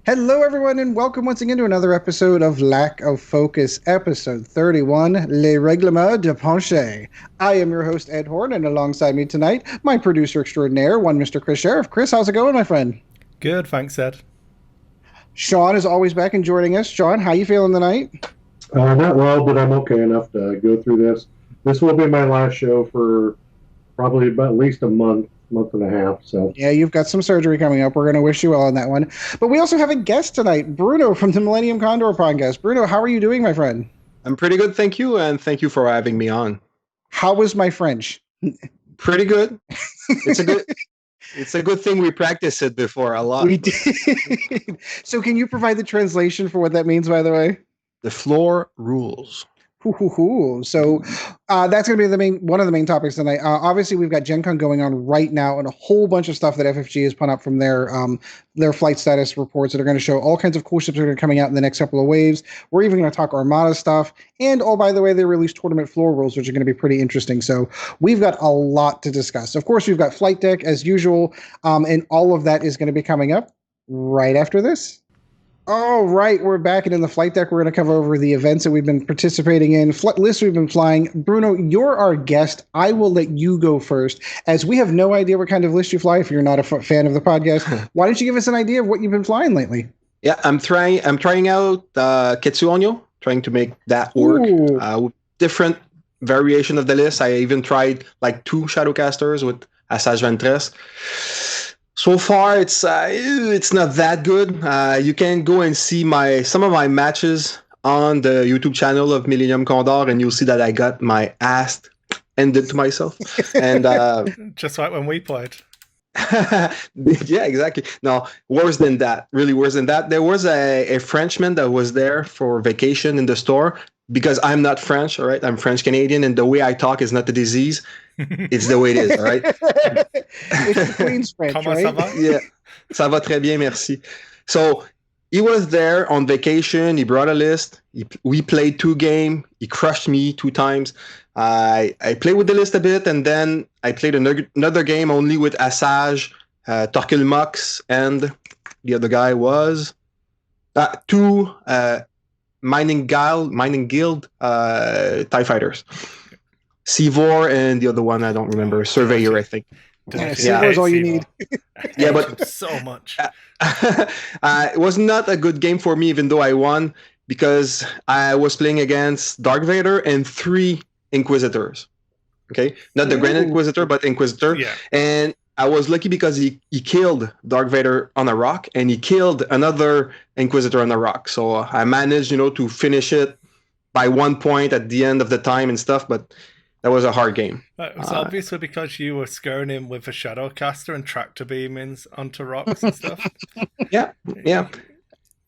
Hello, everyone, and welcome once again to another episode of Lack of Focus, episode 31, Les Règlements de Plancher. I am your host, Ed Horn, and alongside me tonight, my producer extraordinaire, one Mr. Kris Sheriff. Kris, how's it going, my friend? Good, thanks, Ed. Sean is always back and joining us. Sean, how you feeling tonight? Not well, but I'm okay enough to go through this. This will be my last show for probably about at least a month and a half. So yeah, you've got some surgery coming up. We're going to wish you well on that one. But we also have a guest tonight, Bruno from the Millénium Condor podcast. Bruno, how are you doing, my friend? I'm pretty good, thank you, and thank you for having me on. How was my French? Pretty good. It's a good thing we practiced it before a lot. We did. So can you provide the translation for what that means, by the way? The floor rules. So that's going to be one of the main topics tonight. Obviously, we've got GenCon going on right now, and a whole bunch of stuff that FFG has put up from their flight status reports that are going to show all kinds of cool ships that are coming out in the next couple of waves. We're even going to talk Armada stuff, and by the way, they released tournament floor rules, which are going to be pretty interesting. So we've got a lot to discuss. Of course, we've got flight deck as usual, and all of that is going to be coming up right after this. All right, we're back, and in the flight deck, we're going to cover over the events that we've been participating in, lists we've been flying. Bruno, you're our guest. I will let you go first, as we have no idea what kind of list you fly. If you're not a fan of the podcast, why don't you give us an idea of what you've been flying lately? Yeah, I'm trying out Ketsuonyo, trying to make that work. Different variation of the list. I even tried like 2 Shadowcasters with Assage Ventress. So far, it's not that good. You can go and see some of my matches on the YouTube channel of Millénium Condor, and you'll see that I got my ass ended to myself. And just like when we played. Yeah, exactly. No, worse than that. Really worse than that. There was a Frenchman that was there for vacation in the store. Because I'm not French, all right? I'm French-Canadian, and the way I talk is not the disease. It's the way it is, all right? It's the Queen's French, Comment right? ça va? Yeah, ça va très bien, merci. So he was there on vacation. He brought a list. We played 2 games. He crushed me 2 times. I played with the list a bit, and then I played another game only with Assage, Torquil Mux, and the other guy was 2... Mining Guild TIE Fighters. Sivor and the other one, I don't remember. Surveyor, I think. Sivor is all you need. Yeah, but so much. It was not a good game for me, even though I won, because I was playing against Dark Vader and 3 Inquisitors. Okay? Not the Grand Inquisitor, but Inquisitor. Yeah. And I was lucky because he killed Dark Vader on a rock, and he killed another Inquisitor on a rock. So I managed, to finish it by 1 point at the end of the time and stuff, but that was a hard game. It was obviously because you were scaring him with a Shadowcaster and tractor beamings onto rocks and stuff. Yeah.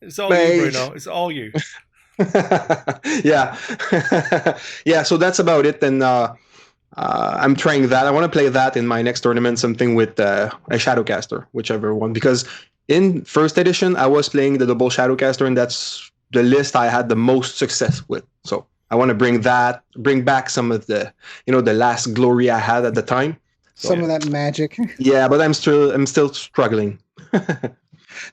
It's all you, Bruno. It's all you. Yeah. Yeah, so that's about it. And I'm trying that. I want to play that in my next tournament, something with a Shadowcaster, whichever one. Because in first edition, I was playing the double Shadowcaster, and that's the list I had the most success with. So I want to bring back some of the, the last glory I had at the time. Some of that magic. Yeah, but I'm still struggling.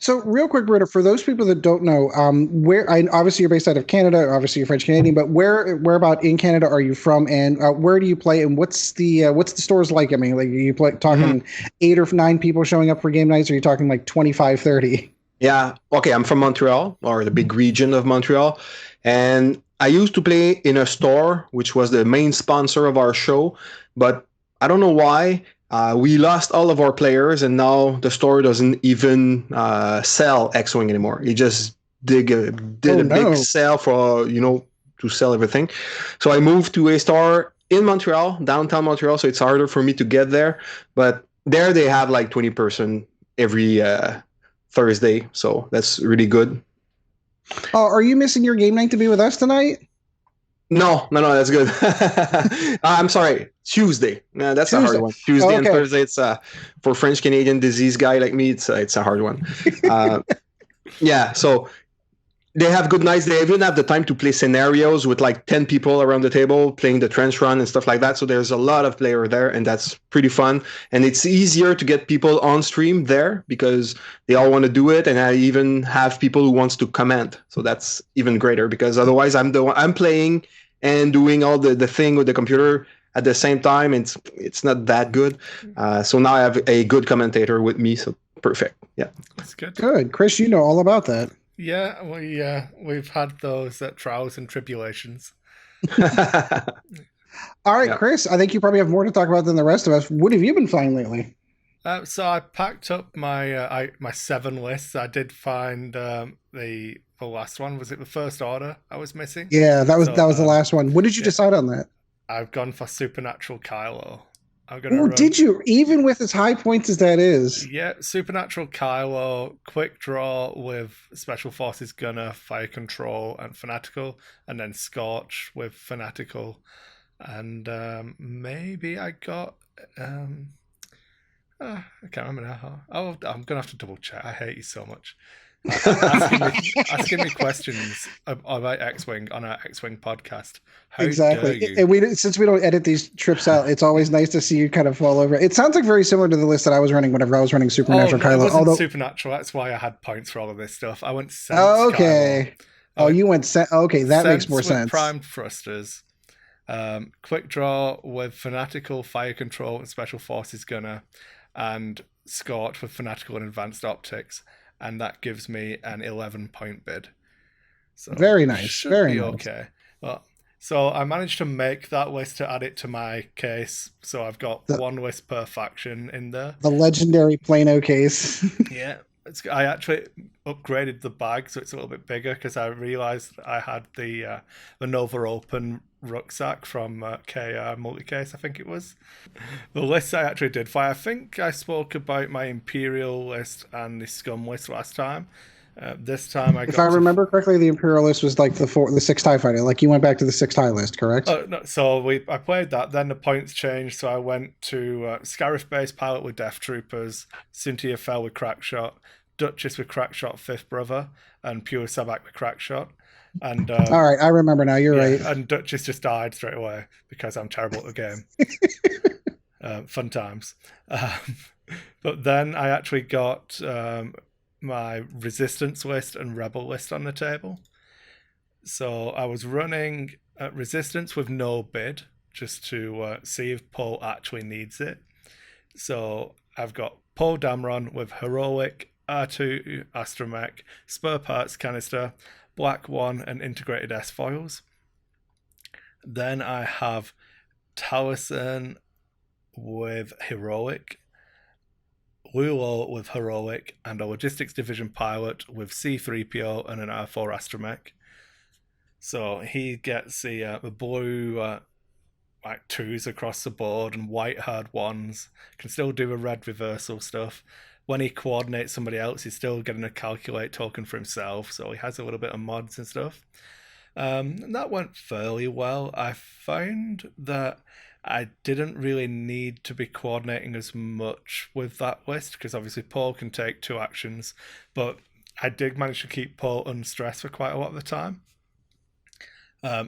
So real quick, Bruno, for those people that don't know, obviously you're based out of Canada, obviously you're French-Canadian, but where about in Canada are you from, and where do you play, and what's the stores like? I mean, like, you talking 8 or 9 people showing up for game nights, or are you talking like 25, 30? Yeah, okay, I'm from Montreal, or the big region of Montreal, and I used to play in a store, which was the main sponsor of our show, but I don't know why. We lost all of our players, and now the store doesn't even sell X-Wing anymore. He just did a big sale for, to sell everything. So I moved to a store in Montreal, downtown Montreal, so it's harder for me to get there. But there they have like 20 person every Thursday, so that's really good. Are you missing your game night to be with us tonight? No, that's good. I'm sorry, Tuesday. That's Tuesday. A hard one. Tuesday and Thursday, it's for French-Canadian disease guy like me, it's a hard one. Yeah, so they have good nights. They even have the time to play scenarios with like 10 people around the table playing the trench run and stuff like that. So there's a lot of player there, and that's pretty fun. And it's easier to get people on stream there because they all want to do it. And I even have people who wants to comment. So that's even greater because otherwise I'm playing and doing all the thing with the computer at the same time. It's not that good. So now I have a good commentator with me. So perfect. Yeah. That's good. Good. Kris, you know all about that. Yeah, we've had those trials and tribulations. All right, Kris, I think you probably have more to talk about than the rest of us. What have you been playing lately? So I packed up my 7 lists. I did find the last one. Was it the First Order I was missing? Yeah, that was the last one. What did you decide on that? I've gone for Supernatural Kylo. Did you? Even with as high points as that is. Yeah, Supernatural Kylo, quick draw with Special Forces Gunner, Fire Control, and Fanatical, and then Scorch with Fanatical. And maybe I got... I can't remember now. I'm going to have to double check. I hate you so much. Asking me questions about X-Wing on our X-Wing podcast. How exactly. dare you? And since we don't edit these trips out, it's always nice to see you kind of fall over. It sounds like very similar to the list that I was running whenever I was running Supernatural Kylo. It wasn't Supernatural. That's why I had points for all of this stuff. I went Sense. Okay. Kylo. You went Sense. Okay, that makes more sense. Primed thrusters. Quick draw with Fanatical, Fire Control, and Special Forces Gunner, and Scorch with Fanatical and Advanced Optics. And that gives me an 11-point bid. So very nice. Very nice. Okay. Well, so I managed to make that list to add it to my case. So I've got one list per faction in there. The legendary Plano case. Yeah. I actually upgraded the bag so it's a little bit bigger because I realized I had the Nova Open rucksack from KR Multicase, I think it was. The list I actually did for, I think I spoke about my Imperial list and the Scum list last time. This time if I remember correctly, the Imperial list was like the 6 TIE fighter. Like you went back to the 6 TIE list, correct? No, so I played that. Then the points changed. So I went to Scarif Base Pilot with Death Troopers, Cynthia Fell with Crackshot, Duchess with Crackshot Fifth Brother, and Pure Sabak with Crackshot. And all right, I remember now. You're right. And Duchess just died straight away because I'm terrible at the game. Fun times. But then I actually got my Resistance list and Rebel list on the table. So I was running Resistance with no bid just to see if Paul actually needs it. So I've got Paul Dameron with Heroic, R2 Astromech, Spur Parts Canister, Black One, and Integrated S-Foils. Then I have Taliesin with Heroic, Lulo with Heroic, and a Logistics Division pilot with C-3PO and an R4 Astromech. So he gets the blue like 2s across the board and white hard 1s. Can still do a red reversal stuff. When he coordinates somebody else, he's still getting a calculate token for himself. So he has a little bit of mods and stuff. And that went fairly well. I found that I didn't really need to be coordinating as much with that list because obviously Paul can take 2 actions, but I did manage to keep Paul unstressed for quite a lot of the time.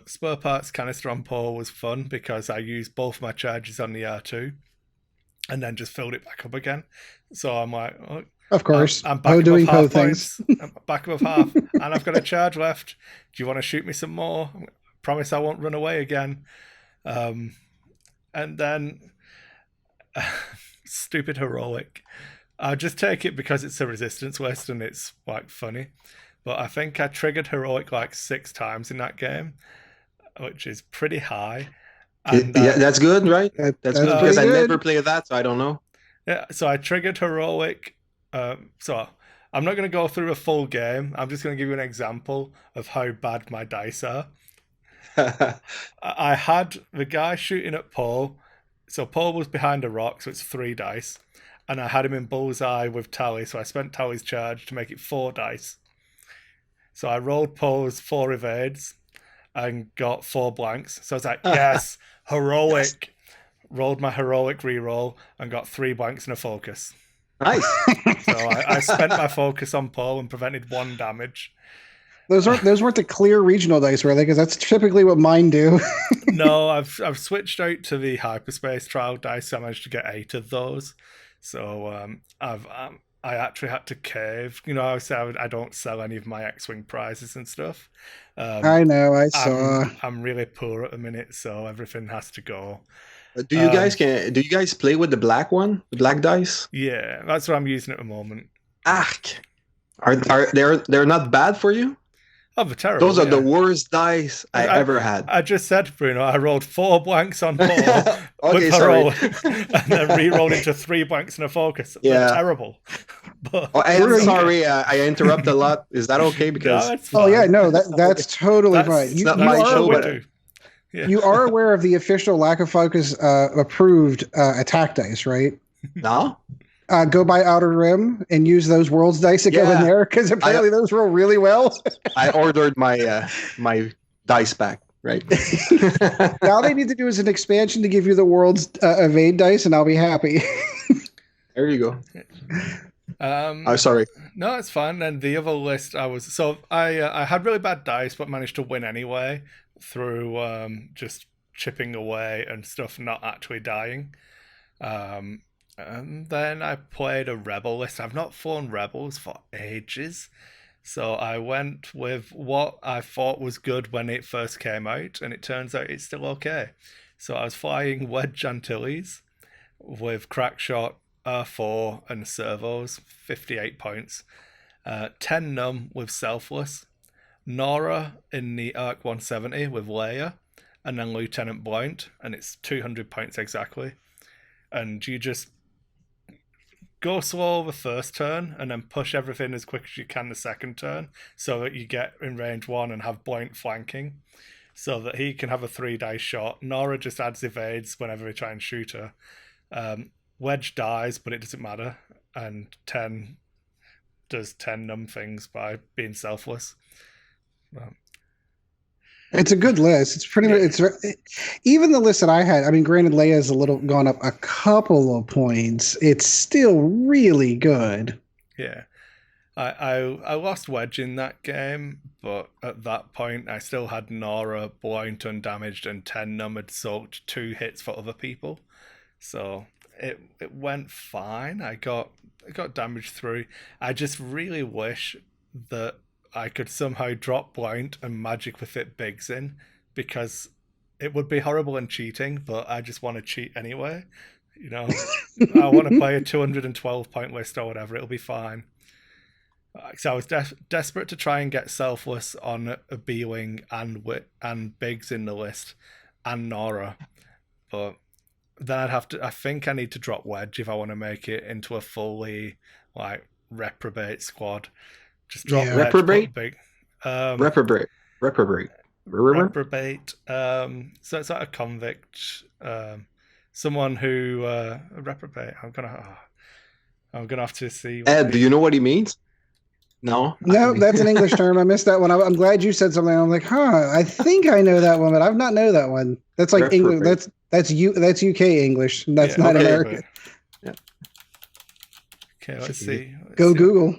Spur Parts Canister on Paul was fun because I used both my charges on the R2 and then just filled it back up again. So I'm like, oh, of course, I'm back above half points. I'm back above half, and I've got a charge left. Do you want to shoot me some more? I promise I won't run away again. And then stupid Heroic. I'll just take it because it's a Resistance list and it's like funny. But I think I triggered Heroic like 6 times in that game, which is pretty high. And, yeah, that's good, right? That's good because I never play that, so I don't know. Yeah, so I triggered Heroic. So I'm not going to go through a full game. I'm just going to give you an example of how bad my dice are. I had the guy shooting at Paul. So Paul was behind a rock, so it's 3 dice. And I had him in bullseye with Tally, so I spent Tally's charge to make it 4 dice. So I rolled Paul's 4 evades and got 4 blanks. So I was like, yes, Heroic. Rolled my Heroic reroll and got 3 blanks and a focus. Nice. So I spent my focus on Paul and prevented 1 damage. Those weren't the clear regional dice, were they? Because that's typically what mine do. No, I've switched out to the hyperspace trial dice. I managed to get 8 of those. So I actually had to cave. You know, I said I don't sell any of my X-wing prizes and stuff. I know. I saw. I'm really poor at the minute, so everything has to go. Do you guys play with the black one, the black dice? Yeah, that's what I'm using at the moment. Are they're not bad for you? Oh, they're terrible. Those are the worst dice I ever had. I just said, Bruno, I rolled 4 blanks on 4 okay, with a roll, and then re-rolled into 3 blanks and a focus. They're terrible. But I'm sorry, I interrupt a lot. Is that okay? Because no, that's totally fine. It's not my show, but you are aware of the official lack of focus approved attack dice, right? No. Go by Outer Rim and use those worlds dice that go in there, because apparently those roll really well. I ordered my my dice pack, right? Now they need to do is an expansion to give you the world's evade dice, and I'll be happy. There you go. I'm sorry. No, it's fine. And the other list, I had really bad dice, but managed to win anyway through just chipping away and stuff, not actually dying. And then I played a rebel list. I've not flown rebels for ages. So I went with what I thought was good when it first came out, and it turns out it's still okay. So I was flying Wedge Antilles with Crackshot, R4, and servos, 58 points. 10 num with Selfless. Nora in the Arc 170 with Leia, and then Lieutenant Blount, and it's 200 points exactly. And you just go slow the first turn and then push everything as quick as you can the second turn, so that you get in range 1 and have Blount flanking, so that he can have a 3 dice shot. Nora just adds evades whenever we try and shoot her. Wedge dies, but it doesn't matter, and 10 does 10 num things by being selfless. It's a good list. It's pretty much, even the list that I had. I mean, granted, Leia's a little gone up a couple of points. It's still really good. Yeah. I lost Wedge in that game, but at that point I still had Nora, Blount undamaged, and 10 num had soaked 2 hits for other people. So it went fine. I got damage through. I just really wish that I could somehow drop Blount and magic with it bigs in, because it would be horrible and cheating, but I just want to cheat anyway. You know, I want to play a 212 point list or whatever. It'll be fine. So I was desperate to try and get Selfless on a B-Wing and Biggs in the list and Nora, but then I think I need to drop Wedge if I want to make it into a fully reprobate squad. Just drop Wedge, reprobate. Reprobate. So it's like a convict, someone who reprobate. I'm gonna have to see. Ed, do you know what he means? No, that's an English term. I missed that one. I'm glad you said something. I'm like, I think I know that one, but I've not know that one. That's like English. That's UK English. That's not American. Yeah. Okay, let's see. Go Google.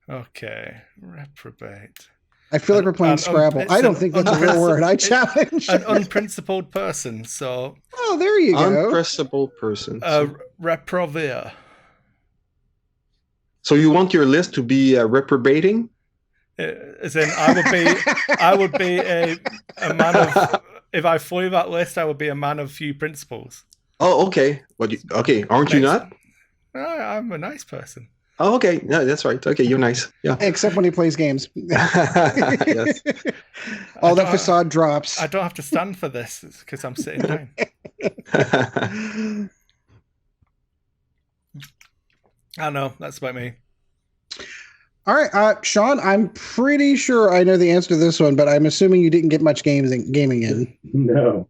Okay, reprobate. I feel like we're playing Scrabble. I don't think that's a real word. I challenge. An unprincipled person. So. Oh, there you go. Unprincipled person. Reprovere. So you want your list to be reprobating? As in, I would be a man of. If I flew that list, I would be a man of few principles. Oh, okay. Aren't you not? I'm a nice person. Oh, okay. No, that's right. Okay, you're nice. Yeah. Except when he plays games. Yes. All that facade drops. I don't have to stand for this because I'm sitting down. I know, that's about me. All right, Sean, I'm pretty sure I know the answer to this one, but I'm assuming you didn't get much gaming in. No.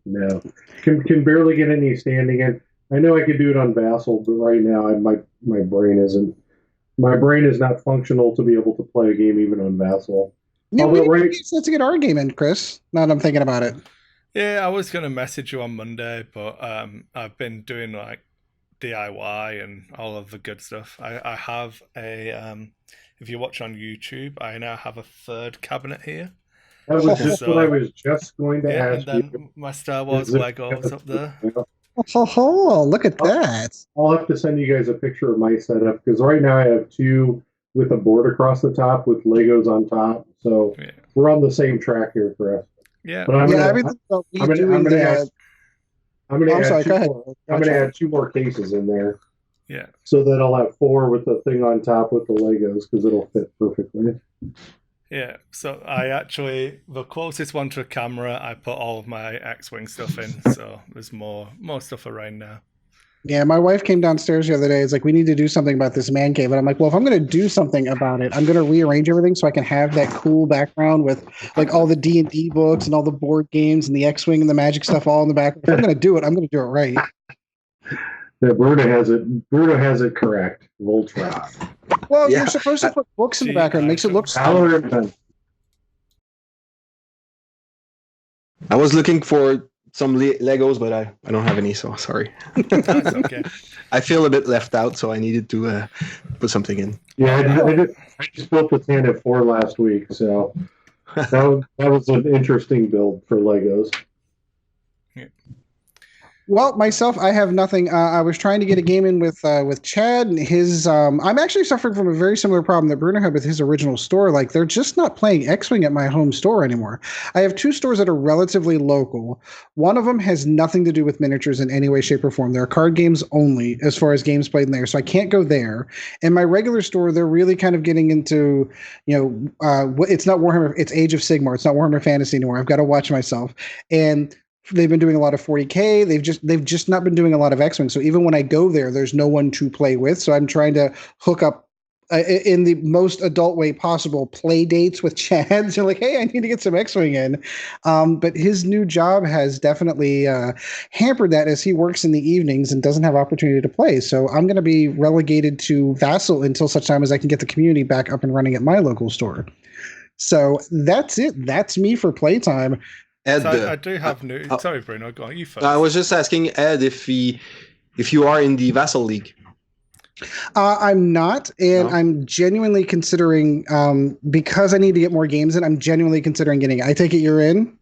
Can barely get any standing in. I know I could do it on Vassal, but right now my brain isn't. My brain is not functional to be able to play a game even on Vassal. Yeah, let's get our game in, Kris. Now that I'm thinking about it. Yeah, I was going to message you on Monday, but I've been doing DIY and all of the good stuff. I have a if you watch on YouTube, I now have a third cabinet here. That was just So- what I was just going to Yeah, and ask then you. my Star Wars Is it- Legos up there. Look at that. I'll have to send you guys a picture of my setup because right now I have two with a board across the top with Legos on top. So Yeah. we're on the same track here, Chris. Yeah. But I'm Yeah, gonna, everything about me I'm gonna, doing I'm gonna the. add, I'm gonna I'm add sorry, two go ahead. more, I'm gonna add two more cases in there Yeah. so that I'll have four with the thing on top with the Legos because it'll fit perfectly. Yeah, so I actually, the closest one to a camera, I put all of my X-Wing stuff in, so there's more stuff around now. Yeah, my wife came downstairs the other day. It's like, we need to do something about this man cave. And I'm like, well, if I'm going to do something about it, I'm going to rearrange everything so I can have that cool background with like all the D&D books and all the board games and the X-Wing and the magic stuff all in the back. If I'm going to do it, I'm going to do it right. Yeah, Bruno has it. Bruno has it correct. Voltron. Well, Yeah. you're supposed to put books in the background. It makes it look Valorant. I was looking for some Legos, but I don't have any, so sorry. That's okay. I feel a bit left out, so I needed to put something in. Yeah, I just built the Tandem 4 last week, so that was an interesting build for Legos. Well, myself, I have nothing. I was trying to get a game in with Chad and his. I'm actually suffering from a very similar problem that Bruno had with his original store. Like, they're just not playing X-Wing at my home store anymore. I have two stores that are relatively local. One of them has nothing to do with miniatures in any way, shape, or form. They're card games only as far as games played in there, so I can't go there. In my regular store, they're really kind of getting into, it's not Warhammer, it's Age of Sigmar. It's not Warhammer Fantasy anymore. I've got to watch myself. And they've been doing a lot of 40K. They've just not been doing a lot of X-Wing. So even when I go there, there's no one to play with. So I'm trying to hook up in the most adult way possible play dates with Chad. So like, hey, I need to get some X-Wing in. But his new job has definitely hampered that as he works in the evenings and doesn't have opportunity to play. So I'm going to be relegated to Vassal until such time as I can get the community back up and running at my local store. So that's it. That's me for playtime. Ed, So I do have news. Sorry, Bruno, go on. You first. I was just asking Ed if you are in the Vassal League. I'm not, and No? I'm genuinely considering, because I need to get more games in, I'm genuinely considering getting it. I take it you're in?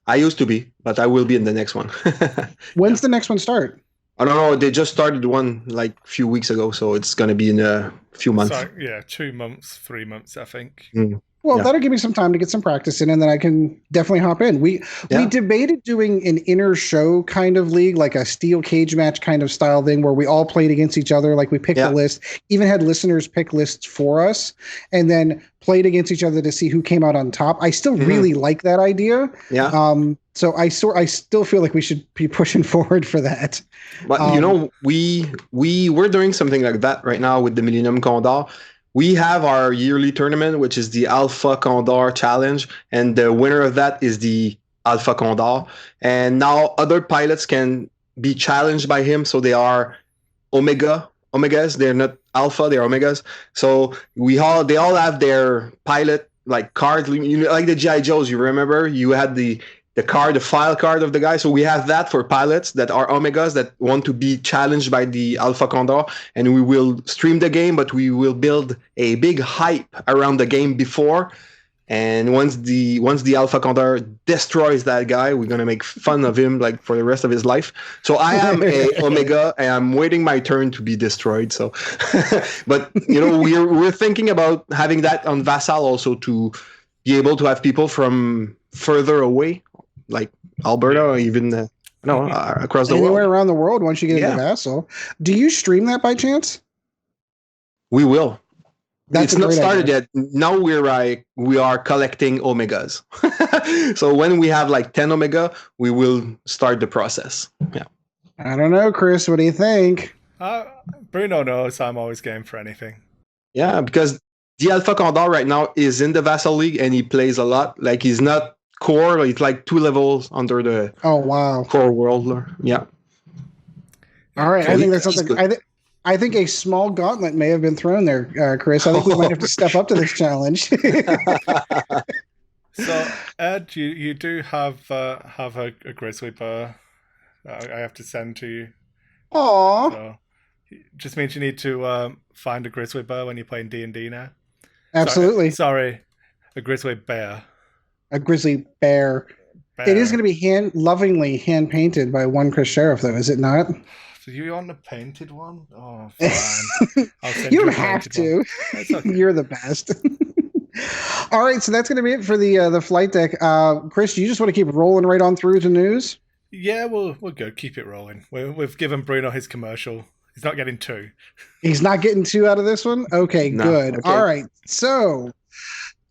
I used to be, but I will be in the next one. When's the next one start? I don't know. They just started one like a few weeks ago, so it's going to be in a few months. So, yeah, 2 months, 3 months, I think. Well, Yeah. that'll give me some time to get some practice in, and then I can definitely hop in. We debated doing an inner show kind of league, like a steel cage match kind of style thing, where we all played against each other. Like, we picked a list, even had listeners pick lists for us, and then played against each other to see who came out on top. I still really like that idea. Yeah. So I still feel like we should be pushing forward for that. But we're doing something like that right now with the Millénium Condor. We have our yearly tournament, which is the Alpha Condor Challenge, and the winner of that is the Alpha Condor. And now other pilots can be challenged by him, so they are Omegas. They're not Alpha, they're Omegas. So they all have their pilot like card, like the GI Joes. You remember you had the file card of the guy. So we have that for pilots that are Omegas that want to be challenged by the Alpha Condor, and we will stream the game, but we will build a big hype around the game before. And once the Alpha Condor destroys that guy, we're gonna make fun of him like for the rest of his life. So I am a Omega, and I'm waiting my turn to be destroyed. So, but we're thinking about having that on Vassal also to be able to have people from further away, like Alberta, or even across the Anywhere world. around the world once you get into Vassal. Do you stream that by chance? We will. That's it's not started idea. yet. Now we are collecting Omegas. So when we have like 10 Omega, we will start the process. Yeah. I don't know, Chris. What do you think? Bruno knows I'm always game for anything. Yeah, because the Alpha Condor right now is in the Vassal League and he plays a lot. Like he's not core, he's like 2 levels under the core world. Yeah. All right. I think that's something. I think a small gauntlet may have been thrown there, Chris. I think we might have to step up to this challenge. So, Ed, you do have a grizzly bear that I have to send to you. Aww. So, it just means you need to find a grizzly bear when you're playing D&D now. Absolutely. Sorry, a grizzly bear. A grizzly bear. It is going to be lovingly hand painted by one Kris Sheriff, though, is it not? Do you want a painted one? Oh, fine. I'll send You you a have painted to. one. It's okay. You're the best. All right, so that's going to be it for the flight deck. Kris, do you just want to keep rolling right on through to news? Yeah, we'll go. Keep it rolling. We've given Bruno his commercial. He's not getting 2. He's not getting 2 out of this one? Okay, No, good. okay. All right, so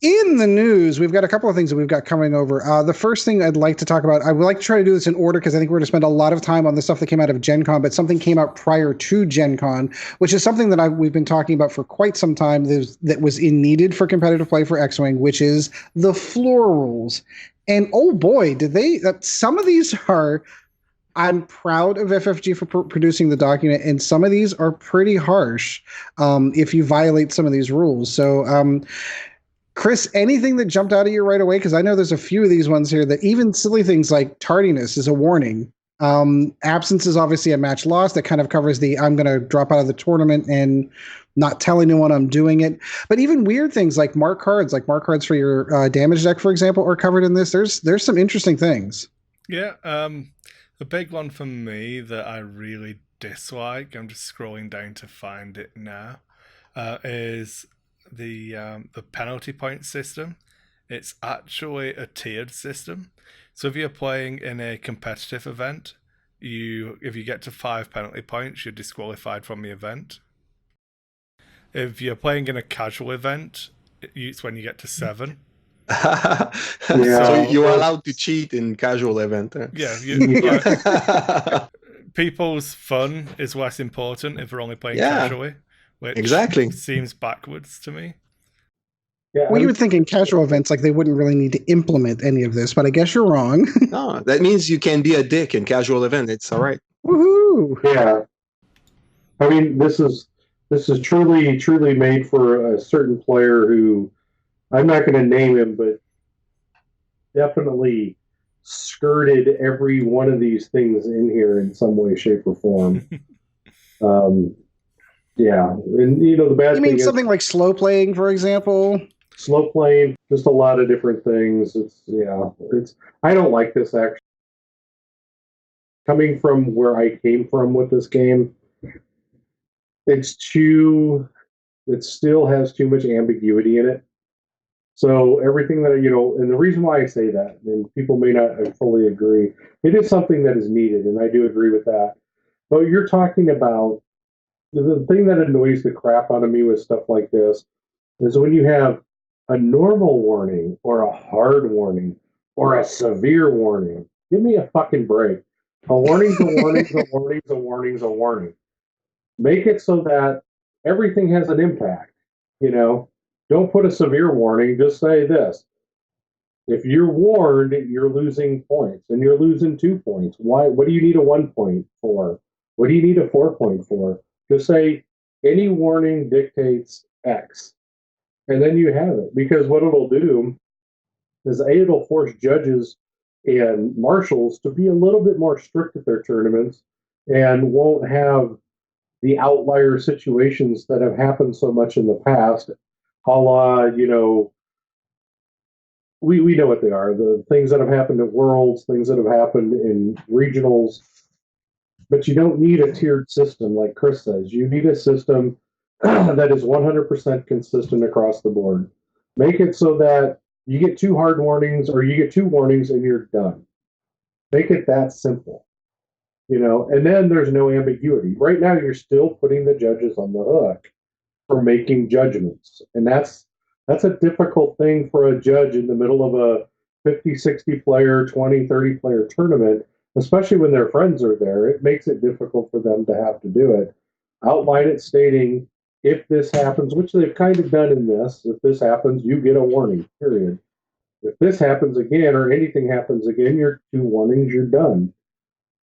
in the news, we've got a couple of things that we've got coming over. The first thing I'd like to talk about, I would like to try to do this in order because I think we're going to spend a lot of time on the stuff that came out of Gen Con, but something came out prior to Gen Con, which is something that we've been talking about for quite some time that was needed for competitive play for X-Wing, which is the floor rules. And oh boy, some of these are, I'm proud of FFG for producing the document, and some of these are pretty harsh if you violate some of these rules. So, Kris, anything that jumped out at you right away? Because I know there's a few of these ones here that even silly things like tardiness is a warning. Absence is obviously a match loss. That kind of covers I'm going to drop out of the tournament and not tell anyone I'm doing it. But even weird things like mark cards for your damage deck, for example, are covered in this. There's some interesting things. Yeah, the big one for me that I really dislike, I'm just scrolling down to find it now, is the penalty point system. It's actually a tiered system. So if you're playing in a competitive event, if you get to 5 penalty points, you're disqualified from the event. If you're playing in a casual event, it's when you get to 7. So you are allowed to cheat in casual event. Yeah, people's fun is less important if we're only playing casually, which exactly seems backwards to me. Yeah, well, you would think in casual events like they wouldn't really need to implement any of this, but I guess you're wrong. No, that means you can be a dick in casual event. It's all right. Woohoo! Yeah, I mean this is truly made for a certain player who I'm not going to name him, but definitely skirted every one of these things in here in some way, shape, or form. Yeah, and the bad thing is something like slow playing, for example. Slow playing, just a lot of different things. I don't like this actually. Coming from where I came from with this game, it still has too much ambiguity in it. So everything that, and the reason why I say that, and people may not fully agree, it is something that is needed, and I do agree with that. But you're talking about, the thing that annoys the crap out of me with stuff like this is when you have a normal warning or a hard warning or a severe warning. Give me a fucking break. A warning's a warning's a warning's a warning's a warning. Make it so that everything has an impact. Don't put a severe warning. Just say this. If you're warned, you're losing points, and you're losing 2 points. Why? What do you need a 1 point for? What do you need a 4 point for? Just say any warning dictates X. And then you have it. Because what it'll do is it'll force judges and marshals to be a little bit more strict at their tournaments and won't have the outlier situations that have happened so much in the past. A la, we know what they are. The things that have happened at Worlds, things that have happened in regionals. But you don't need a tiered system like Kris says. You need a system that is 100% consistent across the board. Make it so that you get 2 hard warnings or you get 2 warnings and you're done. Make it that simple. And then there's no ambiguity. Right now, you're still putting the judges on the hook for making judgments. And that's a difficult thing for a judge in the middle of a 50, 60 player, 20, 30 player tournament, especially when their friends are there. It makes it difficult for them to have to do it. Outline it stating, if this happens, which they've kind of done in this, if this happens, you get a warning, period. If this happens again or anything happens again, you're 2 warnings, you're done.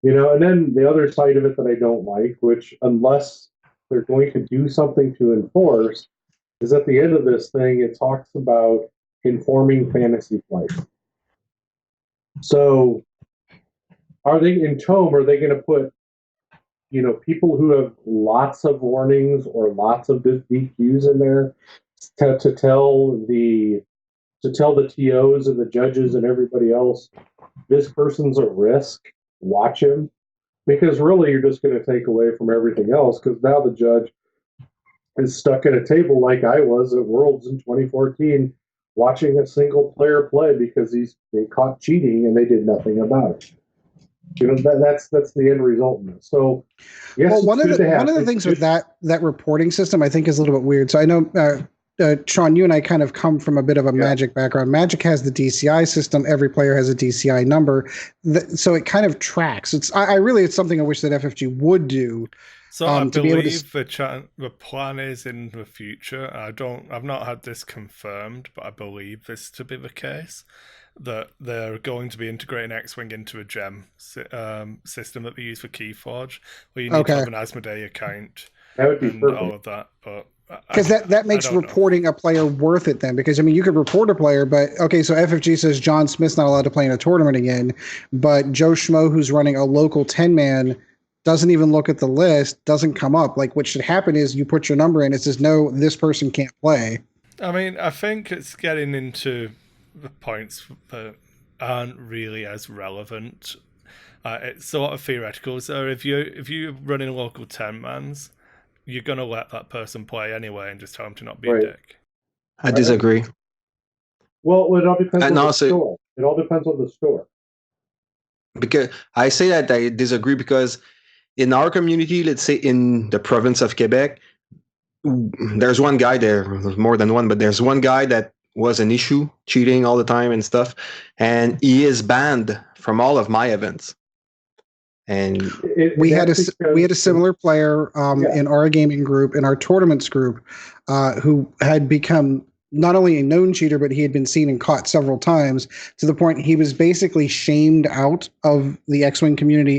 And then the other side of it that I don't like, which unless they're going to do something to enforce, is at the end of this thing, it talks about informing fantasy play. So are they going to put, people who have lots of warnings or lots of DQs in there to tell the TOs and the judges and everybody else, this person's a risk. Watch him, because really you're just going to take away from everything else. Because now the judge is stuck at a table like I was at Worlds in 2014, watching a single player play because he's been caught cheating and they did nothing about it. That's the end result in this. So, yes, well, one of the things with that reporting system, I think, is a little bit weird. So I know, Sean, you and I kind of come from a bit of a Magic background. Magic has the DCI system. Every player has a DCI number, so it kind of tracks. It's something I wish that FFG would do. So I believe the plan is in the future. I've not had this confirmed, but I believe this to be the case, that they're going to be integrating X-Wing into a gem system that they use for Keyforge, where you need to have an Asmodee account. That would be perfect. All of that, but because that makes reporting a player worth it then. Because I mean, you could report a player, but okay, so FFG says John Smith's not allowed to play in a tournament again, but Joe Schmo, who's running a local 10-man, doesn't even look at the list, doesn't come up. Like, what should happen is you put your number in, it says, no, this person can't play. I mean, I think it's getting into the points that aren't really as relevant. It's sort of theoretical. So if you're running local 10-mans, you're going to let that person play anyway and just tell them to not be a dick. I disagree. Well, it all depends on the store. It all depends on the store. Because I say that I disagree because in our community, let's say in the province of Quebec, there's one guy there, more than one, but there's one guy that was an issue, cheating all the time and stuff, and he is banned from all of my events. And we had a similar player in our gaming group, in our tournaments group, who had become not only a known cheater, but he had been seen and caught several times, to the point he was basically shamed out of the X-Wing community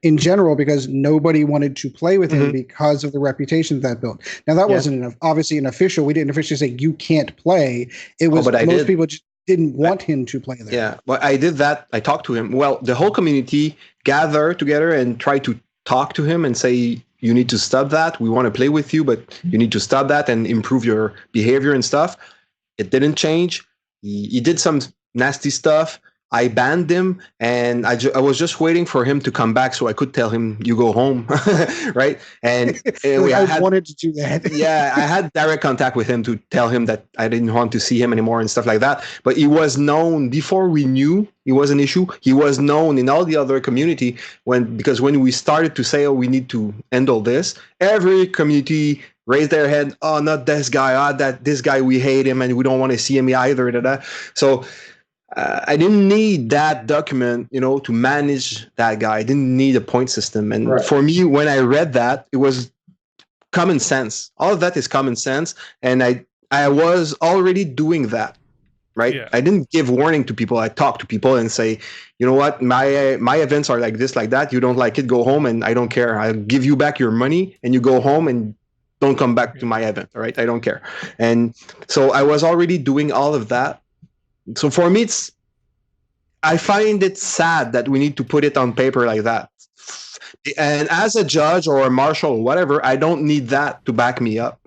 in general, because nobody wanted to play with him because of the reputation that built. Now, that wasn't obviously an official. We didn't officially say you can't play. It was most people just didn't want him to play there. Yeah, well, I did that. I talked to him. Well, the whole community gathered together and tried to talk to him and say, you need to stop that. We want to play with you, but you need to stop that and improve your behavior and stuff. It didn't change. He did some nasty stuff. I banned him, and I was just waiting for him to come back so I could tell him, you go home, right? And I wanted to do that. Yeah, I had direct contact with him to tell him that I didn't want to see him anymore and stuff like that. But he was known before we knew it was an issue. He was known in all the other community because when we started to say, oh, we need to handle this, every community raised their head. Oh, not this guy. This guy, we hate him and we don't want to see him either. So I didn't need that document, to manage that guy. I didn't need a point system. And for me, when I read that, it was common sense. All of that is common sense. And I was already doing that, right? Yeah. I didn't give warning to people. I talked to people and say, you know what, my events are like this, like that. You don't like it, go home, and I don't care. I'll give you back your money and you go home and don't come back to my event, all right? I don't care. And so I was already doing all of that. So for me, I find it sad that we need to put it on paper like that. And as a judge or a marshal or whatever, I don't need that to back me up.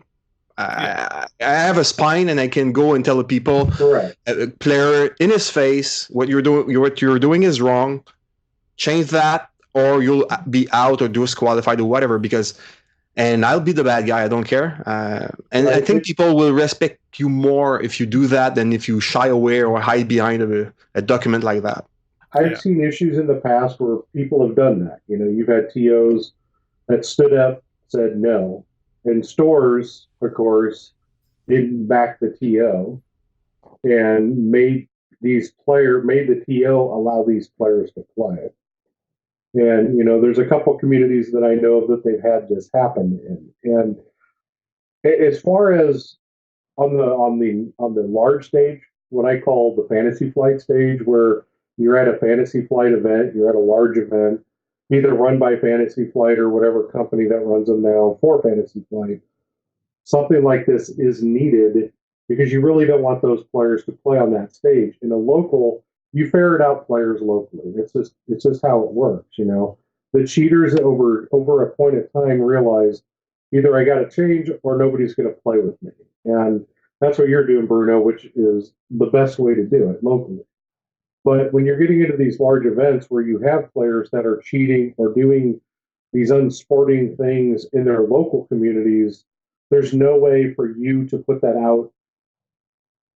I have a spine, and I can go and tell the people, player in his face, what you're doing is wrong. Change that, or you'll be out or disqualified or whatever. And I'll be the bad guy. I don't care. And I think people will respect you more if you do that than if you shy away or hide behind a document like that. I've seen issues in the past where people have done that. You've had TOs that stood up, said no. And stores, of course, didn't back the TO and made the TO allow these players to play. And, there's a couple communities that I know of that they've had this happen in. And as far as on the large stage, what I call the Fantasy Flight stage, where you're at a Fantasy Flight event, you're at a large event, either run by Fantasy Flight or whatever company that runs them now for Fantasy Flight, something like this is needed because you really don't want those players to play on that stage. In a local, you ferret out players locally. It's just how it works, The cheaters over a point of time realize either I got to change or nobody's going to play with me. And that's what you're doing, Bruno, which is the best way to do it locally. But when you're getting into these large events where you have players that are cheating or doing these unsporting things in their local communities, there's no way for you to put that out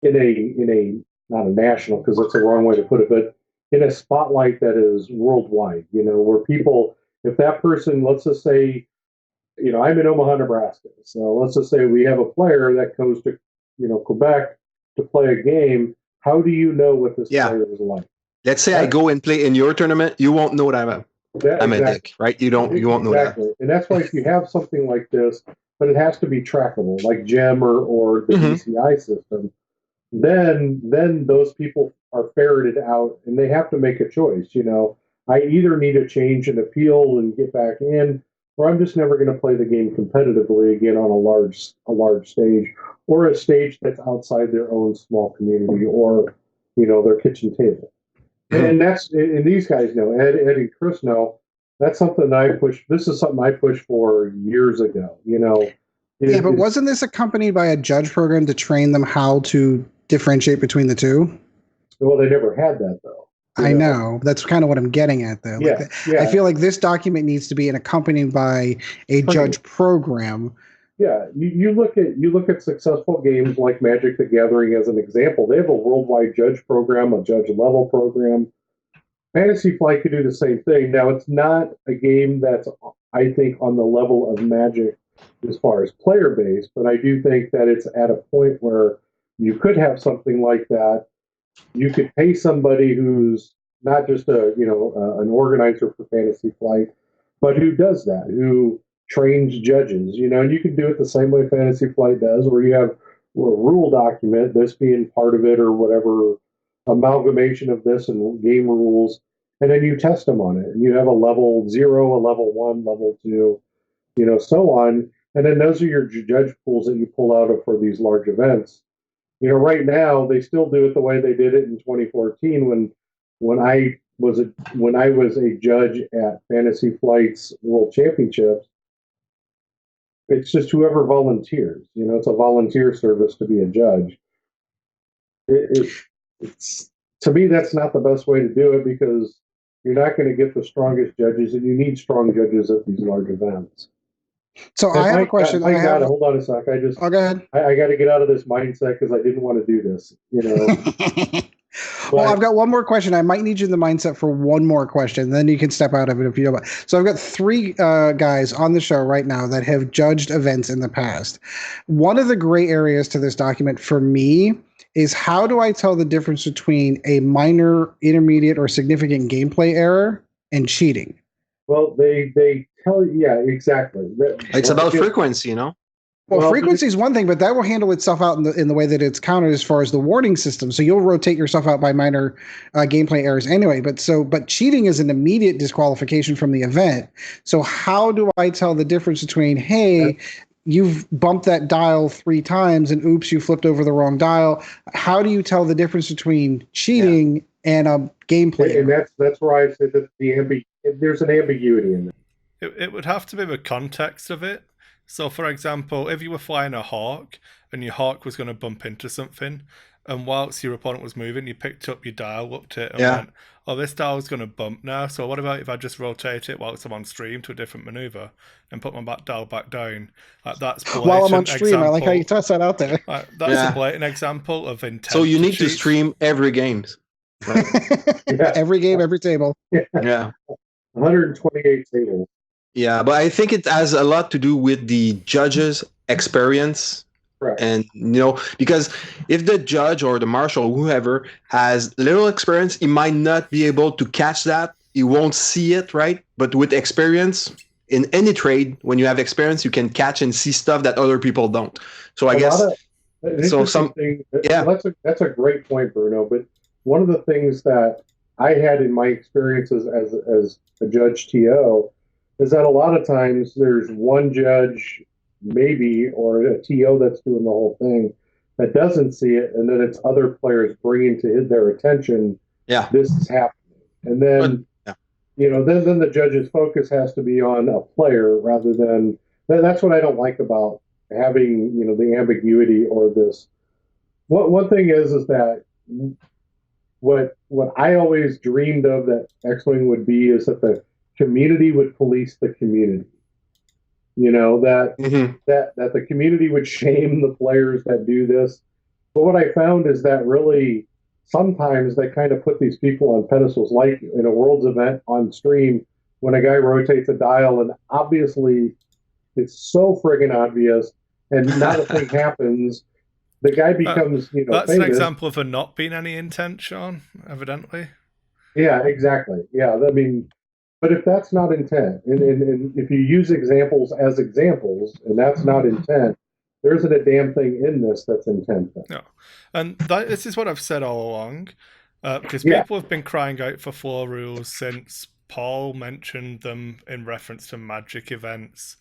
in a not a national, because that's the wrong way to put it, but in a spotlight that is worldwide, where people, if that person, let's just say, I'm in Omaha, Nebraska. So let's just say we have a player that goes to, Quebec to play a game. How do you know what this player is like? Let's say I go and play in your tournament, you won't know that I'm a dick, right? You won't know that. And that's why if you have something like this, but it has to be trackable, like GEM or the DCI system, then those people are ferreted out and they have to make a choice. I either need to change and appeal and get back in, or I'm just never going to play the game competitively again on a large stage, or a stage that's outside their own small community or their kitchen table. And these guys know, Ed and Kris know, that's something I push. This is something I pushed for years ago. But wasn't this accompanied by a judge program to train them how to differentiate between the two? Well, they never had that though. I know. That's kind of what I'm getting at, though. I feel like this document needs to be accompanied by a judge program. Yeah, you look at successful games like Magic the Gathering as an example. They have a worldwide judge program, a judge level program. Fantasy Flight could do the same thing. Now, it's not a game that's, I think, on the level of Magic as far as player base, but I do think that it's at a point where you could have something like that. You could pay somebody who's not just an organizer for Fantasy Flight, but who does that, who trains judges, and you can do it the same way Fantasy Flight does, where you have a rule document, this being part of it or whatever amalgamation of this and game rules, and then you test them on it. And you have a level 0, a level 1, level 2, so on. And then those are your judge pools that you pull out of for these large events. Right now they still do it the way they did it in 2014 when I was a judge at Fantasy Flight's World Championships. It's just whoever volunteers. It's a volunteer service to be a judge. It's to me, that's not the best way to do it, because you're not going to get the strongest judges, and you need strong judges at these large events. So I have a question. Hold on a sec. Go ahead. I got to get out of this mindset because I didn't want to do this. Well, I've got one more question. I might need you in the mindset for one more question. Then you can step out of it if you don't mind. So I've got 3 guys on the show right now that have judged events in the past. One of the gray areas to this document for me is, how do I tell the difference between a minor, intermediate, or significant gameplay error and cheating? Well, they tell you, yeah, exactly. It's about frequency, Well, frequency is one thing, but that will handle itself out in the way that it's counted as far as the warning system. So you'll rotate yourself out by minor gameplay errors anyway. But cheating is an immediate disqualification from the event. So how do I tell the difference between, hey, you've bumped that dial 3 times and oops, you flipped over the wrong dial? How do you tell the difference between cheating and a gameplay? And that's where I said that there's an ambiguity in it. It would have to be the context of it. So, for example, if you were flying a hawk and your hawk was going to bump into something, and whilst your opponent was moving, you picked up your dial, looked at it, and went, oh, this dial is going to bump now. So what about if I just rotate it whilst I'm on stream to a different maneuver and put my back dial back down? That's blatant. While I'm on stream, example. I like how you toss that out there. That's a blatant example of intent. So you need to stream every game. Right? Every game, every table. Yeah. 128 tables. Yeah, but I think it has a lot to do with the judge's experience. Right. And, because if the judge or the marshal, whoever, has little experience, he might not be able to catch that. He won't see it, right? But with experience, in any trade, when you have experience, you can catch and see stuff that other people don't. So I guess... That's a great point, Bruno. But one of the things that I had in my experiences as a judge TO is that a lot of times there's one judge, maybe, or a TO that's doing the whole thing that doesn't see it, and then it's other players bringing to their attention, this is happening. And then, then the judge's focus has to be on a player rather than That's what I don't like about having, the ambiguity or this. One thing is that what I always dreamed of that X-Wing would be is that the community would police the community. That the community would shame the players that do this. But what I found is that really sometimes they kind of put these people on pedestals, like in a Worlds event on stream when a guy rotates a dial, and obviously it's so friggin' obvious, and not a thing happens. The guy becomes, that's famous. An example of there not being any intent, Sean, evidently. Yeah, exactly. Yeah, I mean, but if that's not intent, and if you use examples as examples, and that's not intent, there isn't a damn thing in this that's intent. No, and this is what I've said all along, because people have been crying out for floor rules since Paul mentioned them in reference to Magic events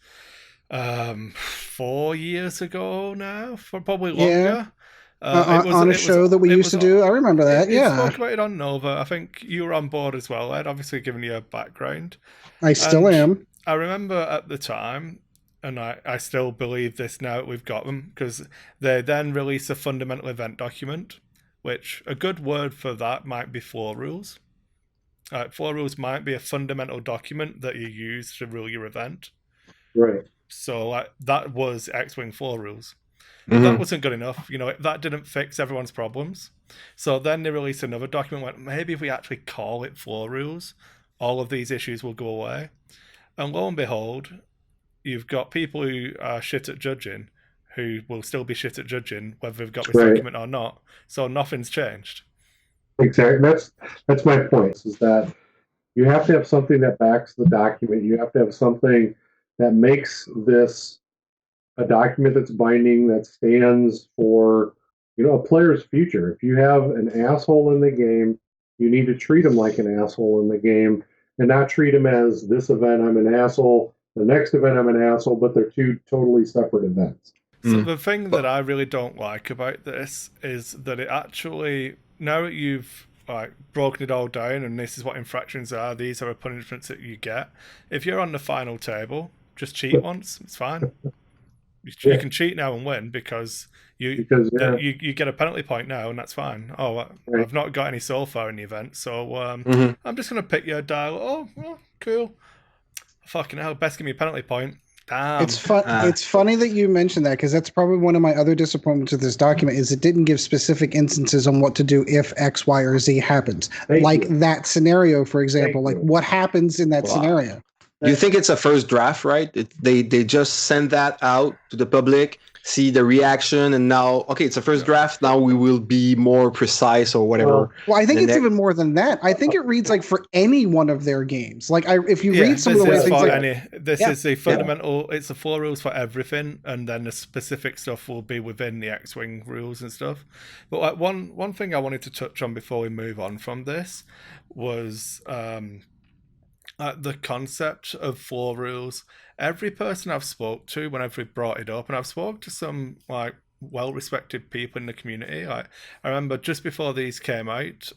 4 years ago now, for probably longer. On a show that we used to do. I remember that, We spoke about it on Nova. I think you were on board as well, Ed, obviously given you a background. I still am. I remember at the time, and I still believe this now that we've got them, because they then released a fundamental event document, which a good word for that might be floor rules. Floor rules might be a fundamental document that you use to rule your event. Right. So that was X-Wing floor rules. But that wasn't good enough. That didn't fix everyone's problems. So then they released another document, went, maybe if we actually call it floor rules, all of these issues will go away. And lo and behold, you've got people who are shit at judging who will still be shit at judging whether they've got this document or not. So nothing's changed. Exactly. That's my point, is that you have to have something that backs the document. You have to have something that makes this a document that's binding, that stands for, a player's future. If you have an asshole in the game, you need to treat him like an asshole in the game and not treat him as this event I'm an asshole, the next event I'm an asshole, but they're two totally separate events. So the thing that I really don't like about this is that it actually, now that you've broken it all down and this is what infractions are, these are the punishments that you get. If you're on the final table, just cheat once, it's fine. You can cheat now and win because you get a penalty point now, and that's fine. I've not got any so far in the event, so I'm just going to pick your dial. Oh, well, cool. Fucking hell, best give me a penalty point. Damn. It's funny that you mentioned that, because that's probably one of my other disappointments with this document is it didn't give specific instances on what to do if X, Y, or Z happens. That scenario, for example, what happens in that scenario. Do you think it's a first draft, right? They just send that out to the public, see the reaction, and now, okay, it's a first draft. Now we will be more precise or whatever. Well, I think it's even more than that. I think it reads for any one of their games. If you read some of the ways this is the fundamental. It's the floor rules for everything, and then the specific stuff will be within the X-Wing rules and stuff. But one thing I wanted to touch on before we move on from this was the concept of floor rules. Every person I've spoke to, whenever we brought it up, and I've spoken to some well-respected people in the community. I remember just before these came out,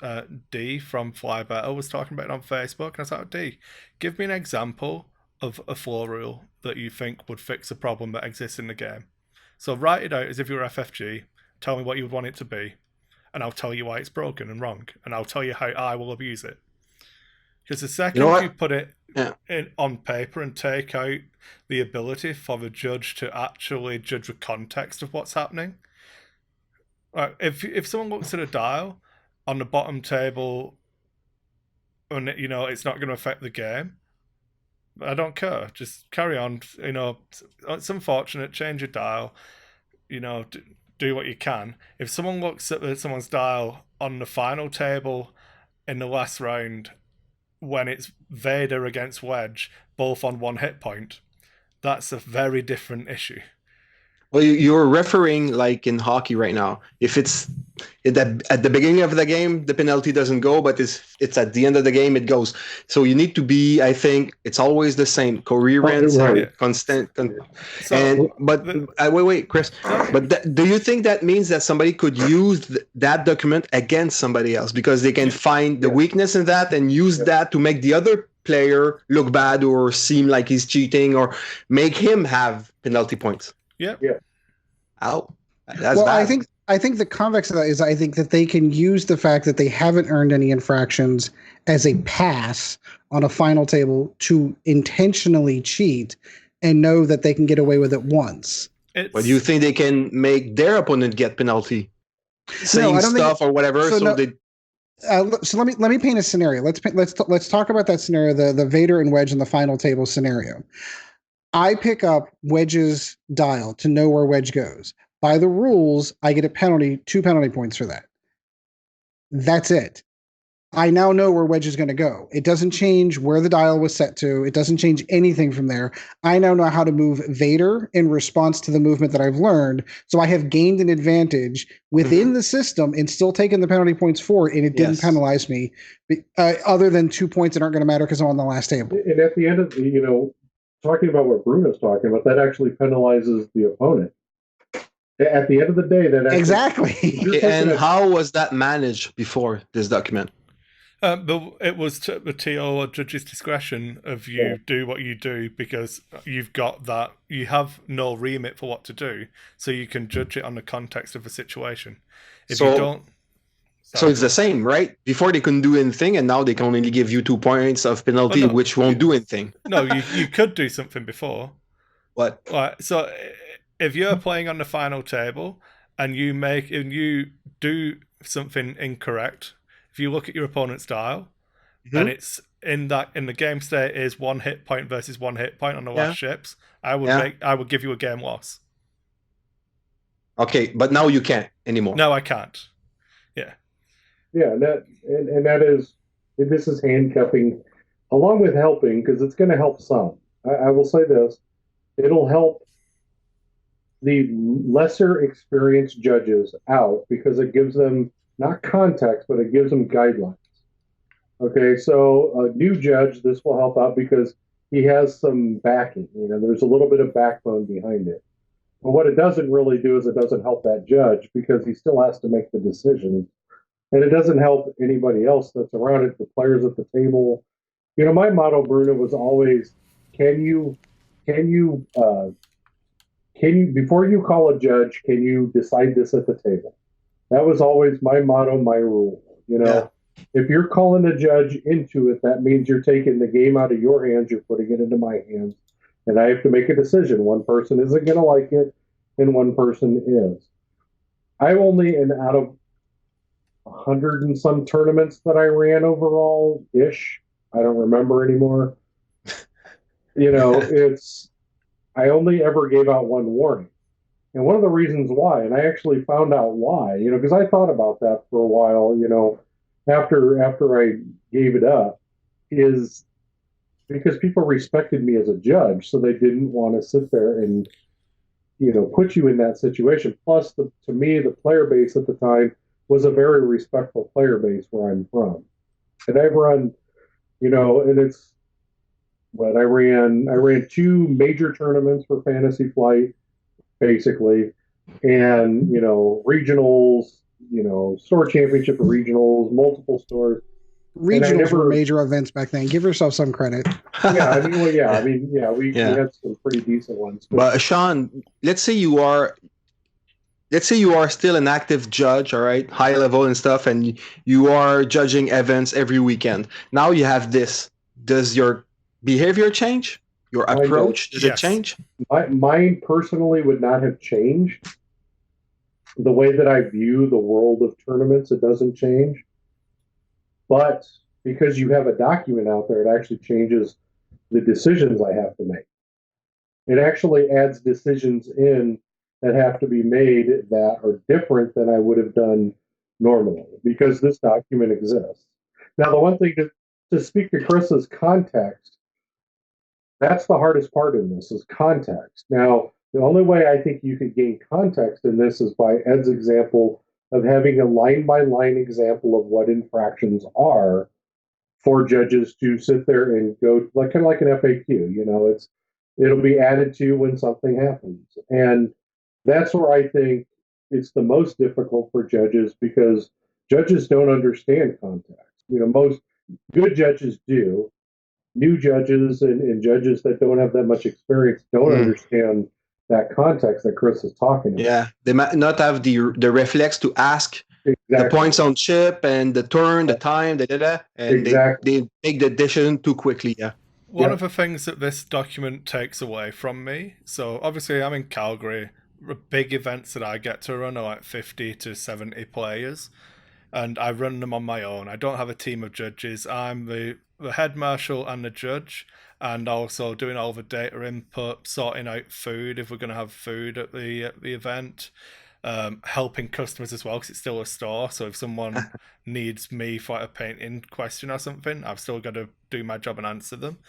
D from Fly Better was talking about it on Facebook, and I was like, D, give me an example of a floor rule that you think would fix a problem that exists in the game. So write it out as if you're FFG, tell me what you would want it to be, and I'll tell you why it's broken and wrong, and I'll tell you how I will abuse it. Because the second you put it on paper and take out the ability for the judge to actually judge the context of what's happening, if someone looks at a dial on the bottom table and it's not going to affect the game, I don't care. Just carry on. It's unfortunate. Change your dial. Do what you can. If someone looks at someone's dial on the final table in the last round, when it's Vader against Wedge, both on one hit point, that's a very different issue. Well, you're referring like in hockey right now. If it's at the beginning of the game, the penalty doesn't go, but it's at the end of the game, it goes. So you need to be, I think, it's always the same, coherent, constant. Wait, Chris. But do you think that means that somebody could use that document against somebody else because they can find the weakness in that and use that to make the other player look bad or seem like he's cheating or make him have penalty points. Yeah. Ow. That's well, bad. I think the convex of that is I think that they can use the fact that they haven't earned any infractions as a pass on a final table to intentionally cheat and know that they can get away with it once. But do you think they can make their opponent get penalty? Saying stuff or whatever. So let me paint a scenario. Let's talk about that scenario, the Vader and Wedge in the final table scenario. I pick up Wedge's dial to know where Wedge goes. By the rules, I get a penalty, 2 penalty points for that. That's it. I now know where Wedge is going to go. It doesn't change where the dial was set to. It doesn't change anything from there. I now know how to move Vader in response to the movement that I've learned. So I have gained an advantage within the system and still taken the penalty points for it, and it didn't penalize me, other than 2 points that aren't going to matter because I'm on the last table. And at the end of the, talking about what Bruno's talking about, that actually penalizes the opponent. At the end of the day, that actually, exactly. And how was that managed before this document? But it was the TO or judge's discretion of you do what you do because you've got that. You have no remit for what to do, so you can judge it on the context of the situation. If you don't, so it's the same, right? Before they couldn't do anything, and now they can only give you 2 points of penalty, which won't do anything. No, you could do something before. What? Right. So if you're playing on the final table and you do something incorrect. If you look at your opponent's dial, and it's in the game state is 1 hit point versus 1 hit point on the last ships, I would give you a game loss. Okay, but now you can't anymore. No, I can't. Yeah. Yeah, this is handcuffing, along with helping, because it's going to help some. I will say this: it'll help the lesser experienced judges out because it gives them not context, but it gives them guidelines. Okay, so a new judge, this will help out because he has some backing. There's a little bit of backbone behind it. But what it doesn't really do is it doesn't help that judge because he still has to make the decision. And it doesn't help anybody else that's around it, the players at the table. My motto, Bruno, was always, can you, before you call a judge, can you decide this at the table? That was always my motto, my rule. If you're calling a judge into it, that means you're taking the game out of your hands, you're putting it into my hands, and I have to make a decision. One person isn't going to like it, and one person is. I only, and out of 100 and some tournaments that I ran overall-ish, I don't remember anymore, I only ever gave out one warning. And one of the reasons why, and I actually found out why, because I thought about that for a while, after I gave it up, is because people respected me as a judge, so they didn't want to sit there and, put you in that situation. Plus, to me, the player base at the time was a very respectful player base where I'm from. And I've run, and it's what I ran 2 major tournaments for Fantasy Flight, basically, and regionals, store championship regionals, multiple stores. Regionals were major events back then. Give yourself some credit. We had some pretty decent ones. But Sean, let's say you are still an active judge, all right, high level and stuff, and you are judging events every weekend. Now you have this. Does your behavior change? Your approach, does it change? Mine personally would not have changed. The way that I view the world of tournaments, it doesn't change. But because you have a document out there, it actually changes the decisions I have to make. It actually adds decisions in that have to be made that are different than I would have done normally because this document exists. Now, the one thing to speak to Kris's context, that's the hardest part in this is context. Now, the only way I think you could gain context in this is by Ed's example of having a line-by-line example of what infractions are for judges to sit there and go, kind of like an FAQ. It'll be added to when something happens. And that's where I think it's the most difficult for judges because judges don't understand context. Most good judges do. new judges and judges that don't have that much experience don't understand that context that Kris is talking about. Yeah, they might not have the reflex to ask the points on chip and the turn, the time, and they make the decision too quickly. Yeah. One of the things that this document takes away from me, so obviously I'm in Calgary, big events that I get to run are like 50 to 70 players, and I run them on my own. I don't have a team of judges. I'm the head marshal and the judge, and also doing all the data input, sorting out food if we're going to have food at the event, helping customers as well, because it's still a store. So if someone needs me for a painting question or something, I've still got to do my job and answer them.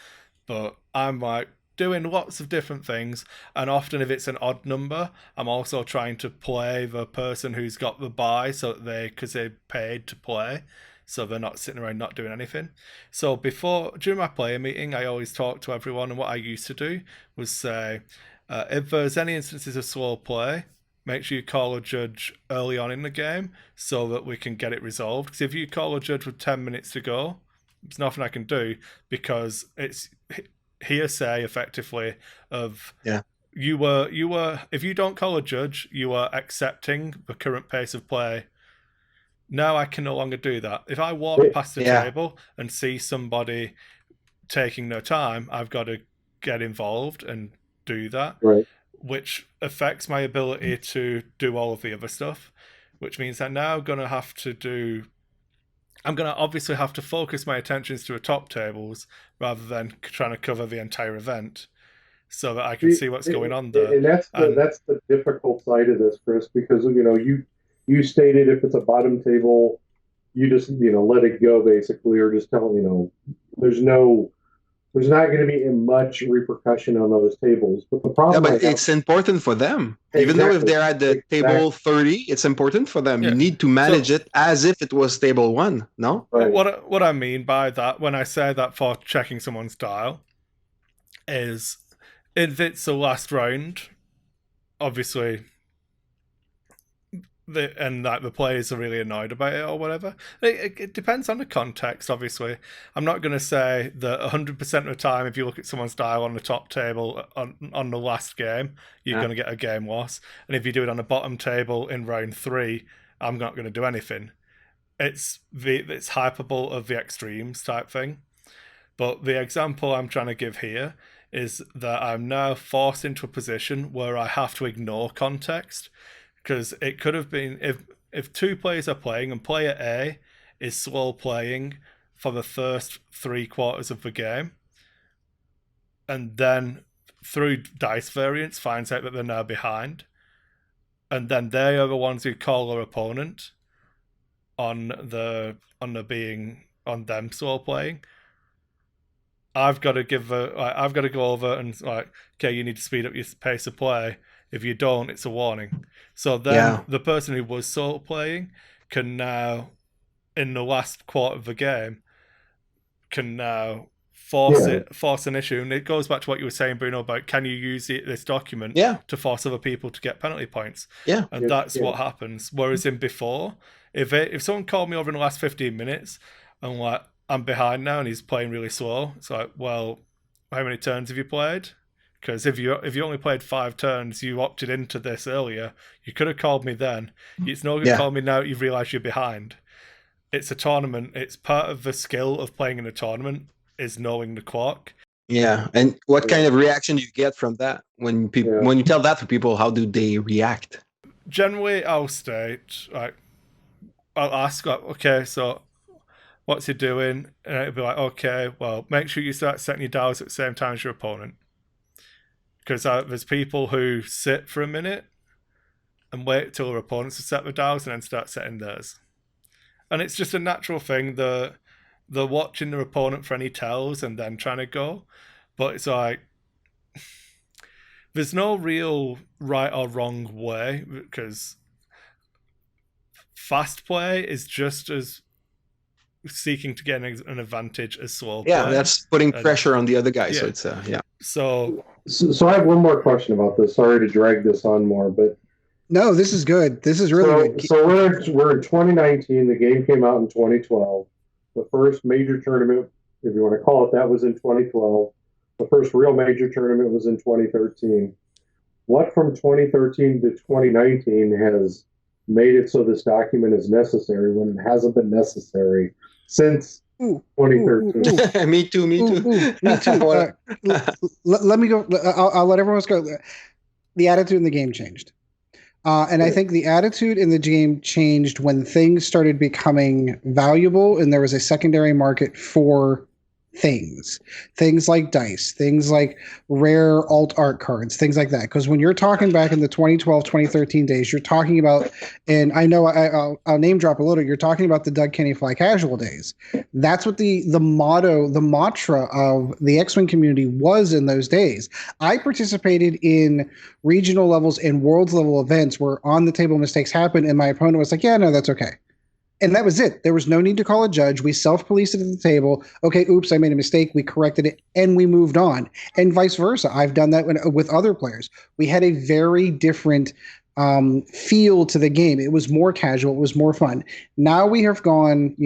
But I'm like doing lots of different things, and often if it's an odd number, I'm also trying to play the person who's got the buy, so that because they're paid to play, so they're not sitting around not doing anything. So during my player meeting, I always talk to everyone, and what I used to do was say, if there's any instances of slow play, make sure you call a judge early on in the game so that we can get it resolved. Because if you call a judge with 10 minutes to go, there's nothing I can do, because it's hearsay effectively of you were if you don't call a judge, you are accepting the current pace of play. Now I can no longer do that. If I walk past the table and see somebody taking their time, I've got to get involved and do that, which affects my ability to do all of the other stuff, which means that now I'm going to obviously have to focus my attentions to the top tables rather than trying to cover the entire event, so that I can see what's going on there. And that's the difficult side of this, Kris, because you stated if it's a bottom table, you just let it go basically, or just tell there's not going to be much repercussion on those tables. But the problem, it's important for them. Even though if they're at the table 30, it's important for them. You need to manage it as if it was table 1. No. Right. What I mean by that, when I say that for checking someone's dial, is if it's the last round, obviously, the players are really annoyed about it or whatever. It depends on the context, obviously. I'm not going to say that 100% of the time, if you look at someone's dial on the top table on the last game, you're going to get a game loss. And if you do it on the bottom table in round 3, I'm not going to do anything. It's hyperbole of the extremes type thing. But the example I'm trying to give here is that I'm now forced into a position where I have to ignore context. Because it could have been, if 2 players are playing and player A is slow playing for the first 3 quarters of the game, and then through dice variance finds out that they're now behind, and then they are the ones who call their opponent on them slow playing, I've got to go over and like, okay, you need to speed up your pace of play. If you don't, it's a warning. So then the person who was solo playing can now, in the last quarter of the game, can now force an issue. And it goes back to what you were saying, Bruno, about can you use this document to force other people to get penalty points? Yeah. And that's what happens. Whereas in before, if someone called me over in the last 15 minutes and like, I'm behind now and he's playing really slow, it's like, well, how many turns have you played? Because if you only played 5 turns, you opted into this earlier. You could have called me then. It's no good to call me now. You've realised you're behind. It's a tournament. It's part of the skill of playing in a tournament is knowing the clock. Yeah, and what kind of reaction do you get from that when you tell that to people? How do they react? Generally, I'll state I'll ask okay, so what's he doing? And it'll be like, okay, well, make sure you start setting your dials at the same time as your opponent. Because there's people who sit for a minute and wait till their opponents have set their dials and then start setting theirs. And it's just a natural thing. They're watching their opponent for any tells and then trying to go. But it's like, there's no real right or wrong way, because fast play is just as seeking to get an advantage as slow play. Yeah, that's putting pressure on the other guy. Yeah. So it's So I have one more question about this. Sorry to drag this on more, but no, this is good. This is really good. So we're in 2019. The game came out in 2012. The first major tournament if you want to call it that, was in 2012. The first real major tournament was in 2013. What from 2013 to 2019 has made it so this document is necessary when it hasn't been necessary since 2013? Me too. Me too. Let me go. I'll let everyone else go. The attitude in the game changed. And I think the attitude in the game changed when things started becoming valuable and there was a secondary market for things like dice, things like rare alt art cards, things like that. Because when you're talking back in the 2012, 2013 days, you're talking about, and I know I'll name drop a little, you're talking about the Doug Kenny Fly Casual days. That's what the motto, the mantra of the X-Wing community was in those days. I participated in regional levels and world level events where on the table mistakes happened and my opponent was like, yeah, no, that's okay. And that was it. There was no need to call a judge. We self-policed it at the table. Okay, oops, I made a mistake. We corrected it, and we moved on. And vice versa. I've done that with other players. We had a very different feel to the game. It was more casual. It was more fun. Now we have gone,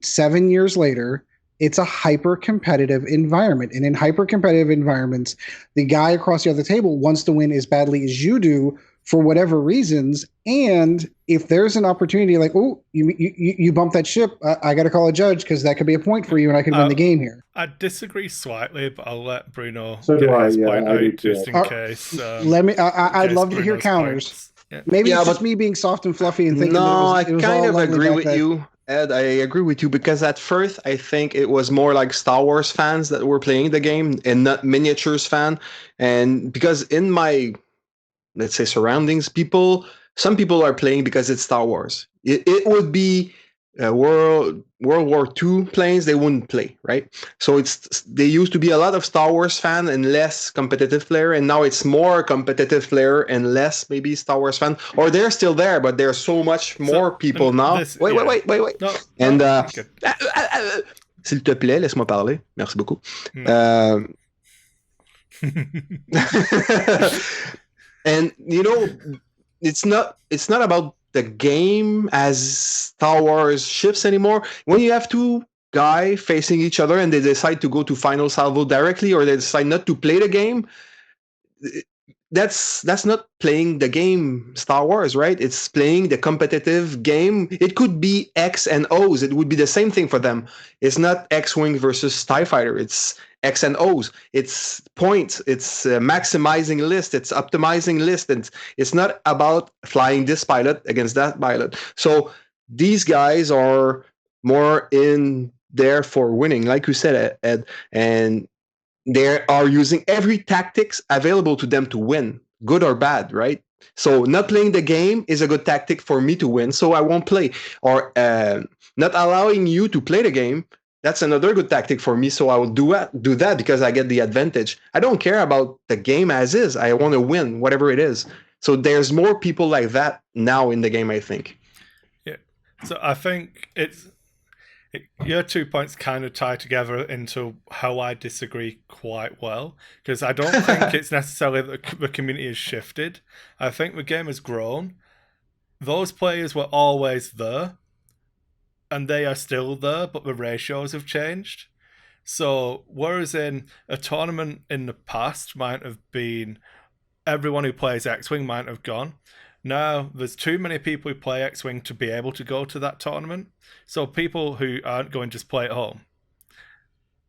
7 years later. It's a hyper-competitive environment. And in hyper-competitive environments, the guy across the other table wants to win as badly as you do, for whatever reasons. And if there's an opportunity like, oh, you bump that ship, I got to call a judge because that could be a point for you and I could win the game here. I disagree slightly, but I'll let Bruno get his point out just in case. I'd love to hear counters. Yeah. Maybe it's just me being soft and fluffy and thinking I kind of agree with you, Ed. I agree with you because at first I think it was more like Star Wars fans that were playing the game and not miniatures fan. And because in my, let's say, surroundings, some people are playing because it's Star Wars. It would be World War II planes, they wouldn't play, right? So they used to be a lot of Star Wars fan and less competitive player, and now it's more competitive player and less maybe Star Wars fan. Or they're still there, but there's so much more people now. Wait. No, and s'il te plaît, laisse-moi parler. Merci beaucoup. And it's not about the game as Star Wars ships anymore. When you have two guys facing each other and they decide to go to final salvo directly, or they decide not to play the game, that's not playing the game Star Wars, right? It's playing the competitive game. It could be X and O's. It would be the same thing for them. It's not X-Wing versus TIE Fighter. It's X and O's. It's points. It's maximizing list. It's optimizing list. And it's not about flying this pilot against that pilot. So these guys are more in there for winning, like you said, Ed. And they are using every tactics available to them to win, good or bad, right? So not playing the game is a good tactic for me to win, so I won't play. Or not allowing you to play the game, that's another good tactic for me, so I will do that because I get the advantage. I don't care about the game as is. I want to win, whatever it is. So there's more people like that now in the game, I think. Yeah. So I think your 2 points kind of tie together into how I disagree quite well, because I don't think it's necessarily that the community has shifted. I think the game has grown. Those players were always there, and they are still there, but the ratios have changed. So whereas in a tournament in the past might have been everyone who plays X-Wing might have gone, now there's too many people who play X-Wing to be able to go to that tournament. So people who aren't going to just play at home.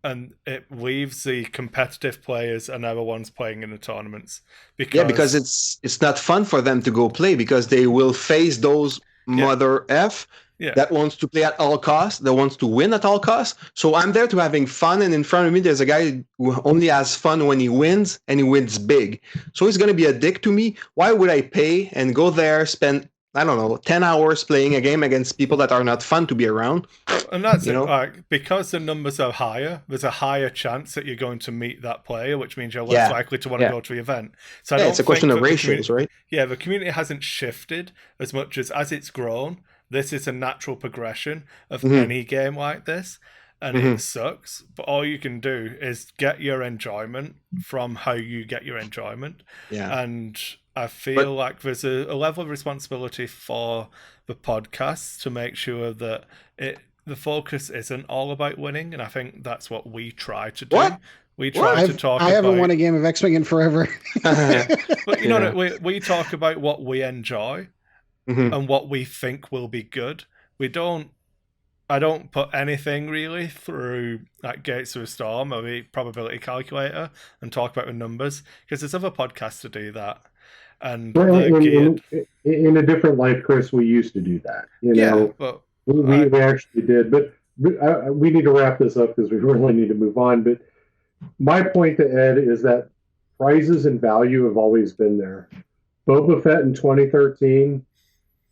And it leaves the competitive players and other ones playing in the tournaments. Because it's not fun for them to go play because they will face those mother F that wants to play at all costs, that wants to win at all costs. So I'm there to having fun, and in front of me there's a guy who only has fun when he wins, and he wins big. So he's going to be a dick to me. Why would I pay and go there, spend, 10 hours playing a game against people that are not fun to be around? And that's it. Like, because the numbers are higher, there's a higher chance that you're going to meet that player, which means you're less likely to want to go to the event. So it's a question of ratios, right? Yeah, the community hasn't shifted as much as it's grown. This is a natural progression of any game like this, and it sucks. But all you can do is get your enjoyment from how you get your enjoyment. Yeah. And I feel like there's a level of responsibility for the podcast to make sure that the focus isn't all about winning, and I think that's what we try to do. What? We try to talk about... I haven't won a game of X-Wing in forever. But you know, we talk about what we enjoy and what we think will be good. I don't put anything really through like Gates of a Storm or the probability calculator and talk about the numbers, because there's other podcasts to do that. And in a different life, Kris, we used to do that. You know, but we actually did. But we need to wrap this up because we really need to move on. But my point to Ed is that prizes and value have always been there. Boba Fett in 2013.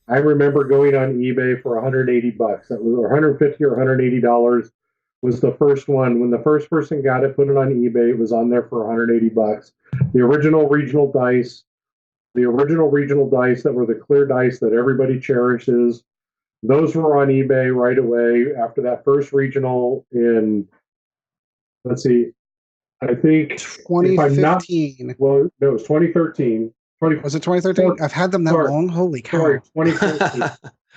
I remember going on eBay for $180. That was $150 or $180 was the first one. When the first person got it, put it on eBay, it was on there for $180. The original regional dice that were the clear dice that everybody cherishes, those were on eBay right away after that first regional in, let's see, I think 2015. No, it was 2013. Was it 2013? I've had them that long. Holy cow! Sorry, 2014.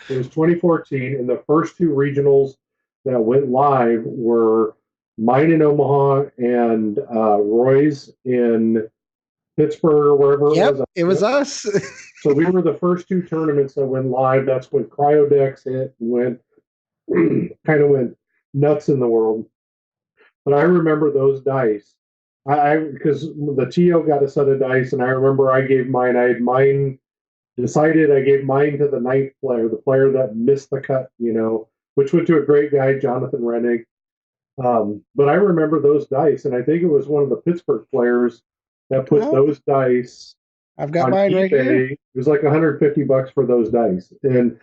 It was 2014, and the first two regionals that went live were mine in Omaha and Roy's in Pittsburgh or wherever it was. It was us. So we were the first two tournaments that went live. That's when Cryodex hit and went nuts in the world. But I remember those dice. Because the TO got a set of dice, and I remember I gave mine. I gave mine to the ninth player, the player that missed the cut, which went to a great guy, Jonathan Rennig. But I remember those dice, and I think it was one of the Pittsburgh players that put those dice. I've got mine eBay. right here. It was like $150 for those dice, and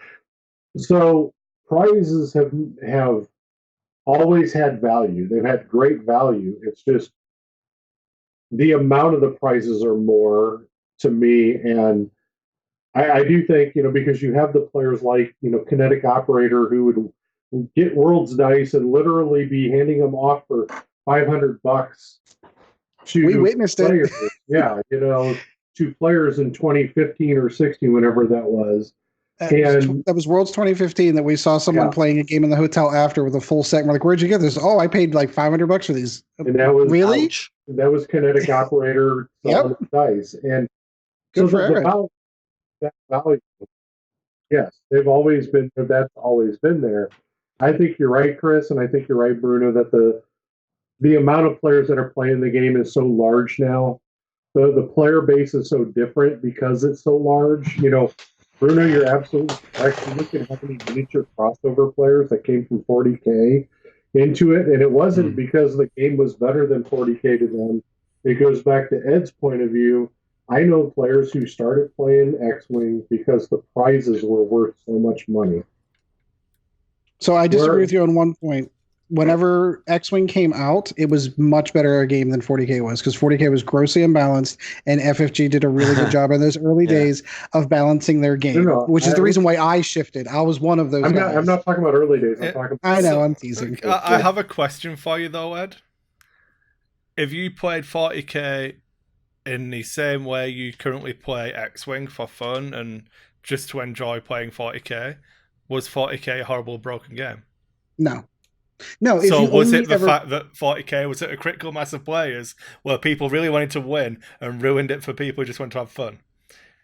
so prizes have always had value. They've had great value. It's just the amount of the prizes are more to me, and I do think, because you have the players like, Kinetic Operator who would get World's dice and literally be handing them off for $500 to we witnessed players. it. Yeah, to players in 2015 or 16, whenever that was. That was Worlds 2015 that we saw someone playing a game in the hotel after with a full set. And we're like, where'd you get this? Oh, I paid like $500 for these. And that was really? That was Kinetic Operator selling dice. And good so for that value, yes, they've always been there. That's always been there. I think you're right, Kris, and I think you're right, Bruno, that the amount of players that are playing the game is so large now. The player base is so different because it's so large. Bruno, you're absolutely correct. You look at how many miniature crossover players that came from 40K into it, and it wasn't because the game was better than 40K to them. It goes back to Ed's point of view. I know players who started playing X-Wing because the prizes were worth so much money. So I disagree with you on one point. Whenever X-Wing came out, it was much better a game than 40K was, because 40K was grossly imbalanced, and FFG did a really good job in those early days of balancing their game, which is the reason why I shifted. I was one of those guys. I'm not talking about early days. I'm teasing. I have a question for you, though, Ed. If you played 40K in the same way you currently play X-Wing for fun and just to enjoy playing 40K, was 40K a horrible, broken game? No. So was it the fact that 40K was at a critical mass of players where people really wanted to win and ruined it for people who just want to have fun?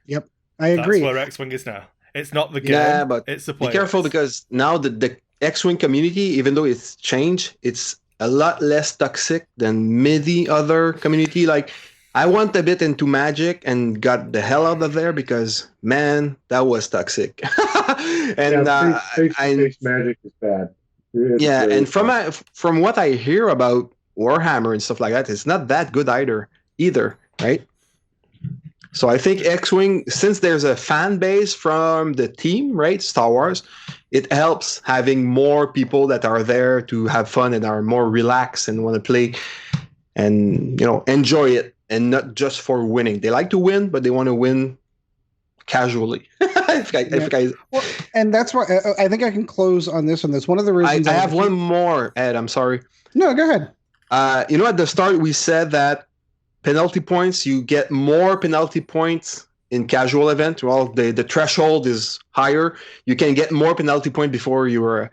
Yep, I agree. That's where X-Wing is now. It's not the game, but it's the players. Be careful, because now the X-Wing community, even though it's changed, it's a lot less toxic than many other community. Like, I went a bit into Magic and got the hell out of there because, man, that was toxic. And Magic is bad. And from what I hear about Warhammer and stuff like that, it's not that good either, right? So I think X-Wing, since there's a fan base from the team, right, Star Wars, it helps having more people that are there to have fun and are more relaxed and want to play and enjoy it, and not just for winning. They like to win, but they want to win casually. And that's why I think I can close on this one. That's one of the reasons. I have one more, Ed. I'm sorry. No, go ahead. At the start we said that penalty points, you get more penalty points in casual event. Well, the threshold is higher. You can get more penalty point before you are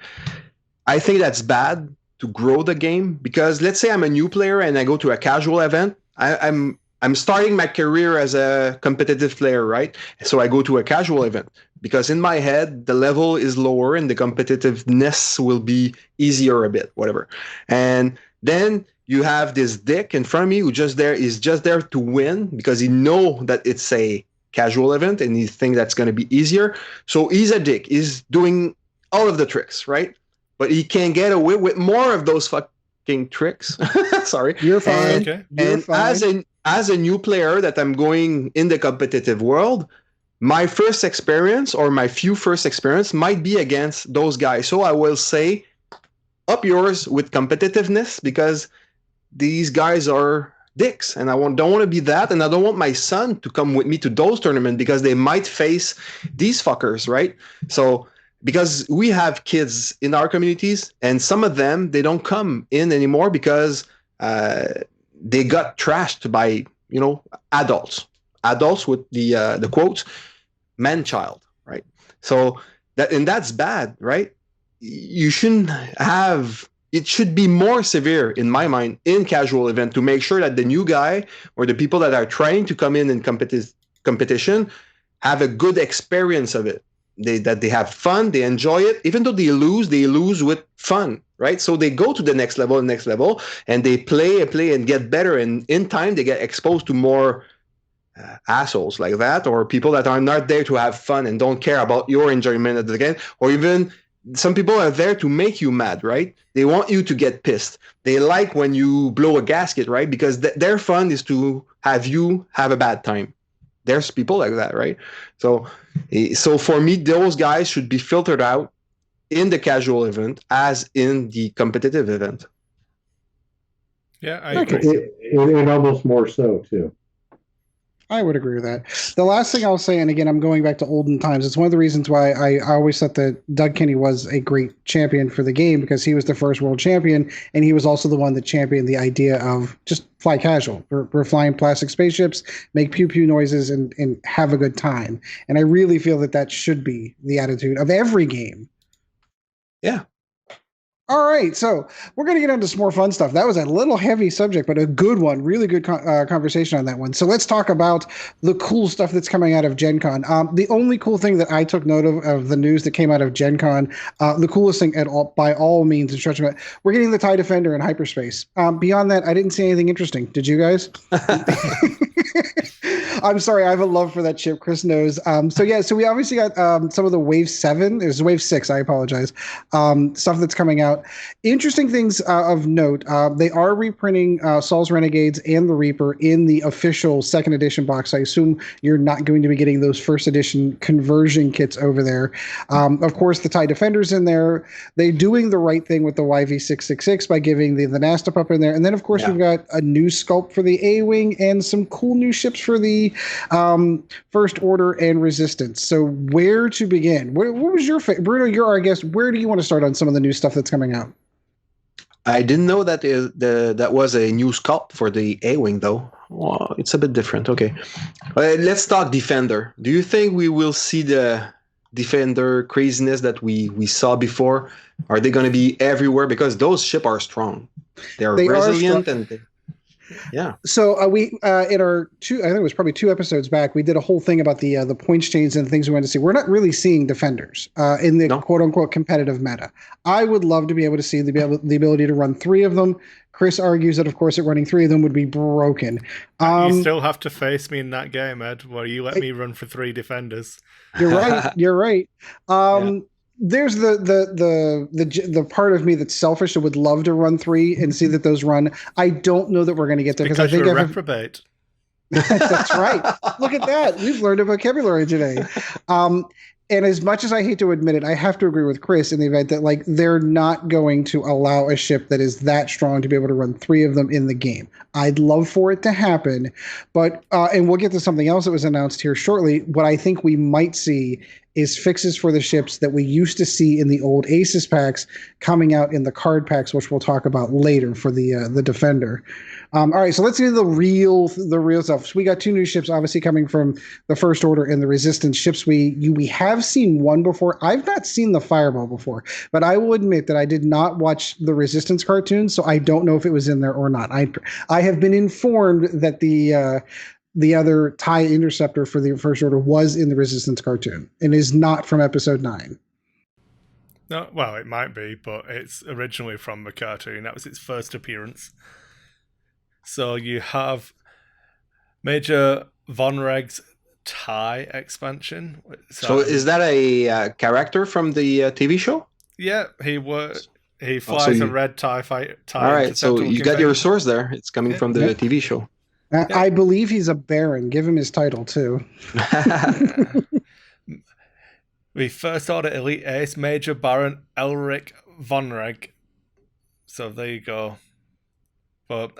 I think that's bad to grow the game, because let's say I'm a new player and I go to a casual event. I'm starting my career as a competitive player, right? So I go to a casual event because in my head the level is lower and the competitiveness will be easier a bit, whatever. And then you have this dick in front of me who is just there to win because he know that it's a casual event and he think that's going to be easier. So he's a dick. He's doing all of the tricks, right? But he can get away with more of those fucking tricks. Sorry. You're fine. Okay. You're fine. As a new player that I'm going in the competitive world, my first experience or my few first experience might be against those guys. So I will say, up yours with competitiveness, because these guys are dicks and don't want to be that, and I don't want my son to come with me to those tournaments because they might face these fuckers, right? So because we have kids in our communities and some of them, they don't come in anymore because they got trashed by, adults with the quotes, man-child, right? So that's bad, right? You shouldn't have. It should be more severe, in my mind, in casual event to make sure that the new guy or the people that are trying to come in competition have a good experience of it. That they have fun, they enjoy it. Even though they lose with fun, right? So they go to the next level, and they play and get better. And in time, they get exposed to more assholes like that, or people that are not there to have fun and don't care about your enjoyment of the game, or even some people are there to make you mad, right? They want you to get pissed. They like when you blow a gasket, right? Because their fun is to have you have a bad time. There's people like that, right? So for me, those guys should be filtered out in the casual event as in the competitive event. Yeah, I agree. And almost more so, too. I would agree with that. The last thing I'll say, and again, I'm going back to olden times. It's one of the reasons why I always thought that Doug Kenny was a great champion for the game, because he was the first world champion, and he was also the one that championed the idea of just fly casual. We're flying plastic spaceships, make pew pew noises, and have a good time. And I really feel that should be the attitude of every game. Yeah. All right, so we're going to get into some more fun stuff. That was a little heavy subject, but a good one. Really good conversation on that one. So let's talk about the cool stuff that's coming out of Gen Con. The only cool thing that I took note of the news that came out of Gen Con, the coolest thing by all means and stretch of it, we're getting the TIE Defender in hyperspace. Beyond that, I didn't see anything interesting. Did you guys? I'm sorry, I have a love for that chip. Kris knows. So we obviously got some of the Wave 7. There's Wave 6, I apologize. Stuff that's coming out. Interesting things of note. They are reprinting Saul's Renegades and the Reaper in the official second edition box. I assume you're not going to be getting those first edition conversion kits over there. Of course, the TIE Defender's in there. They're doing the right thing with the YV666 by giving the Nasta Pup in there. And then, of course, we've got a new sculpt for the A-Wing and some cool new ships for the First Order and Resistance. So where to begin? What was your favorite? Bruno, you're our guest. Where do you want to start on some of the new stuff that's coming out? I didn't know that that was a new sculpt for the A-Wing, though. Well, it's a bit different. Okay. Let's talk Defender. Do you think we will see the Defender craziness that we saw before? Are they going to be everywhere? Because those ships are strong. They are resilient and... Yeah. So we in our I think it was probably 2 episodes back, we did a whole thing about the points change and things we wanted to see. We're not really seeing defenders in the quote unquote competitive meta. I would love to be able to see the ability to run 3 of them. Kris argues that, of course, that running 3 of them would be broken. You still have to face me in that game, Ed, where you let me run for 3 defenders. You're right. You're right. There's the part of me that's selfish that would love to run 3 and see that those run. I don't know that we're going to get there because I think you're a reprobate. That's right. Look at that. We've learned a vocabulary today. And as much as I hate to admit it, I have to agree with Kris in the event that they're not going to allow a ship that is that strong to be able to run 3 of them in the game. I'd love for it to happen, but and we'll get to something else that was announced here shortly. What I think we might see is fixes for the ships that we used to see in the old Aces packs coming out in the card packs, which we'll talk about later for the Defender. All right, so let's do the real stuff. So we got 2 new ships, obviously coming from the First Order and the Resistance ships. We have seen one before. I've not seen the Fireball before, but I will admit that I did not watch the Resistance cartoon, so I don't know if it was in there or not. I have been informed that the other TIE Interceptor for the First Order was in the Resistance cartoon and is not from Episode 9. No, well, it might be, but it's originally from the cartoon. That was its first appearance. So you have Major Von Reg's TIE expansion. So is that a character from the TV show? Yeah, he flies a red TIE fighter. All right, so you got your source there. It's coming from the TV show. I believe he's a Baron. Give him his title, too. The First Order Elite Ace, Major Baron Elric Von Reg. So there you go. But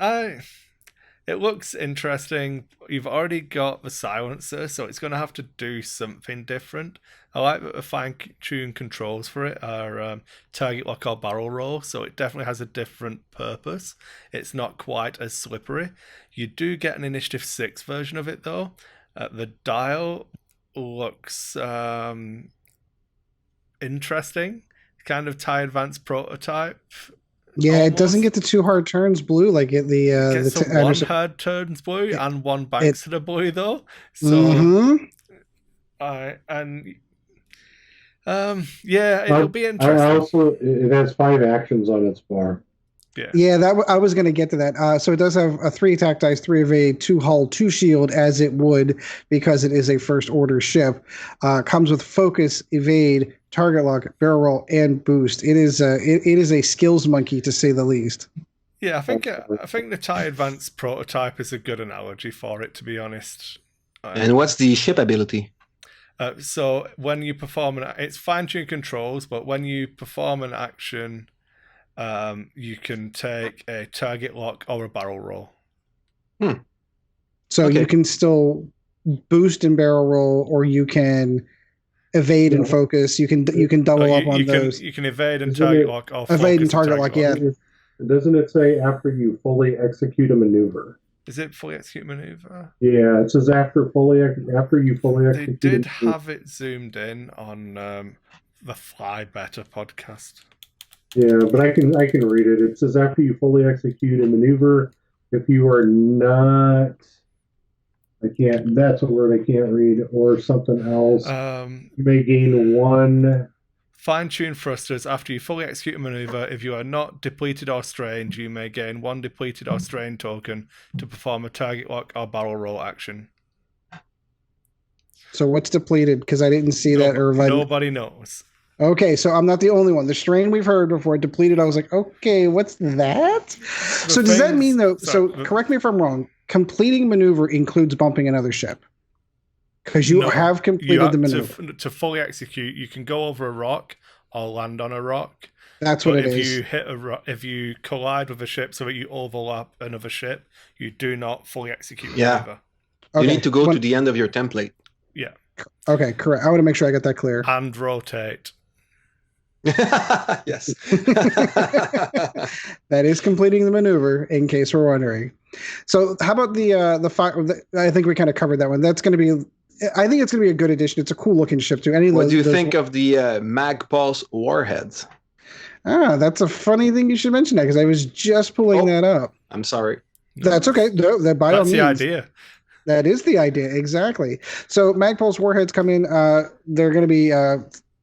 it looks interesting. You've already got the silencer, so it's going to have to do something different. I like that the fine-tuned controls for it are target lock or barrel roll, so it definitely has a different purpose. It's not quite as slippery. You do get an Initiative 6 version of it, though. The dial looks interesting. Kind of TIE Advanced prototype. Yeah, almost. It doesn't get the 2 hard turns blue like it Gets one hard turns blue and one banks to the blue, though. So, it'll be interesting. It has 5 actions on its bar. Yeah, I was going to get to that. So it does have a 3 attack dice, 3 evade, 2 hull, 2 shield, as it would because it is a First Order ship. Comes with focus, evade, target lock, barrel roll, and boost. It is a skills monkey, to say the least. Yeah, I think the TIE Advanced prototype is a good analogy for it, to be honest. And what's the ship ability? So when you perform it's fine-tuned controls, but when you perform an action, you can take a target lock or a barrel roll. So you can still boost and barrel roll, or you can evade and focus. You can double up on those. You can evade and target lock or evade and target lock. Yeah. Doesn't it say after you fully execute a maneuver? Is it fully execute maneuver? Yeah, it says after you fully execute. They did have it zoomed in on the Fly Better podcast. Yeah, but I can read it. It says after you fully execute a maneuver, if you are not, that's a word I can't read, or something else. You may gain 1 fine-tune thrusters after you fully execute a maneuver. If you are not depleted or strained, you may gain 1 depleted or strained token to perform a target lock or barrel roll action. So what's depleted? Because I didn't see that. Nobody knows. Okay, so I'm not the only one. The strain we've heard before, depleted, I was like, okay, what's that? So does that mean, though, correct me if I'm wrong, completing maneuver includes bumping another ship? Because you have completed the maneuver. To fully execute, you can go over a rock or land on a rock. That's what it is. If you collide with a ship so that you overlap another ship, you do not fully execute the maneuver. You need to go to the end of your template. Yeah. Okay, correct. I want to make sure I got that clear. And rotate. Yes. That is completing the maneuver, in case we're wondering. So how about the fire? I think we kind of covered that one. That's going to be... I think it's going to be a good addition. It's a cool looking ship too. What do you think of the Mag Pulse warheads? That's a funny thing you should mention that, because I was just pulling that up. I'm sorry. That's okay. No, by all means. That's the idea. That is the idea, exactly. So Mag Pulse warheads come in. They're going to be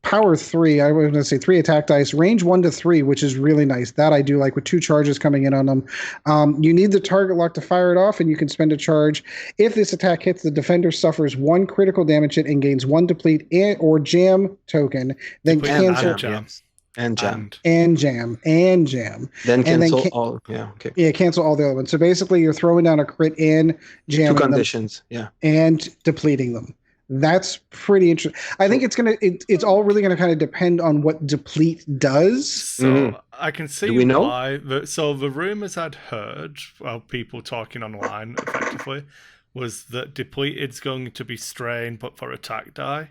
power 3. I was going to say 3 attack dice, range 1 to 3, which is really nice. That I do like, with 2 charges coming in on them. You need the target lock to fire it off, and you can spend a charge. If this attack hits, the defender suffers 1 critical damage hit and gains 1 deplete or jam token. Then cancel jam. And jam. Then cancel all. Yeah, okay. Yeah, cancel all the other ones. So basically, you're throwing down a crit and jamming 2 conditions. and depleting them. That's pretty interesting. I think it's all really gonna kind of depend on what deplete does. So I can see why. The rumors I'd heard, people talking online effectively, was that depleted's going to be strained, but for attack die.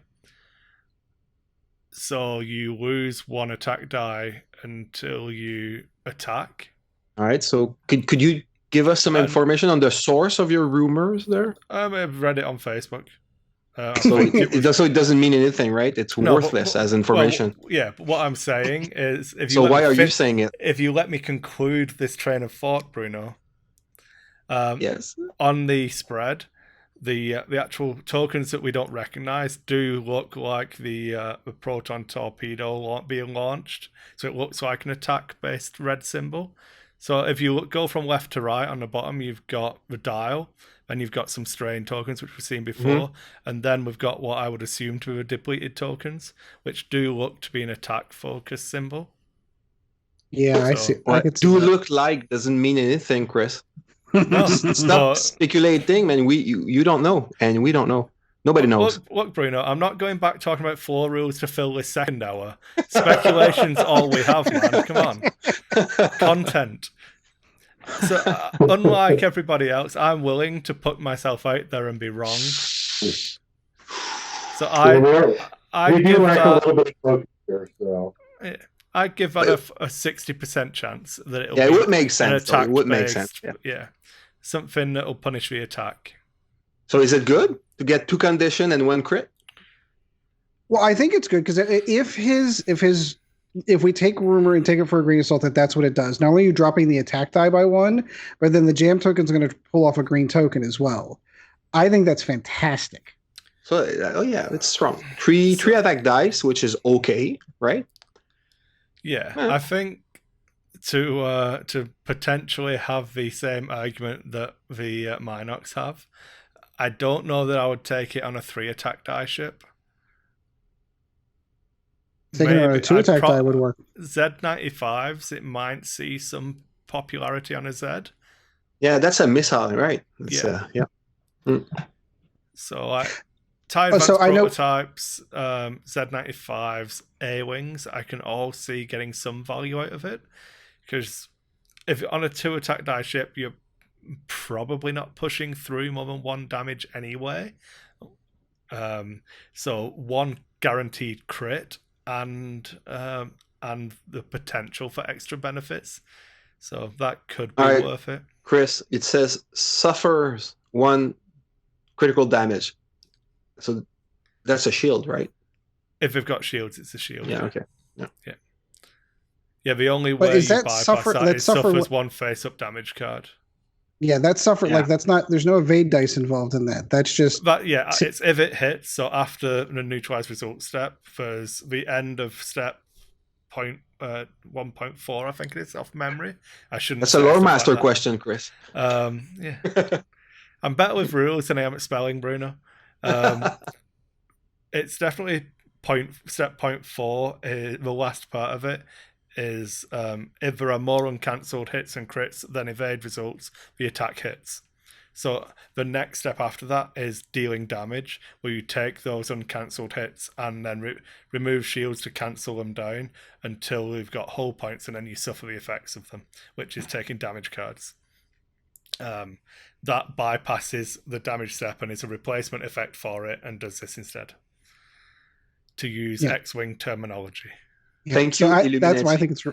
So you lose 1 attack die until you attack. All right. So could you give us some information on the source of your rumors there? I've read it on Facebook. So it doesn't mean anything, right? It's worthless as information. Well, yeah, but what I'm saying is, why are you saying it? If you let me conclude this train of thought, Bruno. Yes. On the spread, the actual tokens that we don't recognize do look like the proton torpedo being launched. So it looks like an attack-based red symbol. So if you go from left to right on the bottom, you've got the dial, and you've got some strain tokens, which we've seen before, and then we've got what I would assume to be depleted tokens, which do look to be an attack-focused symbol. Yeah, I see. Look like doesn't mean anything, Kris. No, Stop speculating, man. You don't know, and we don't know. Nobody knows. Look, Bruno, I'm not going back talking about floor rules to fill this second hour. Speculation's all we have, man. Come on. Content. So, unlike everybody else, I'm willing to put myself out there and be wrong. So I give that a little bit of here, so. I give that a 60% chance that it'll be it would make sense. It would make sense. Yeah. Something that'll punish the attack. So is it good to get 2 condition and 1 crit? Well, I think it's good because if we take rumor and take it for a grain of salt, that's what it does. Not only are you dropping the attack die by 1, but then the jam token is going to pull off a green token as well. I think that's fantastic. So, it's strong. 3 attack dice, which is okay, right? Yeah, I think to potentially have the same argument that the Minox have, I don't know that I would take it on a 3 attack die ship. Taking it on a 2 attack die would work. Z95s, it might see some popularity on a Z. Yeah, that's a missile, right? So TIE Advanced prototypes, Z95s, A-Wings, I can all see getting some value out of it. Because if on a 2 attack die ship, you're probably not pushing through more than 1 damage anyway. So 1 guaranteed crit and the potential for extra benefits. So that could be worth it. Kris, it says suffers 1 critical damage. So that's a shield, right? If they've got shields, it's a shield. Yeah, okay. Yeah, the only way you bypass that is suffers 1 face-up damage card. Yeah, that's suffer. Yeah. Like that's not. There's no evade dice involved in that. That's just that. Yeah, it's if it hits. So after the neutralize result step, there's the end of step 1.4. I think it is off memory. I shouldn't. That's a lore master question, Kris. Yeah, I'm better with rules than I am at spelling, Bruno. It's definitely step 0.4. The last part of it is if there are more uncancelled hits and crits than evade results, the attack hits. So the next step after that is dealing damage, where you take those uncancelled hits and then remove shields to cancel them down until you've got hull points, and then you suffer the effects of them, which is taking damage cards. That bypasses the damage step and is a replacement effect for it, and does this instead. To use X-Wing terminology. Yeah. Thank you. That's why I think it's.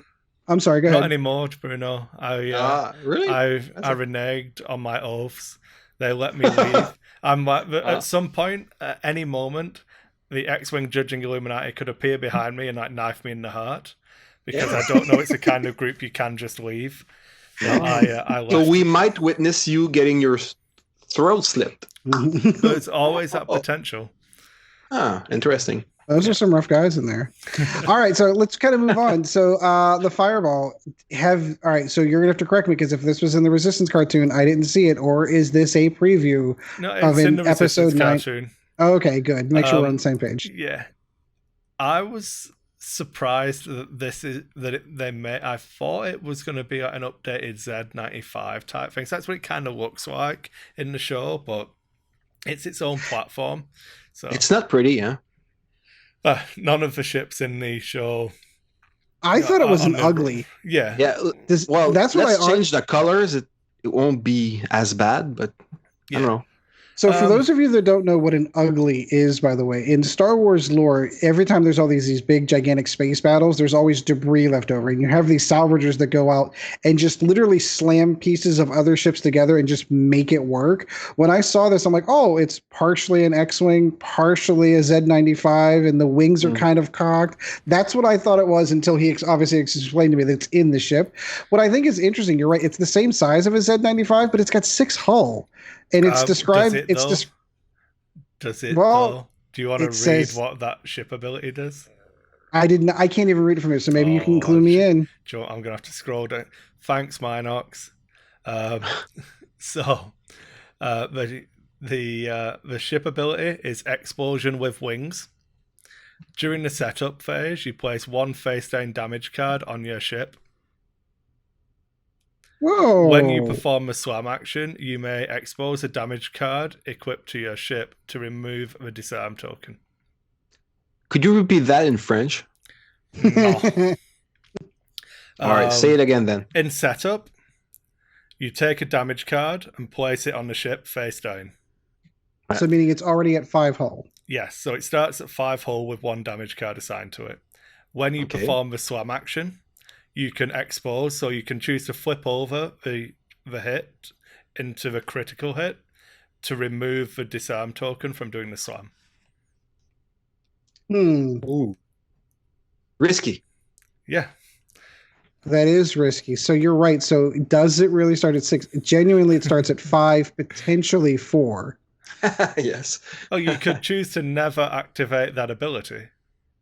I'm sorry. Go ahead. Not anymore, Bruno. Really? I reneged on my oaths. They let me leave. I'm like, at some point, at any moment, the X-Wing judging Illuminati could appear behind me and like knife me in the heart, because I don't know it's the kind of group you can just leave. So I left. So we might witness you getting your throat slit. There's always that potential. Interesting. Those are some rough guys in there. All right, so let's kind of move on. So the Fireball all right, so you're gonna have to correct me, because if this was in the Resistance cartoon, I didn't see it, or is this a preview of in the episode 9? Cartoon. Oh, okay, good. Make sure we're on the same page. Yeah. I was surprised that they made. I thought it was going to be like an updated Z95 type thing. So that's what it kind of looks like in the show, but it's its own platform. So it's not pretty, yeah. None of the ships in the show. I thought it was ugly. Yeah. That's what let's change the colors. It won't be as bad, but I don't know. So for those of you that don't know what an ugly is, by the way, in Star Wars lore, every time there's all these big gigantic space battles, there's always debris left over. And you have these salvagers that go out and just literally slam pieces of other ships together and just make it work. When I saw this, I'm like, oh, it's partially an X-Wing, partially a Z-95, and the wings are kind of cocked. That's what I thought it was until he obviously explained to me that it's in the ship. What I think is interesting, you're right, it's the same size of a Z-95, but it's got 6 hull. And it's described. Does it? Well, though? Do you want to read what that ship ability does? I didn't. I can't even read it from here. So maybe you can clue me in. I'm gonna have to scroll down. Thanks, Minox. So, the ship ability is Explosion with Wings. During the setup phase, you place 1 face down damage card on your ship. Whoa. When you perform a slam action, you may expose a damage card equipped to your ship to remove the disarm token. Could you repeat that in French? No. All right, say it again then. In setup, you take a damage card and place it on the ship face down. So meaning it's already at 5 hull. Yes, so it starts at 5 hull with 1 damage card assigned to it. When you perform the slam action, you can expose, so you can choose to flip over the hit into the critical hit to remove the disarm token from doing the slam. Ooh. Risky. Yeah. That is risky. So you're right. So does it really start at 6? Genuinely, it starts at 5, potentially 4. Yes. Oh, you could choose to never activate that ability.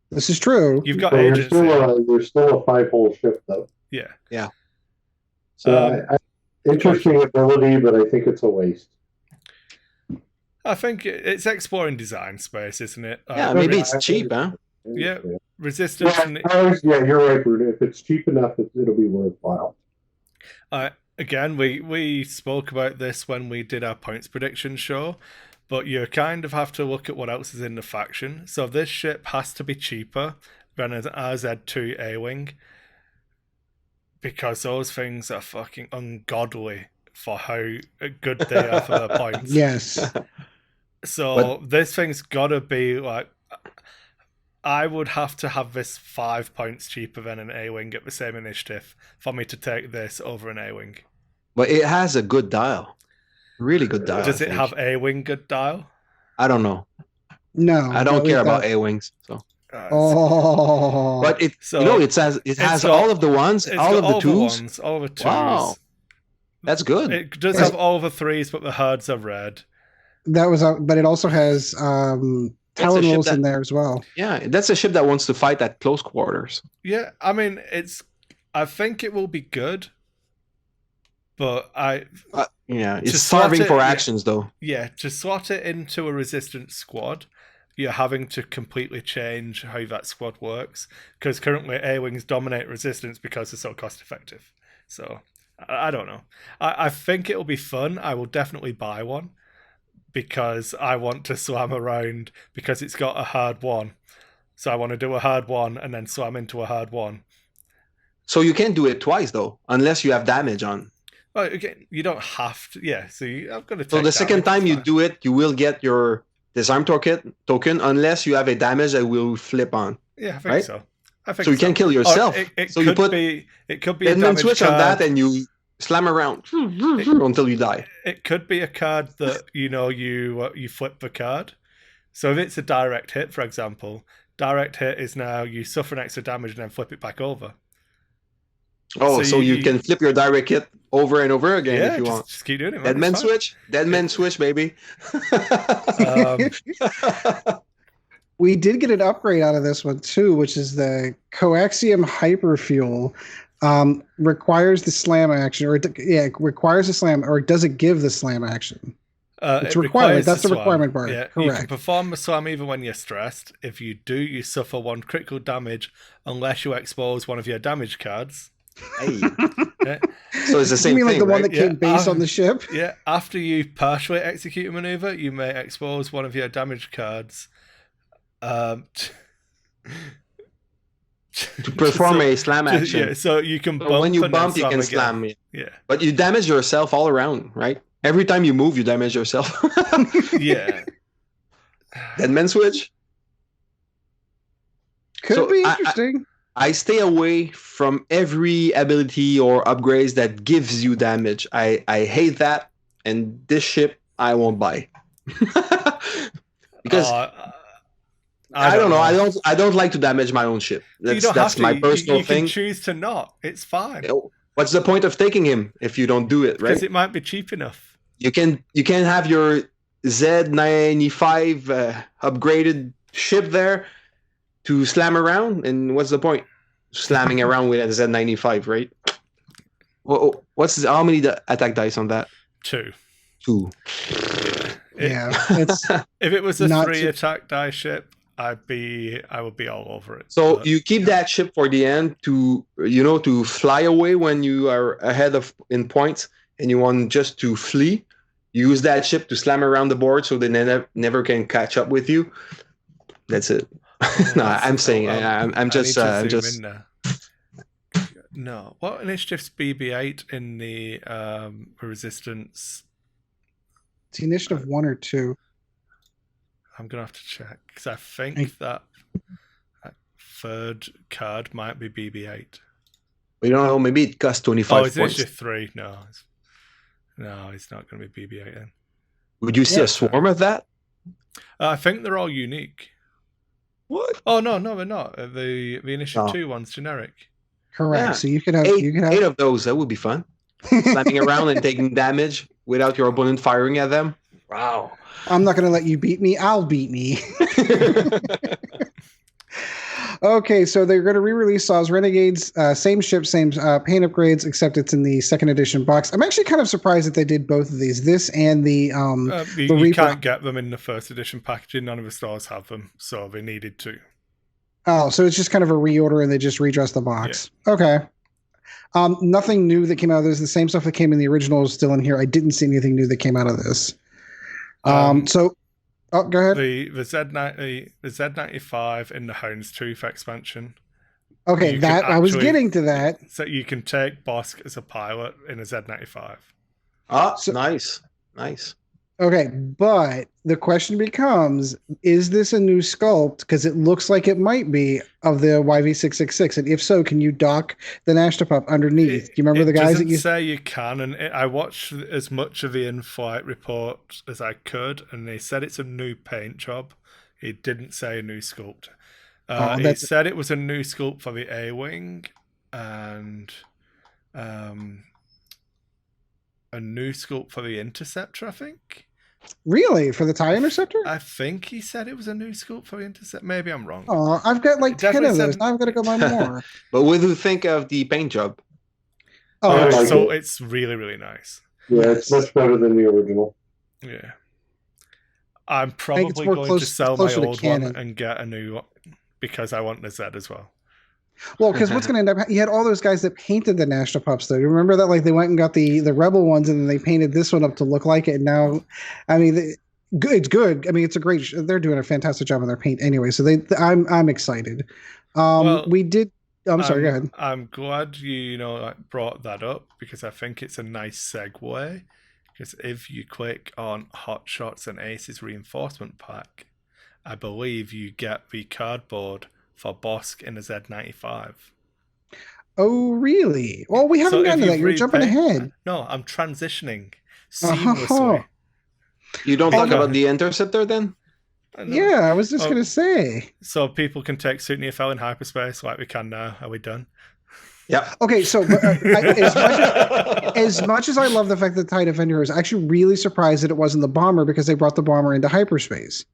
This is true. You've got You're agency. you're still a 5-hull ship, though. Yeah. Yeah. So interesting ability, but I think it's a waste. I think it's exploring design space, isn't it? Yeah, maybe it's cheap, huh? Yeah. Resistance. Yeah, you're right, Bruno. If it's cheap enough, it'll be worthwhile. Again, we spoke about this when we did our points prediction show, but you kind of have to look at what else is in the faction. So this ship has to be cheaper than an RZ2 A-Wing, because those things are fucking ungodly for how good they are for their points. Yes. So this thing's got to be like... I would have to have this 5 points cheaper than an A-Wing at the same initiative for me to take this over an A-Wing. But it has a good dial. Really good dial. Does it have A-Wing good dial? I don't know. No. I don't care about A-Wings. So. But it has all of the ones, all of the twos. All of the twos. Wow. That's good. It does have all the 3s, but the herds are red. That was, but it also has Talon rolls in there as well. Yeah, that's a ship that wants to fight at close quarters. Yeah, I mean, I think it will be good, but it's starving for actions, though. Yeah, to slot it into a resistance squad, you're having to completely change how that squad works, because currently A-Wings dominate resistance because they're so cost effective. So, I don't know. I think it'll be fun. I will definitely buy one, because I want to slam around, because it's got a hard 1. So I want to do a hard 1 and then slam into a hard 1. So you can't do it twice, though, unless you have damage on. Well, again, you don't have to. Yeah, so I've got to take So the second time you do it, you will get your disarm token unless you have a damage that will flip on. Yeah, I think so. So you can kill yourself. So you put it could be a damage switch card. on that and you slam around until you die. It could be a card that you flip the card. So if it's a direct hit, for example, direct hit is now you suffer an extra damage and then flip it back over. Oh, so you can flip your direct hit over and over again if you want. Just keep doing it. Dead man switch, baby. We did get an upgrade out of this one too, which is the coaxium hyperfuel. Requires the slam action, requires the slam, or does it give the slam action? It's a requirement. That's the requirement bar. Yeah, correct. You can perform the slam even when you're stressed. If you do, you suffer 1 critical damage unless you expose one of your damage cards. Hey. Yeah. So it's the same thing, like the right? one that came base on the ship? Yeah. After you partially execute a maneuver, you may expose one of your damage cards. To perform a slam action. Yeah, so you can bump. When you bump, you can slam. Yeah. But you damage yourself all around, right? Every time you move, you damage yourself. Yeah. Deadman switch. Could be interesting. I stay away from every ability or upgrades that gives you damage. I hate that, and this ship I won't buy. Because I don't know. I don't like to damage my own ship. That's my personal thing. You can choose to not. It's fine. What's the point of taking him if you don't do it, right? Because it might be cheap enough. You can have your Z95 upgraded ship there to slam around, and what's the point? Slamming around with a Z95, right? How many attack dice on that? 2. Yeah. If it was a 3 attack die ship, I would be all over it. So you keep that ship for the end to fly away when you are ahead in points and you want just to flee. Use that ship to slam around the board so they never can catch up with you. That's it. No, I'm saying I'm just No. What initiative's BB-8 in the resistance? It's initiative 1 or 2. I'm gonna have to check because I think that third card might be BB-8. We don't know. Maybe it costs 25 it's points. initiative 3. No, it's not going to be BB-8 then. Would you see a swarm of that? I think they're all unique. What? Oh no, they're not. The initiative 2 one's generic. Correct. Yeah. So you could have 8 of those. That would be fun. Slamming around and taking damage without your opponent firing at them. Wow. I'm not going to let you beat me. I'll beat me. Okay, so they're going to re-release Saw's Renegades, same ship, same paint upgrades, except it's in the 2nd edition box. I'm actually kind of surprised that they did both of these. This and the you can't get them in the 1st edition packaging. None of the stores have them, so they needed to. Oh, so it's just kind of a reorder and they just redress the box. Yeah. Okay. Nothing new that came out of this. The same stuff that came in the original is still in here. I didn't see anything new that came out of this. Go ahead. The Z95 in the Houndstooth expansion. Okay, I was getting to that. So you can take Bosk as a pilot in a Z95. Nice. Okay, but the question becomes, is this a new sculpt? Because it looks like it might be of the YV666. And if so, can you dock the Nashtapup underneath? Do you remember the guys that you say you can? And I watched as much of the in-flight report as I could, and they said it's a new paint job. It didn't say a new sculpt. It said it was a new sculpt for the A-Wing and a new sculpt for the Interceptor, I think. Really? For the TIE Interceptor? I think he said it was a new sculpt for the Interceptor. Maybe I'm wrong. Oh, I've got like 10 of those. Now I've got to go buy more. But what do you think of the paint job? It's really, really nice. Yeah, it's much better than the original. Yeah. I'm probably going to sell my old one and get a new one because I want the Z as well. Well, because what's going to end up, you had all those guys that painted the National Pups, though. You remember that? Like, they went and got the Rebel ones, and then they painted this one up to look like it. And now, I mean, it's good. I mean, it's a great. They're doing a fantastic job on their paint anyway. So I'm excited. We did. I'm sorry. Go ahead. I'm glad you brought that up because I think it's a nice segue. Because if you click on Hot Shots and Aces Reinforcement Pack, I believe you get the cardboard for Bosk in a Z95. Oh, really? Well, we haven't gotten to that. You're jumping ahead. No, I'm transitioning seamlessly. You don't talk about the Interceptor then? Yeah, I was just going to say. So people can take Sutney FL in hyperspace like we can now. Are we done? Yeah. Okay, so as much as I love the fact that the TIE Defender, I was actually really surprised that it wasn't the bomber because they brought the bomber into hyperspace.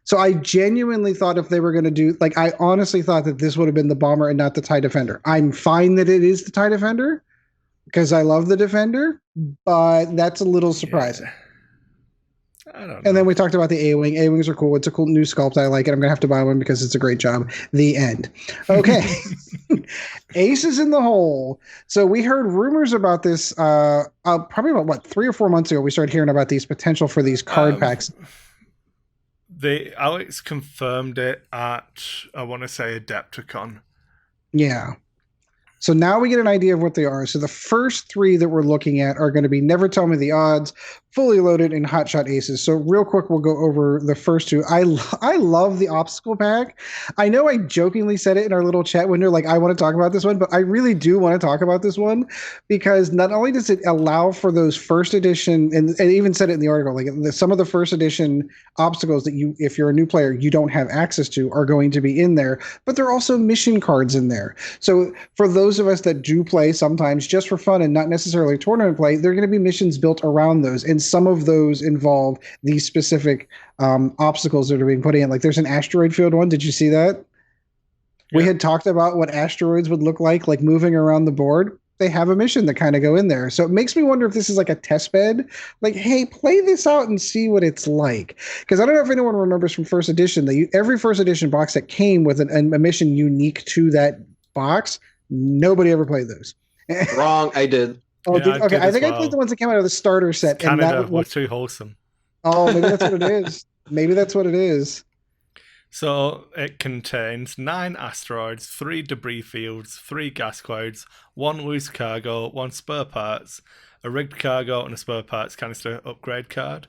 So I genuinely thought if they were going to do, like, I honestly thought that this would have been the bomber and not the TIE Defender. I'm fine that it is the TIE Defender because I love the Defender, but that's a little surprising. Yeah. I don't know. And then we talked about the A-Wing. A-Wings are cool. It's a cool new sculpt. I like it. I'm going to have to buy one because it's a great job. The end. Okay. Aces in the hole. So we heard rumors about this probably about, 3 or 4 months ago. We started hearing about these potential for these card packs. Alex confirmed it at, I want to say, Adepticon. Yeah. So now we get an idea of what they are. So the first three that we're looking at are going to be Never Tell Me the Odds, Fully Loaded, and Hotshot Aces. So real quick, we'll go over the first two. I love the obstacle pack. I know I jokingly said it in our little chat window, like I want to talk about this one, but I really do want to talk about this one because not only does it allow for those first edition, and it even said it in the article, like some of the first edition obstacles that you, if you're a new player, you don't have access to are going to be in there, but there are also mission cards in there. So for those of us that do play sometimes just for fun and not necessarily tournament play, there are going to be missions built around those. And some of those involve these specific obstacles that are being put in. Like there's an asteroid field one. Did you see that? Yeah. We had talked about what asteroids would look like moving around the board. They have a mission that kind of go in there. So it makes me wonder if this is like a test bed. Like, hey, play this out and see what it's like. Because I don't know if anyone remembers from first edition, every first edition box that came with a mission unique to that box, nobody ever played those. Wrong, I did. Oh, Yeah, okay. I think I played the ones that came out of the starter set. Canada and that was too wholesome. Oh, maybe that's what it is. Maybe that's what it is. So it contains 9 asteroids, 3 debris fields, 3 gas clouds, 1 loose cargo, 1 spare parts, a rigged cargo, and a spare parts canister upgrade card,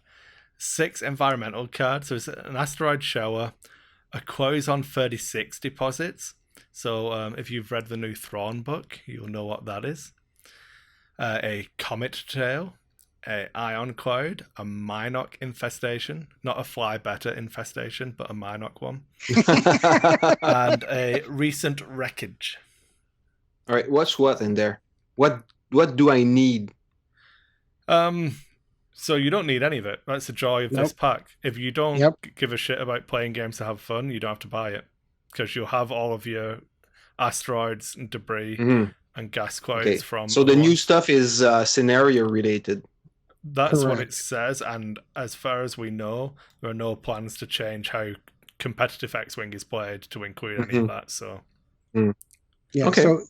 6 environmental cards. So it's an asteroid shower, a close on 36 deposits. So if you've read the new Thrawn book, you'll know what that is. A comet tail, a ion cloud, a Minoc infestation, not a fly better infestation, but a Minoc one, and a recent wreckage. All right, what's what in there? What do I need? So you don't need any of it. That's the joy of this pack. If you don't give a shit about playing games to have fun, you don't have to buy it. Because you'll have all of your asteroids and debris and gas clouds from... So the new stuff is scenario related. That's what it says, and as far as we know, there are no plans to change how competitive X-Wing is played to include any of that, so... Yeah, so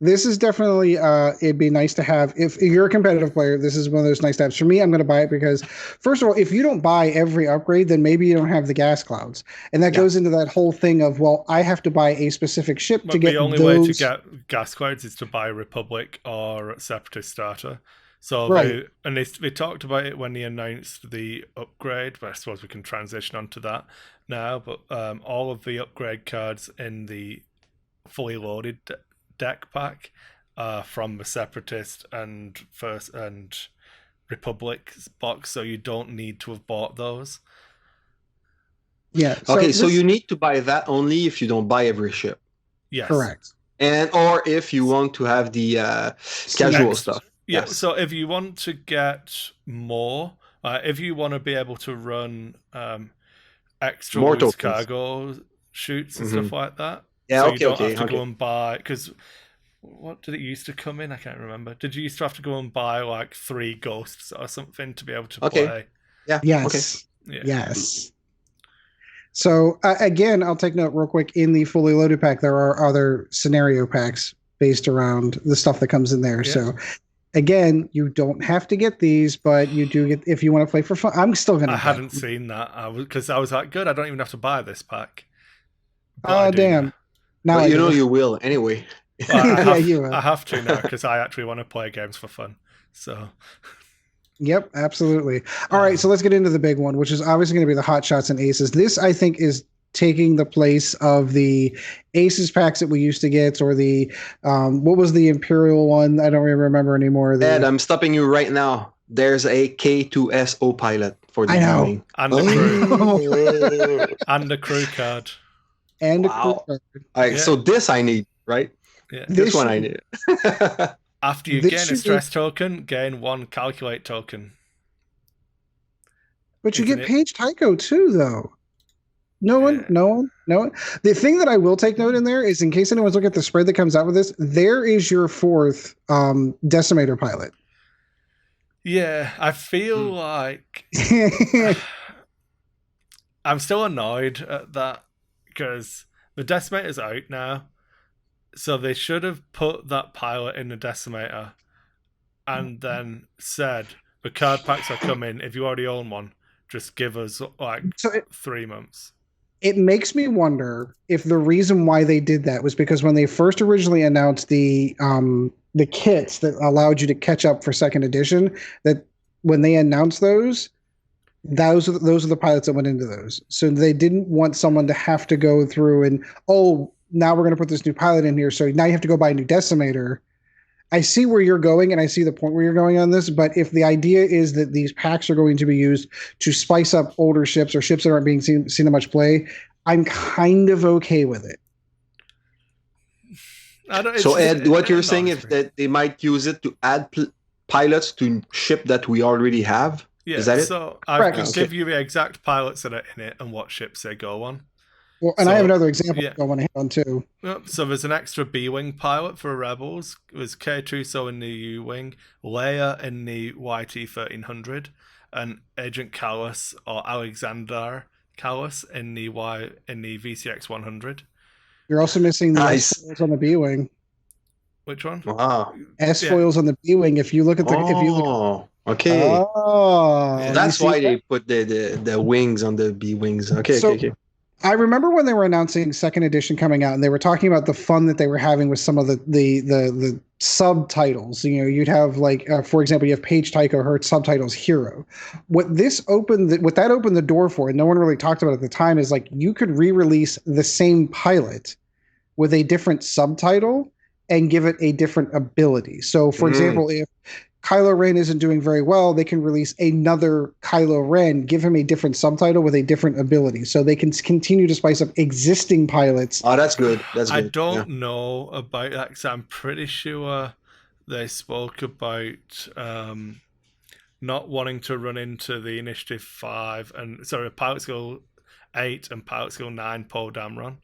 this is definitely, it'd be nice to have. If you're a competitive player, this is one of those nice to have. For me, I'm going to buy it because, first of all, if you don't buy every upgrade, then maybe you don't have the gas clouds. And that goes into that whole thing of, well, I have to buy a specific ship to get those. The only way to get gas clouds is to buy Republic or Separatist starter. So they talked about it when they announced the upgrade, but I suppose we can transition onto that now. But all of the upgrade cards in the fully loaded deck pack from the Separatist and First and Republic box, so you don't need to have bought those. Yeah. So you need to buy that only if you don't buy every ship. Yes. Correct. And or if you want to have the casual stuff. Yeah. Yes. So if you want to get more, if you want to be able to run extra more loose cargo shoots and stuff like that. Yeah, so you don't have to go and buy, because what did it used to come in? I can't remember. Did you used to have to go and buy like 3 ghosts or something to be able to play? Yeah. Yes. Okay. Yes. So again, I'll take note real quick. In the fully loaded pack, there are other scenario packs based around the stuff that comes in there. Yeah. So again, you don't have to get these, but you do get if you want to play for fun. I'm still gonna. I hadn't seen that. Because I was like, good. I don't even have to buy this pack. Oh damn. Now but you know you will anyway. Well, I have to now because I actually want to play games for fun. So. Yep, absolutely. All right, so let's get into the big one, which is obviously going to be the hot shots and aces. This, I think, is taking the place of the aces packs that we used to get, or the what was the Imperial one? I don't even remember anymore. Ed, I'm stopping you right now. There's a K2SO pilot for the gaming. And the crew. And the crew card. And crew card. All right, so this I need, right? Yeah. This one I need. After you gain a stress token, gain 1 calculate token. But you get Page Tycho too, though. No one. The thing that I will take note in there is, in case anyone's looking at the spread that comes out with this, there is your 4th Decimator pilot. Yeah, I feel like I'm still annoyed at that because the Decimator's out now. So they should have put that pilot in the Decimator and then said, the card packs are coming. If you already own one, just give us like 3 months. It makes me wonder if the reason why they did that was because when they first originally announced the kits that allowed you to catch up for second edition, that when they announced those are the pilots that went into those. So they didn't want someone to have to go through and, now we're going to put this new pilot in here. So now you have to go buy a new decimator. I see where you're going, and I see the point where you're going on this. But if the idea is that these packs are going to be used to spice up older ships or ships that aren't being seen in much play, I'm kind of okay with it. So Ed, what you're saying is that they might use it to add pilots to ship that we already have? Yeah, is that it? So I can give you the exact pilots that are in it and what ships they go on. Well, and I have another example I want to hit on too. So there's an extra B-Wing pilot for Rebels. There's K-Truso in the U-Wing, Leia in the YT-1300, and Agent Callus or Alexander Callus in the VCX-100. You're also missing the S-foils on the B-Wing. Which one? Wow. S-foils on the B-Wing. If you look at the... Okay. Oh, that's why they put the wings on the B-Wings. Okay. I remember when they were announcing second edition coming out, and they were talking about the fun that they were having with some of the subtitles. You'd have for example, you have Paige Tycho, her subtitles Hero. What that opened the door for, and no one really talked about at the time, is you could re-release the same pilot with a different subtitle and give it a different ability. So, for example, if Kylo Ren isn't doing very well, they can release another Kylo Ren, give him a different subtitle with a different ability. So they can continue to spice up existing pilots. Oh, that's good. I don't know about that because I'm pretty sure they spoke about not wanting to run into the Initiative 5 Pilot Skill 8 and Pilot Skill 9 Poe Dameron.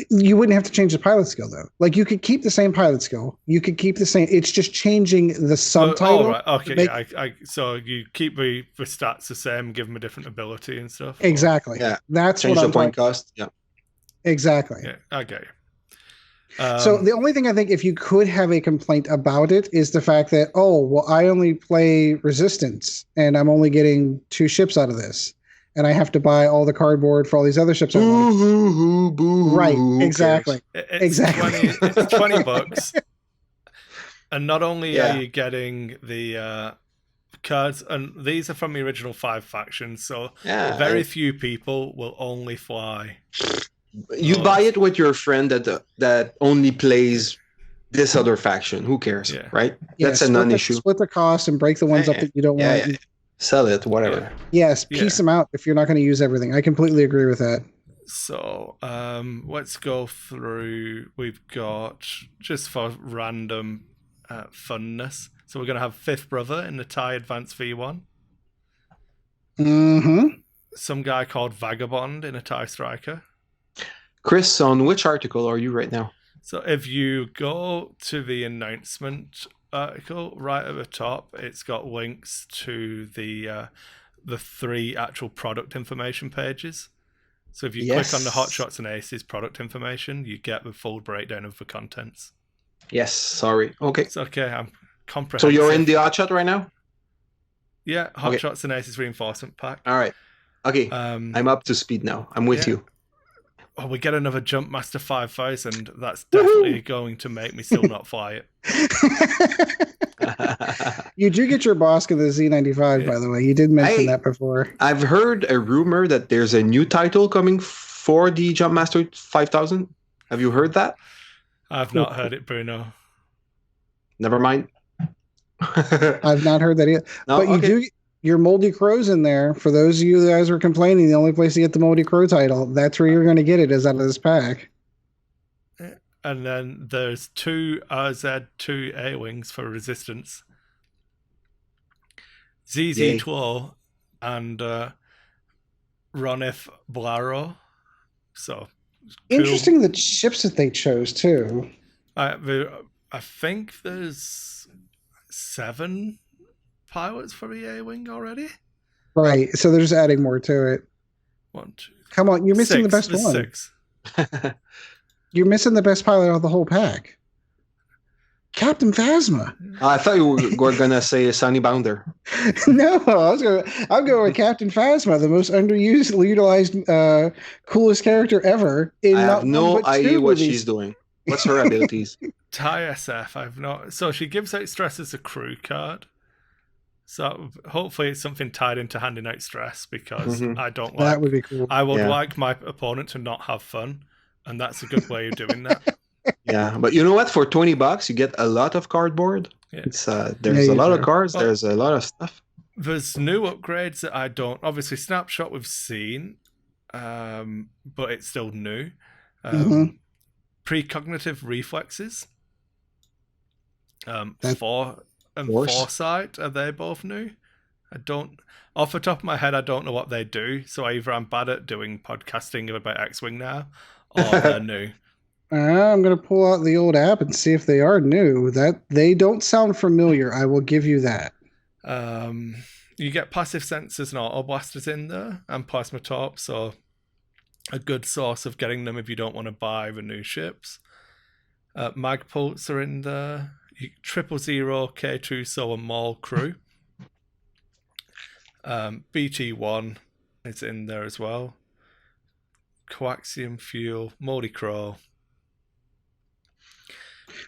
You wouldn't have to change the pilot skill though. You could keep the same pilot skill. You could keep the same. It's just changing the subtitle. Right. Okay. So you keep the stats the same, give them a different ability and stuff. Exactly. Yeah. That's change what the point cost. Yeah. Exactly. Yeah. I get you. So the only thing I think, if you could have a complaint about it, is the fact that I only play Resistance and I'm only getting 2 ships out of this. And I have to buy all the cardboard for all these other ships. Right, exactly. It's $20. And not only are you getting the cards, and these are from the original 5 factions, so very few people will only fly. You buy it with your friend that only plays this other faction. Who cares, right? That's a non-issue. Split the cost and break the ones up that you don't want. Yeah. Sell it, whatever. Yes, piece them out if you're not going to use everything. I completely agree with that. So let's go through. We've got, just for random funness, so we're going to have Fifth Brother in the TIE Advanced V1. Mm-hmm. Some guy called Vagabond in a TIE Striker. Kris, on which article are you right now? So if you go to the announcement article right at the top, it's got links to the 3 actual product information pages. So if you click on the Hot Shots and Aces product information, you get the full breakdown of the contents. Yes, sorry. Okay. It's okay, I'm comprehensive. So you're in the Hot Shot right now? Yeah, Hot Shots and Aces reinforcement pack. All right. Okay. I'm up to speed now. I'm with you. Oh, we get another Jumpmaster 5000. That's definitely going to make me still not fly it. You do get your Bossk of the Z95, by the way. You did mention that before. I've heard a rumor that there's a new title coming for the Jumpmaster 5000. Have you heard that? I've not heard it, Bruno. Never mind. I've not heard that either. No, but you do... Your Moldy Crow's in there. For those of you guys who are complaining, the only place to get the Moldy Crow title, that's where you're going to get it, is out of this pack. And then there's 2 RZ2 A-Wings for Resistance. ZZ Tlo and Ronif Blaro. So interesting the ships that they chose, too. I think there's 7 pilots for the A-Wing already. Right, so they're just adding more to it. 1, 2, 3, come on, you're missing 6. the best one. 6. You're missing the best pilot of the whole pack. Captain Phasma. I thought you were gonna say Sunny Bounder. No, I'm going with Captain Phasma, the most utilized, coolest character ever. I have no idea what she's doing. What's her abilities? Thai SF, I've not. So she gives out stress as a crew card. So hopefully it's something tied into handing out stress, because I don't like. That would be cool. I would like my opponent to not have fun, and that's a good way of doing that. Yeah, but you know what? For $20, you get a lot of cardboard. Yeah. It's there's a lot of cards. There's a lot of stuff. There's new upgrades that I don't. Obviously, Snapshot we've seen, but it's still new. Precognitive reflexes. Foresight, are they both new? I don't. Off the top of my head, I don't know what they do. So either I'm bad at doing podcasting about X-Wing now, or they're new. I'm going to pull out the old app and see if they are new. That they don't sound familiar. I will give you that. You get passive sensors and auto blasters in there, and plasma torps, so a good source of getting them if you don't want to buy the new ships. Magpults are in there. 000 K2 So and Maul crew. BT1 is in there as well. Coaxium fuel, Moldy Crow.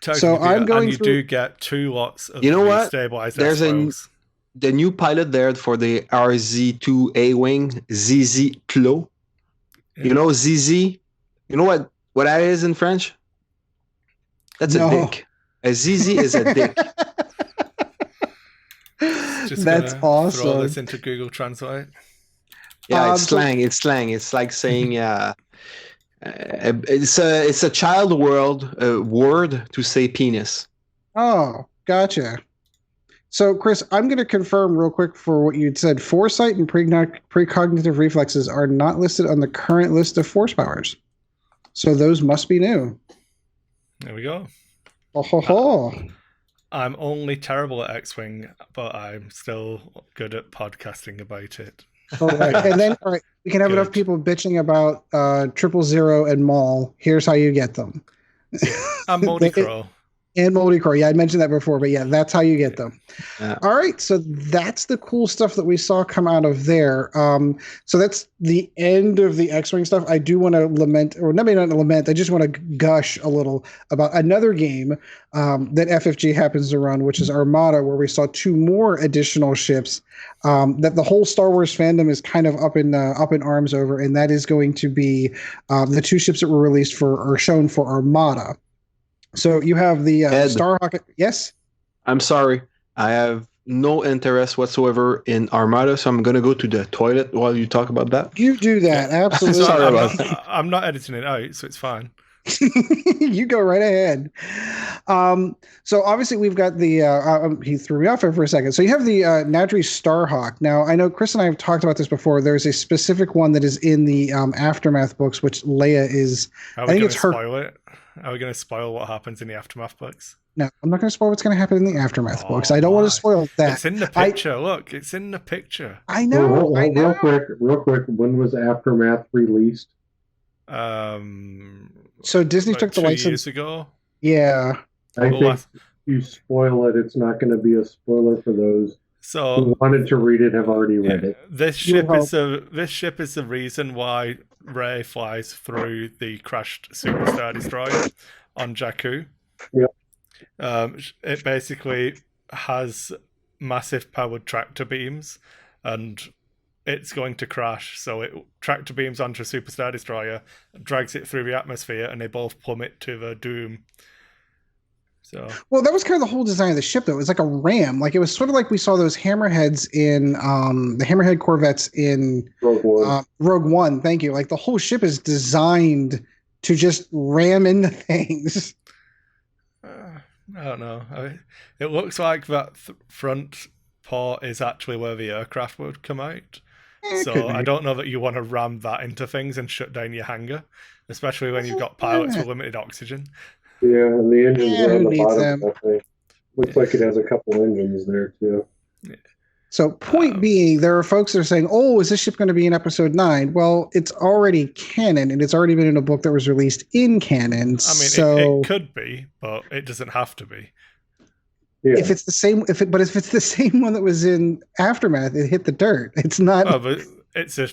So I'm going and you do get 2 lots of stabilized. There's the new pilot there for the RZ2A wing, ZZ Clos. Yeah. You know ZZ? You know what that is in French? That's a dick. A ZZ is a dick. That's awesome. Throw this into Google Translate. Yeah, it's slang. It's slang. It's like saying it's a child word to say penis. Oh, gotcha. So, Kris, I'm going to confirm real quick for what you'd said. Foresight and precognitive reflexes are not listed on the current list of force powers. So those must be new. There we go. I'm only terrible at X-Wing, but I'm still good at podcasting about it. All right. And then we can have enough people bitching about 000 and Maul. Here's how you get them. I'm Moldy Crow. And Moldy Crow. Yeah, I mentioned that before, but yeah, that's how you get them. Yeah. All right, so that's the cool stuff that we saw come out of there. So that's the end of the X-Wing stuff. I do want to lament, or maybe not lament, I just want to gush a little about another game that FFG happens to run, which is Armada, where we saw 2 more additional ships that the whole Star Wars fandom is kind of up in arms over, and that is going to be the 2 ships that were released or shown for Armada. So you have the Starhawk. Yes? I'm sorry. I have no interest whatsoever in Armada, so I'm going to go to the toilet while you talk about that. You do that. Absolutely. Sorry about that. I'm not editing it out, so it's fine. You go right ahead. So obviously we've got the he threw me off there for a second. So you have the Nadri Starhawk. Now I know Kris and I have talked about this before. There's a specific one that is in the Aftermath books, which Leia is. I think it's her. Spoil it? Are we going to spoil what happens in the Aftermath books? No, I'm not going to spoil what's going to happen in the Aftermath books. I don't want to spoil that. It's in the picture. Look, it's in the picture. I know. Real quick. When was Aftermath released? So Disney took the 2 license years ago. Yeah. I think if you spoil it, it's not going to be a spoiler for those who wanted to read it have already read it. This ship is the reason why Rey flies through the crashed Super Star Destroyer on Jakku. Yep. It basically has massive powered tractor beams, and it's going to crash. So it tractor beams onto a Super Star Destroyer, drags it through the atmosphere, and they both plummet to their doom. So. Well, that was kind of the whole design of the ship, though. It was like a ram. Like, it was sort of like we saw those hammerheads in the hammerhead corvettes in Rogue One. Thank you. Like, the whole ship is designed to just ram into things. I don't know. It looks like that front port is actually where the aircraft would come out. So I don't know that you want to ram that into things and shut down your hangar, especially when you've got pilots with limited oxygen. Yeah, and the engines are on the bottom. I think. Looks like it has a couple engines there too. Yeah. So point being, there are folks that are saying, "Oh, is this ship going to be in Episode 9?" Well, it's already canon, and it's already been in a book that was released in canon. I mean, it could be, but it doesn't have to be. Yeah. If it's the same, but if it's the same one that was in Aftermath, it hit the dirt. It's not. Oh, but it's a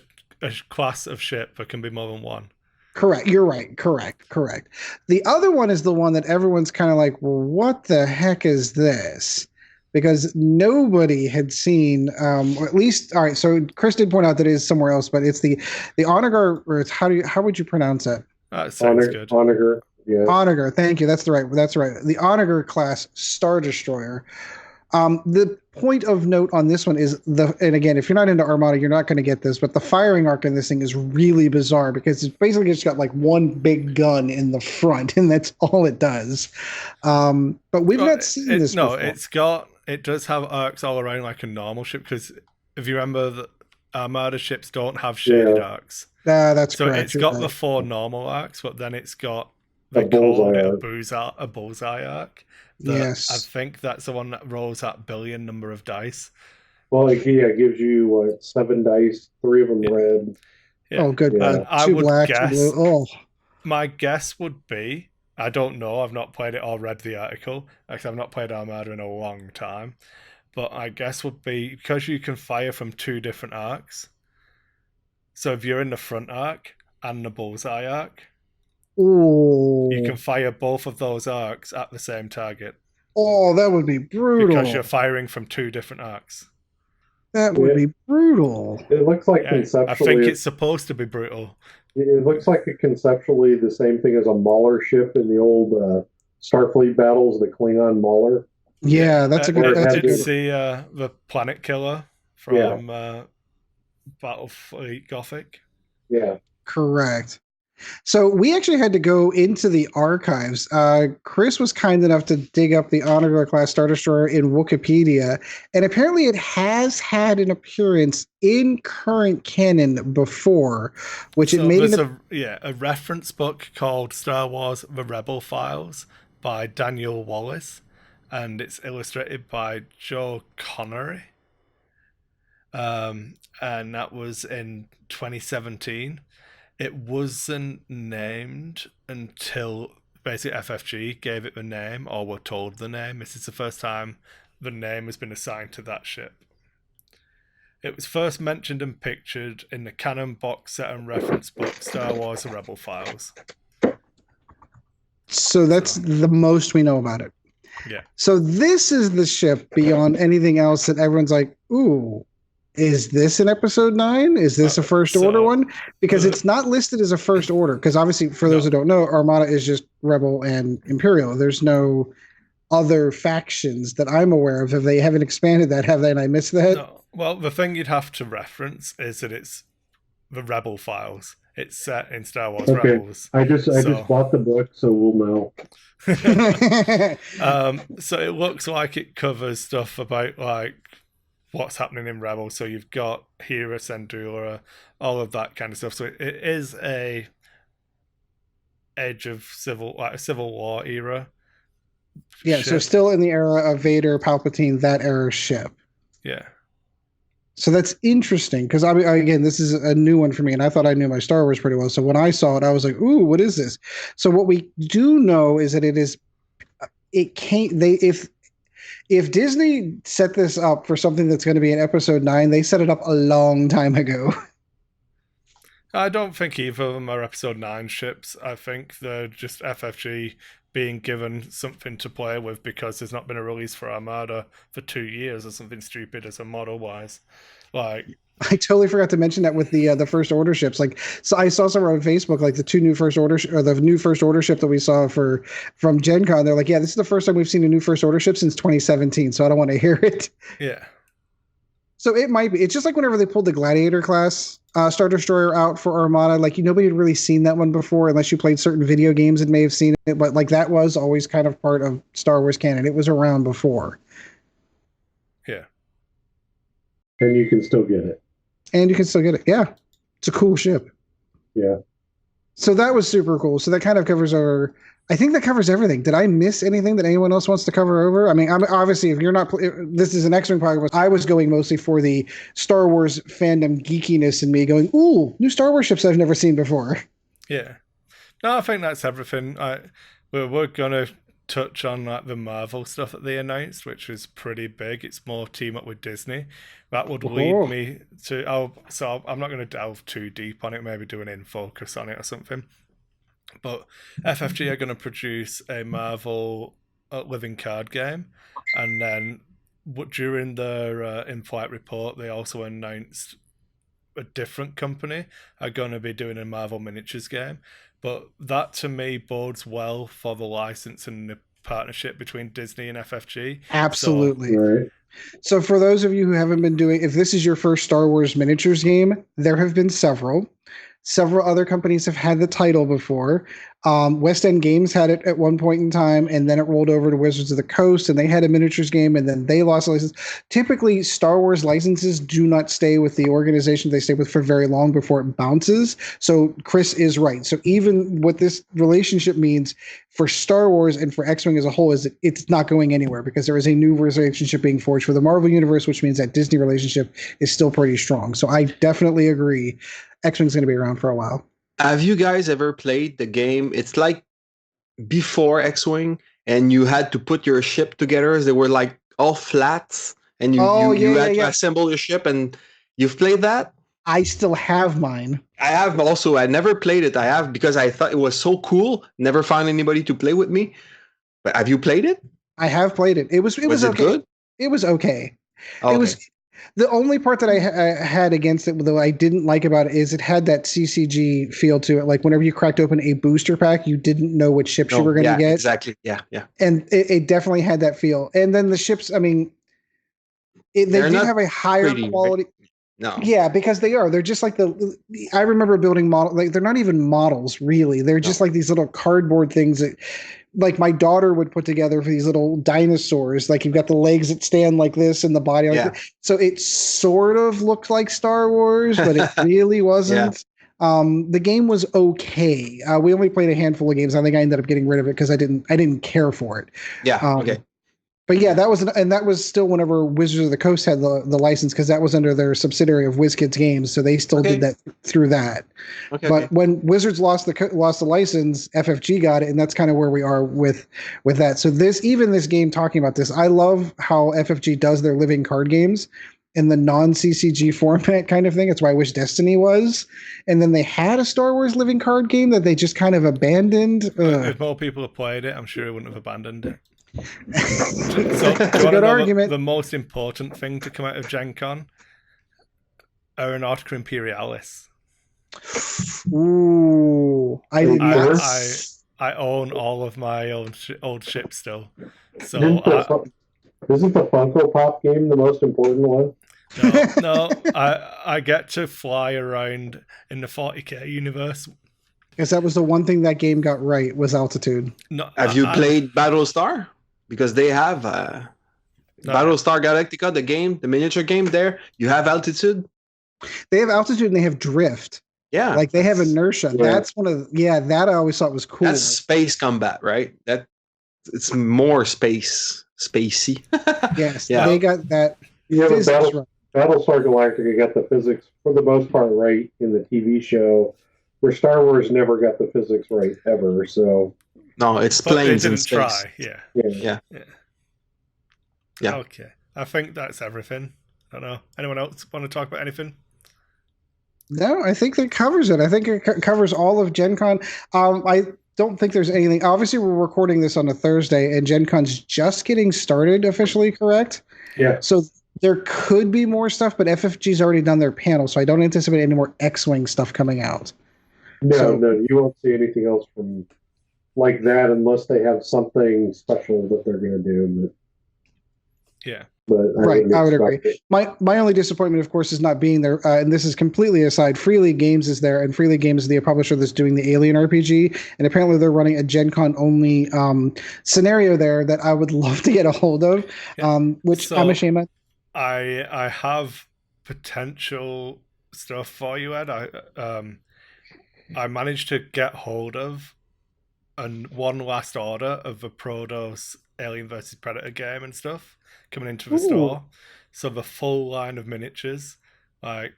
class of ship. There can be more than one. Correct. You're right. Correct. The other one is the one that everyone's kind of like, well, what the heck is this? Because nobody had seen, or at least, all right. So Kris did point out that it is somewhere else, but it's the Onagar, or it's how would you pronounce it? That sounds good. Onagar. Yeah. Onagar. Thank you. That's right. The Onagar class Star Destroyer. The point of note on this one is and again, if you're not into Armada, you're not going to get this, but the firing arc in this thing is really bizarre because it's basically just got like one big gun in the front, and that's all it does. But we've not seen this before. It does have arcs all around like a normal ship, because if you remember, the Armada ships don't have shaded arcs. That's so correct. It's got the 4 normal arcs, but then it's got a bullseye arc. Yes. I think that's the one that rolls that billion number of dice. Well, it gives you 7 dice, 3 of them red. Yeah. Oh, good. Yeah. I 2 would black, guess. 2 blue. Oh. My guess would be, I don't know, I've not played it or read the article, because I've not played Armada in a long time, but I guess would be, because you can fire from 2 different arcs, so if you're in the front arc and the bullseye arc, Ooh. you can fire both of those arcs at the same target. Oh, that would be brutal. Because you're firing from 2 different arcs. That would be brutal. It looks like conceptually. I think it's supposed to be brutal. It looks like conceptually the same thing as a Mauler ship in the old Starfleet battles, the Klingon Mauler. Yeah, that's a good. Did you see the Planet Killer from Battlefleet Gothic? Yeah. Correct. So we actually had to go into the archives. Kris was kind enough to dig up the Onagar class Star Destroyer in Wikipedia, and apparently it has had an appearance in current canon before, which it made a reference book called Star Wars: The Rebel Files by Daniel Wallace, and it's illustrated by Joe Connery. And that was in 2017. It wasn't named until basically FFG gave it the name, or were told the name. This is the first time the name has been assigned to that ship. It was first mentioned and pictured in the canon box set and reference book Star Wars: The Rebel Files. So that's the most we know about it. Yeah. So this is the ship beyond anything else that everyone's like, ooh, is this an episode 9? Is this a first order one? Because it's not listed as a first order. Because obviously, for those who don't know, Armada is just Rebel and Imperial. There's no other factions that I'm aware of. If they haven't expanded that, have they? And I missed that? No. Well, the thing you'd have to reference is that it's the Rebel Files. It's set in Star Wars Rebels. I just bought the book, so we'll know. So it looks like it covers stuff about like what's happening in Rebels. So you've got Hera, Syndulla, all of that kind of stuff. So it is a edge of Civil War era. Yeah, ship. So still in the era of Vader, Palpatine, that era ship. Yeah. So that's interesting because again, this is a new one for me, and I thought I knew my Star Wars pretty well. So when I saw it, I was like, "Ooh, what is this?" So what we do know is that if Disney set this up for something that's going to be in episode 9, they set it up a long time ago. I don't think either of them are episode 9 ships. I think they're just FFG being given something to play with because there's not been a release for Armada for 2 years or something stupid as a model wise. Like, I totally forgot to mention that with the first order ships. Like, so I saw somewhere on Facebook, like the new first order ship that we saw from GenCon. They're like, yeah, this is the first time we've seen a new first order ship since 2017. So I don't want to hear it. Yeah. So it might be. It's just like whenever they pulled the Gladiator class Star Destroyer out for Armada, like nobody had really seen that one before unless you played certain video games and may have seen it. But like that was always kind of part of Star Wars canon. It was around before. Yeah. And you can still get it. Yeah. It's a cool ship. Yeah. So that was super cool. So that kind of covers over. I think that covers everything. Did I miss anything that anyone else wants to cover over? I mean, obviously, if you're not, this is an X-Wing podcast. I was going mostly for the Star Wars fandom geekiness in me going, ooh, new Star Wars ships I've never seen before. Yeah. No, I think that's everything. We're going to touch on like the Marvel stuff that they announced, which was pretty big. It's more team up with Disney. That would lead me to. So I'm not going to delve too deep on it. Maybe do an in focus on it or something. But FFG are going to produce a Marvel living card game, and then during their in-flight report, they also announced a different company are going to be doing a Marvel miniatures game. But that to me bodes well for the license and the partnership between Disney and FFG. Absolutely. Right. So for those of you who haven't been doing, if this is your first Star Wars miniatures game, there have been several. Several other companies have had the title before. West End Games had it at one point in time, and then it rolled over to Wizards of the Coast, and they had a miniatures game, and then they lost the license. Typically, Star Wars licenses do not stay with the organization they stay with for very long before it bounces. So Kris is right. So even what this relationship means for Star Wars and for X-Wing as a whole is that it's not going anywhere, because there is a new relationship being forged for the Marvel Universe, which means that Disney relationship is still pretty strong. So I definitely agree. X-Wing's going to be around for a while. Have you guys ever played the game? It's like before X-Wing, and you had to put your ship together. They were like all flats, and you had to assemble your ship. And you've played that? I still have mine. I have also. I never played it. I have because I thought it was so cool. Never found anybody to play with me. But have you played it? I have played it. It was okay. Good? It was okay. Okay. It was. The only part that I had against it, though I didn't like about it, is it had that CCG feel to it. Like whenever you cracked open a booster pack, you didn't know which ships you were going to get. Exactly. Yeah. And it definitely had that feel. And then the ships, I mean, they do have a higher quality. Right? No. Yeah, because they are. They're just like I remember building models. Like they're not even models, really. They're just like these little cardboard things that, like my daughter would put together for these little dinosaurs. Like you've got the legs that stand like this and the body like this. So it sort of looked like Star Wars, but it really wasn't. The game was okay. We only played a handful of games. I think I ended up getting rid of it because I didn't care for it. Yeah. Okay. But yeah, that was still whenever Wizards of the Coast had the license, because that was under their subsidiary of WizKids Games, so they still did that through that. But when Wizards lost the license, FFG got it, and that's kind of where we are with that. So this game talking about this, I love how FFG does their living card games in the non-CCG format kind of thing. That's why I wish Destiny was. And then they had a Star Wars living card game that they just kind of abandoned. If more people had played it, I'm sure it wouldn't have abandoned it. So, that's a good argument. The most important thing to come out of GenCon, Aeronautica Imperialis. Ooh, I own all of my old ships still. So isn't the Funko Pop game the most important one? No, I get to fly around in the 40k universe. Because that was the one thing that game got right, was altitude. No, have you played Battlestar? Because they have Battlestar Galactica, the miniature game there. You have altitude. They have altitude and they have drift. Yeah. Like they have inertia. Yeah. That's one of that I always thought was cool. That's space combat, right? It's more spacey. Yes. They got that. Yeah, Battlestar Galactica got the physics for the most part right in the TV show, where Star Wars never got the physics right ever. So no, it's planes in space. Try. Yeah. Okay. I think that's everything. I don't know. Anyone else want to talk about anything? No, I think that covers it. I think it covers all of Gen Con. I don't think there's anything. Obviously, we're recording this on a Thursday, and Gen Con's just getting started officially, correct? Yeah. So there could be more stuff, but FFG's already done their panel, so I don't anticipate any more X-Wing stuff coming out. No, you won't see anything else from like that unless they have something special that they're going to do. But I would agree. My only disappointment, of course, is not being there. And this is completely aside. Free League Games is there, and Free League Games is the publisher that's doing the Alien RPG. And apparently, they're running a Gen Con only scenario there that I would love to get a hold of. Which I'm ashamed of. I have potential stuff for you, Ed. I managed to get hold of one last order of the Protoss Alien vs Predator game and stuff coming into the store. So the full line of miniatures, like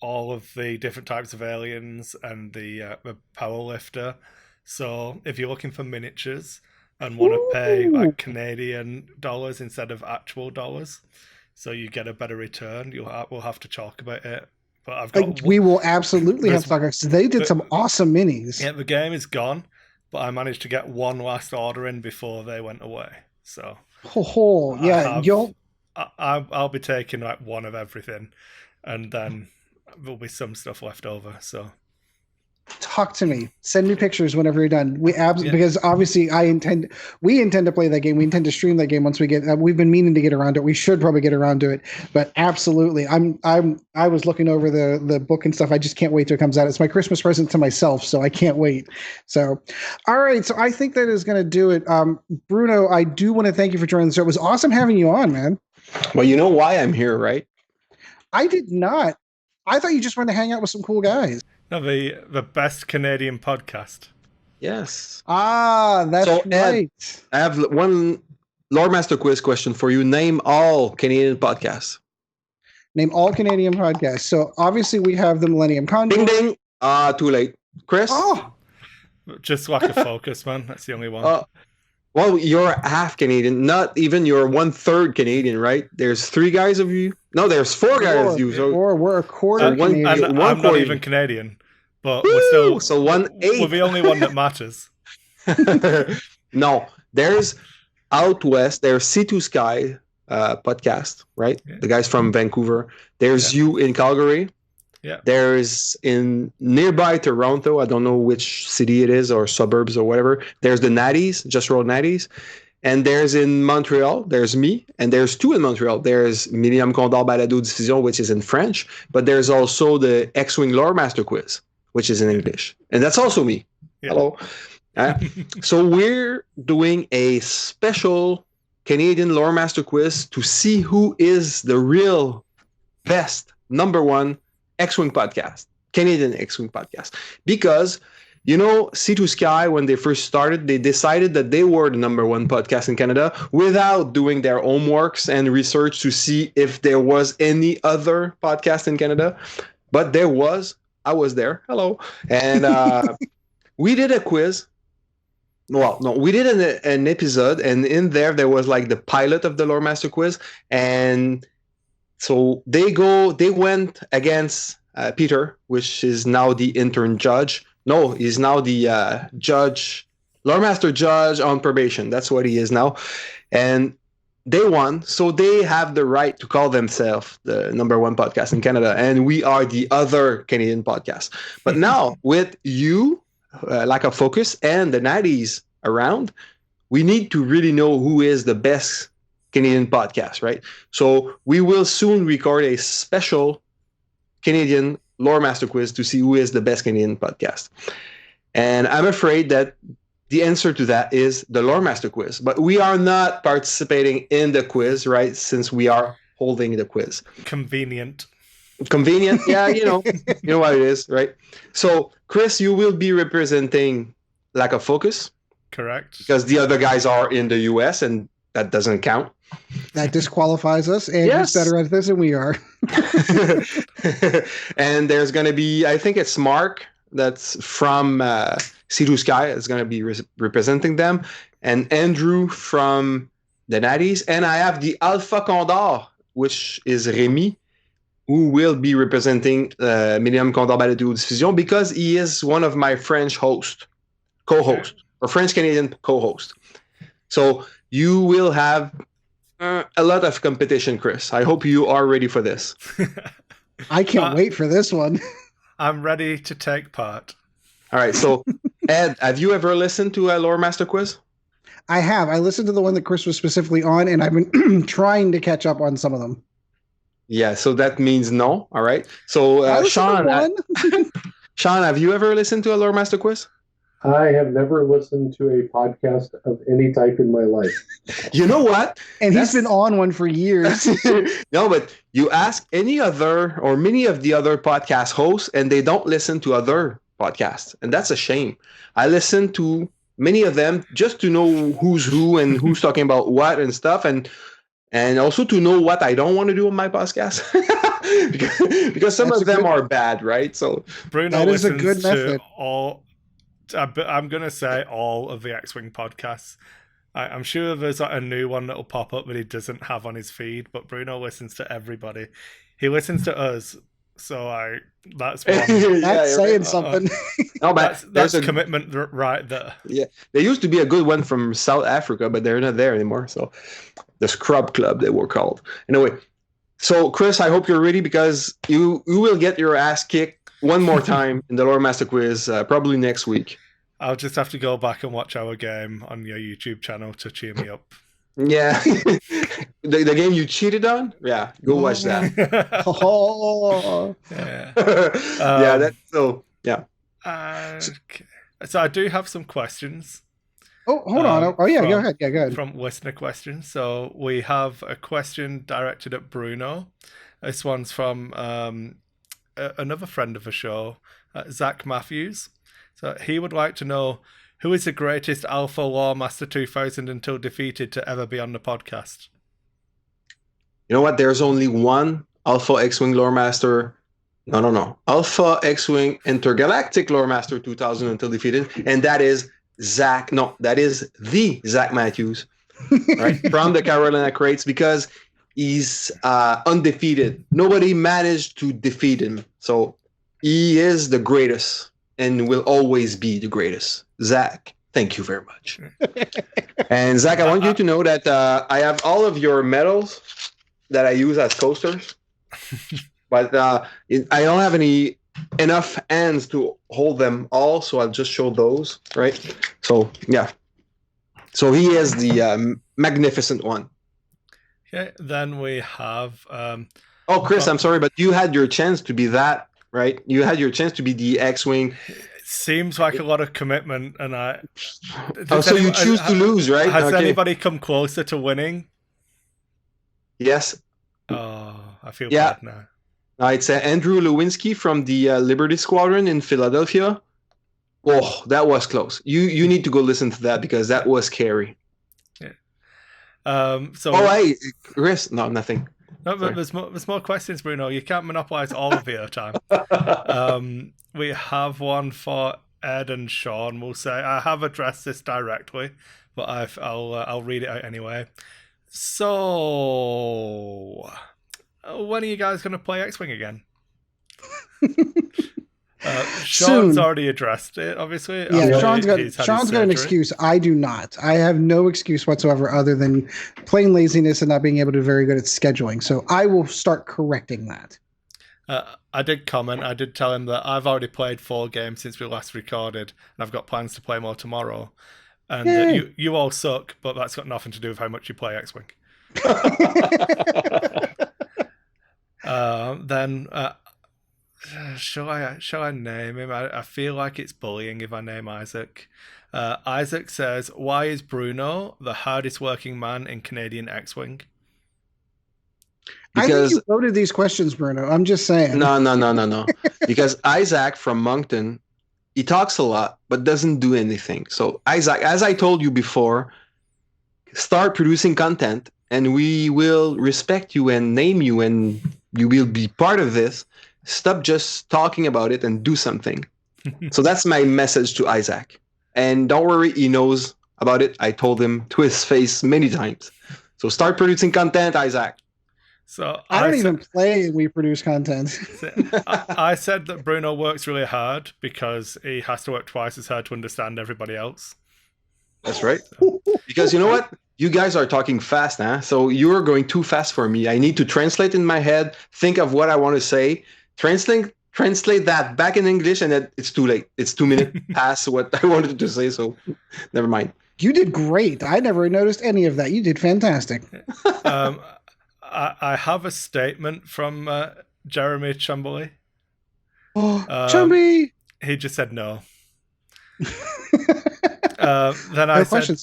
all of the different types of aliens and the power lifter. So if you're looking for miniatures and want to pay Ooh. like Canadian dollars instead of actual dollars, so you get a better return. We'll have to talk about it. But I've got we will absolutely have to talk about. They did some awesome minis. Yeah, the game is gone, but I managed to get one last order in before they went away. So I'll be taking like one of everything, and then there'll be some stuff left over. So talk to me. Send me pictures whenever you're done. Because obviously we intend to play that game. We intend to stream that game once we get. We've been meaning to get around to it. We should probably get around to it. But absolutely, I was looking over the book and stuff. I just can't wait till it comes out. It's my Christmas present to myself, so I can't wait. So, all right. So I think that is going to do it. Bruno, I do want to thank you for joining the show. It was awesome having you on, man. Well, you know why I'm here, right? I did not. I thought you just wanted to hang out with some cool guys. No, the best Canadian podcast. Yes. That's so, right. Ed, I have one Lore Master quiz question for you. Name all Canadian podcasts. Name all Canadian podcasts. So obviously we have the Millennium Condor. Ding ding. Too late. Kris? Oh. Just lack of focus, man. That's the only one. Well, you're half Canadian. Not even you're 1/3 Canadian, right? There's 3 guys of you. No, there's 4 guys of you. So we're a quarter Canadian. And I'm not even Canadian. But we're still so 1/8. We're the only one that matters. No, there's Out West. There's C2 Sky podcast, right? Yeah. The guys from Vancouver. There's you in Calgary. Yeah. There's in nearby Toronto. I don't know which city it is or suburbs or whatever. There's the Natties, Just Roll Natties. And there's in Montreal, there's me, and there's 2 in Montreal. There's Millénium Condor Baladodiffusion, which is in French, but there's also the X-Wing Lore Master Quiz, which is in English. And that's also me. Yeah. Hello. So we're doing a special Canadian Lore Master Quiz to see who is the real best #1 X-Wing podcast, Canadian X-Wing podcast. Because, you know, C2 Sky, when they first started, they decided that they were the #1 podcast in Canada without doing their homeworks and research to see if there was any other podcast in Canada. But there was. I was there. Hello. And we did a quiz. Well, no, we did an episode, and in there was like the pilot of the Lore Master Quiz. And so they went against Peter, which is now the intern judge. No, he's now the judge, Lore Master judge on probation. That's what he is now. And they won, so they have the right to call themselves the #1 podcast in Canada, and we are the other Canadian podcast. But now, with you, lack of focus, and the Natties around, we need to really know who is the best Canadian podcast, right? So we will soon record a special Canadian Lore Master Quiz to see who is the best Canadian podcast. And I'm afraid that the answer to that is the Lore Master Quiz. But we are not participating in the quiz, right? Since we are holding the quiz. Convenient. Yeah, you know what it is, right? So, Kris, you will be representing lack of focus. Correct. Because the other guys are in the US, and that doesn't count. That disqualifies us, and he's better at this than we are. And there's going to be, I think it's Mark, that's from C2 Sky, is going to be representing them, and Andrew from the Natties, and I have the Alpha Condor, which is Remy, who will be representing Millénium Condor Baladodiffusion because he is one of my French co-host, or French-Canadian co-host. So you will have a lot of competition, Kris. I hope you are ready for this. I can't wait for this one. I'm ready to take part. All right. So, Ed, have you ever listened to a Lore Master Quiz? I have. I listened to the one that Kris was specifically on, and I've been trying to catch up on some of them. Yeah. So that means no. All right. So, Sean, Sean, have you ever listened to a Lore Master Quiz? I have never listened to a podcast of any type in my life. You know what? And he's been on one for years. No, but you ask any other or many of the other podcast hosts, and they don't listen to other podcasts. And that's a shame. I listen to many of them just to know who's who and who's talking about what and stuff. And also to know what I don't want to do on my podcast. because some of them are bad, right? So Bruno that is a listens good method. to all... I'm going to say all of the X-Wing podcasts. I'm sure there's like a new one that'll pop up that he doesn't have on his feed, but Bruno listens to everybody. He listens to us, so that's one. That's saying something. No, but that's a commitment right there. Yeah, there used to be a good one from South Africa, but they're not there anymore. So the Scrub Club, they were called. Anyway, so Kris, I hope you're ready because you will get your ass kicked one more time in the Lore Master Quiz, probably next week. I'll just have to go back and watch our game on your YouTube channel to cheer me up. Yeah. the game you cheated on? Yeah, go watch that. Yeah. Yeah, that's so, yeah. Okay. So I do have some questions. Oh, hold on. Oh, yeah, go ahead. Yeah, go ahead. From listener questions. So we have a question directed at Bruno. This one's from another friend of the show, Zach Matthews. So he would like to know, who is the greatest Alpha Lore Master 2000 until defeated to ever be on the podcast? You know what? There's only one Alpha X-Wing Lore Master. No. Alpha X-Wing Intergalactic Lore Master 2000 until defeated. And that is Zach. No, that is the Zach Matthews. Right? From the Carolina Crates, because he's undefeated. Nobody managed to defeat him. So he is the greatest and will always be the greatest. Zach, thank you very much. And Zach, I want you to know that I have all of your medals that I use as coasters, but I don't have enough hands to hold them all, so I'll just show those, right? So, yeah. So he is the magnificent one. Okay, then we have... oh, Kris, I'm sorry, but you had your chance to be that, right? You had your chance to be the X-Wing. Seems like a lot of commitment, and so you choose to lose, right? Has anybody come closer to winning? Yes. Oh, I feel bad now. It's Andrew Lewinsky from the Liberty Squadron in Philadelphia. Oh, that was close. You need to go listen to that because that was scary. Yeah. Hey, Kris. No, nothing. No, but there's more questions, Bruno. You can't monopolize all of your time. We have one for Ed and Sean. We'll say I have addressed this directly, but I'll read it out anyway. So, when are you guys going to play X-Wing again? Sean's already addressed it, obviously. Yeah, Sean's got an excuse. I do not. I have no excuse whatsoever other than plain laziness and not being able to be very good at scheduling. So I will start correcting that. I did comment. I did tell him that I've already played 4 games since we last recorded, and I've got plans to play more tomorrow. And that you all suck, but that's got nothing to do with how much you play X-Wing. Then... shall I name him? I feel like it's bullying if I name Isaac. Isaac says, why is Bruno the hardest working man in Canadian X-Wing? Because I think you voted these questions, Bruno. I'm just saying. No. Because Isaac from Moncton, he talks a lot, but doesn't do anything. So Isaac, as I told you before, start producing content and we will respect you and name you and you will be part of this. Stop just talking about it and do something. So that's my message to Isaac. And don't worry, he knows about it. I told him to his face many times. So start producing content, Isaac. So I don't even play we produce content. I said that Bruno works really hard because he has to work twice as hard to understand everybody else. That's right. Because you know what? You guys are talking fast, huh? So you're going too fast for me. I need to translate in my head, think of what I want to say, translate that back in English, and then it's too late. It's 2 minutes past what I wanted to say, so never mind. You did great. I never noticed any of that. You did fantastic. I have a statement from Jeremy Chumberley. Oh, Chumby! He just said no. Then I said,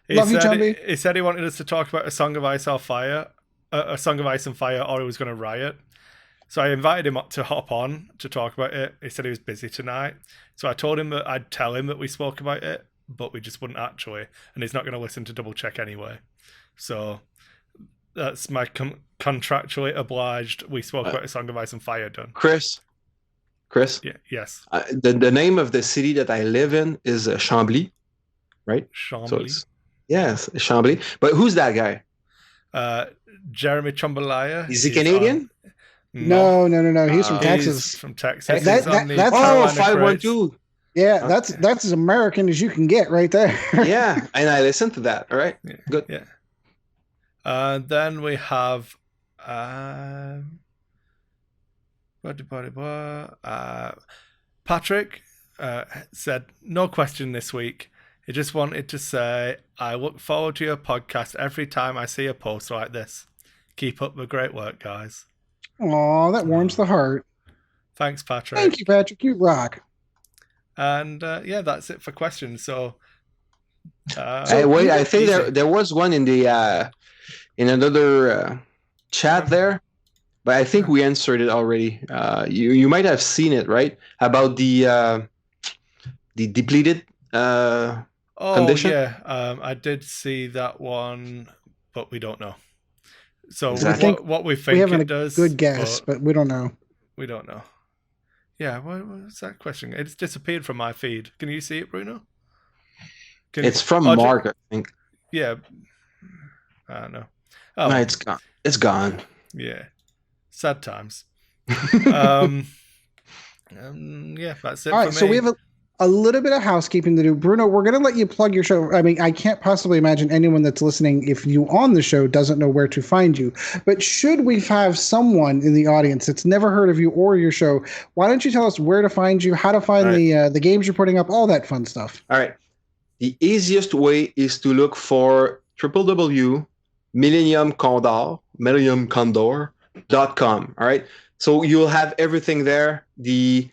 he said he wanted us to talk about A Song of Ice or Fire, A Song of Ice and Fire, or he was going to riot. So I invited him up to hop on to talk about it. He said he was busy tonight. So I told him that I'd tell him that we spoke about it, but we just wouldn't actually. And he's not going to listen to double check anyway. So that's my contractually obliged. We spoke about A Song of Ice and Fire done. Kris? Yeah, yes. The name of the city that I live in is Chambly, right? Chambly. So Yes, Chambly. But who's that guy? Jeremy Chombalaya. Is he Canadian? No. He's from He's Texas. From Texas. That- He's on that- the that's- Carolina 512. Yeah, Okay. that's as American as you can get right there. Yeah, and I listened to that. All right, Crates. good. Yeah. Then we have Patrick said no question this week. He just wanted to say, I look forward to your podcast every time I see a post like this. Keep up the great work, guys. Aw, that warms the heart. Thanks, Patrick. Thank you, Patrick. You rock. And that's it for questions. So, Hey, wait, I think there was one in the in another chat there, but I think we answered it already. You might have seen it, right? About the depleted condition. Yeah, I did see that one, but we don't know. So Exactly. what we think We have it a does, good guess, but we don't know. we don't know. Yeah, what's that question? It's disappeared from my feed. Can you see it, Bruno? It's from Oh, Mark, I think. Yeah. I don't know. Oh, No, it's gone. It's gone. yeah. Sad times. Yeah, that's it All for right, me. so we have a little bit of housekeeping to do. Bruno, we're going to let you plug your show. I mean, I can't possibly imagine anyone that's listening, if you on the show, doesn't know where to find you. But should we have someone in the audience that's never heard of you or your show, why don't you tell us where to find you, how to find the games you're putting up, all that fun stuff. All right. The easiest way is to look for www.millenniumcondor.com. All right. So you'll have everything there. The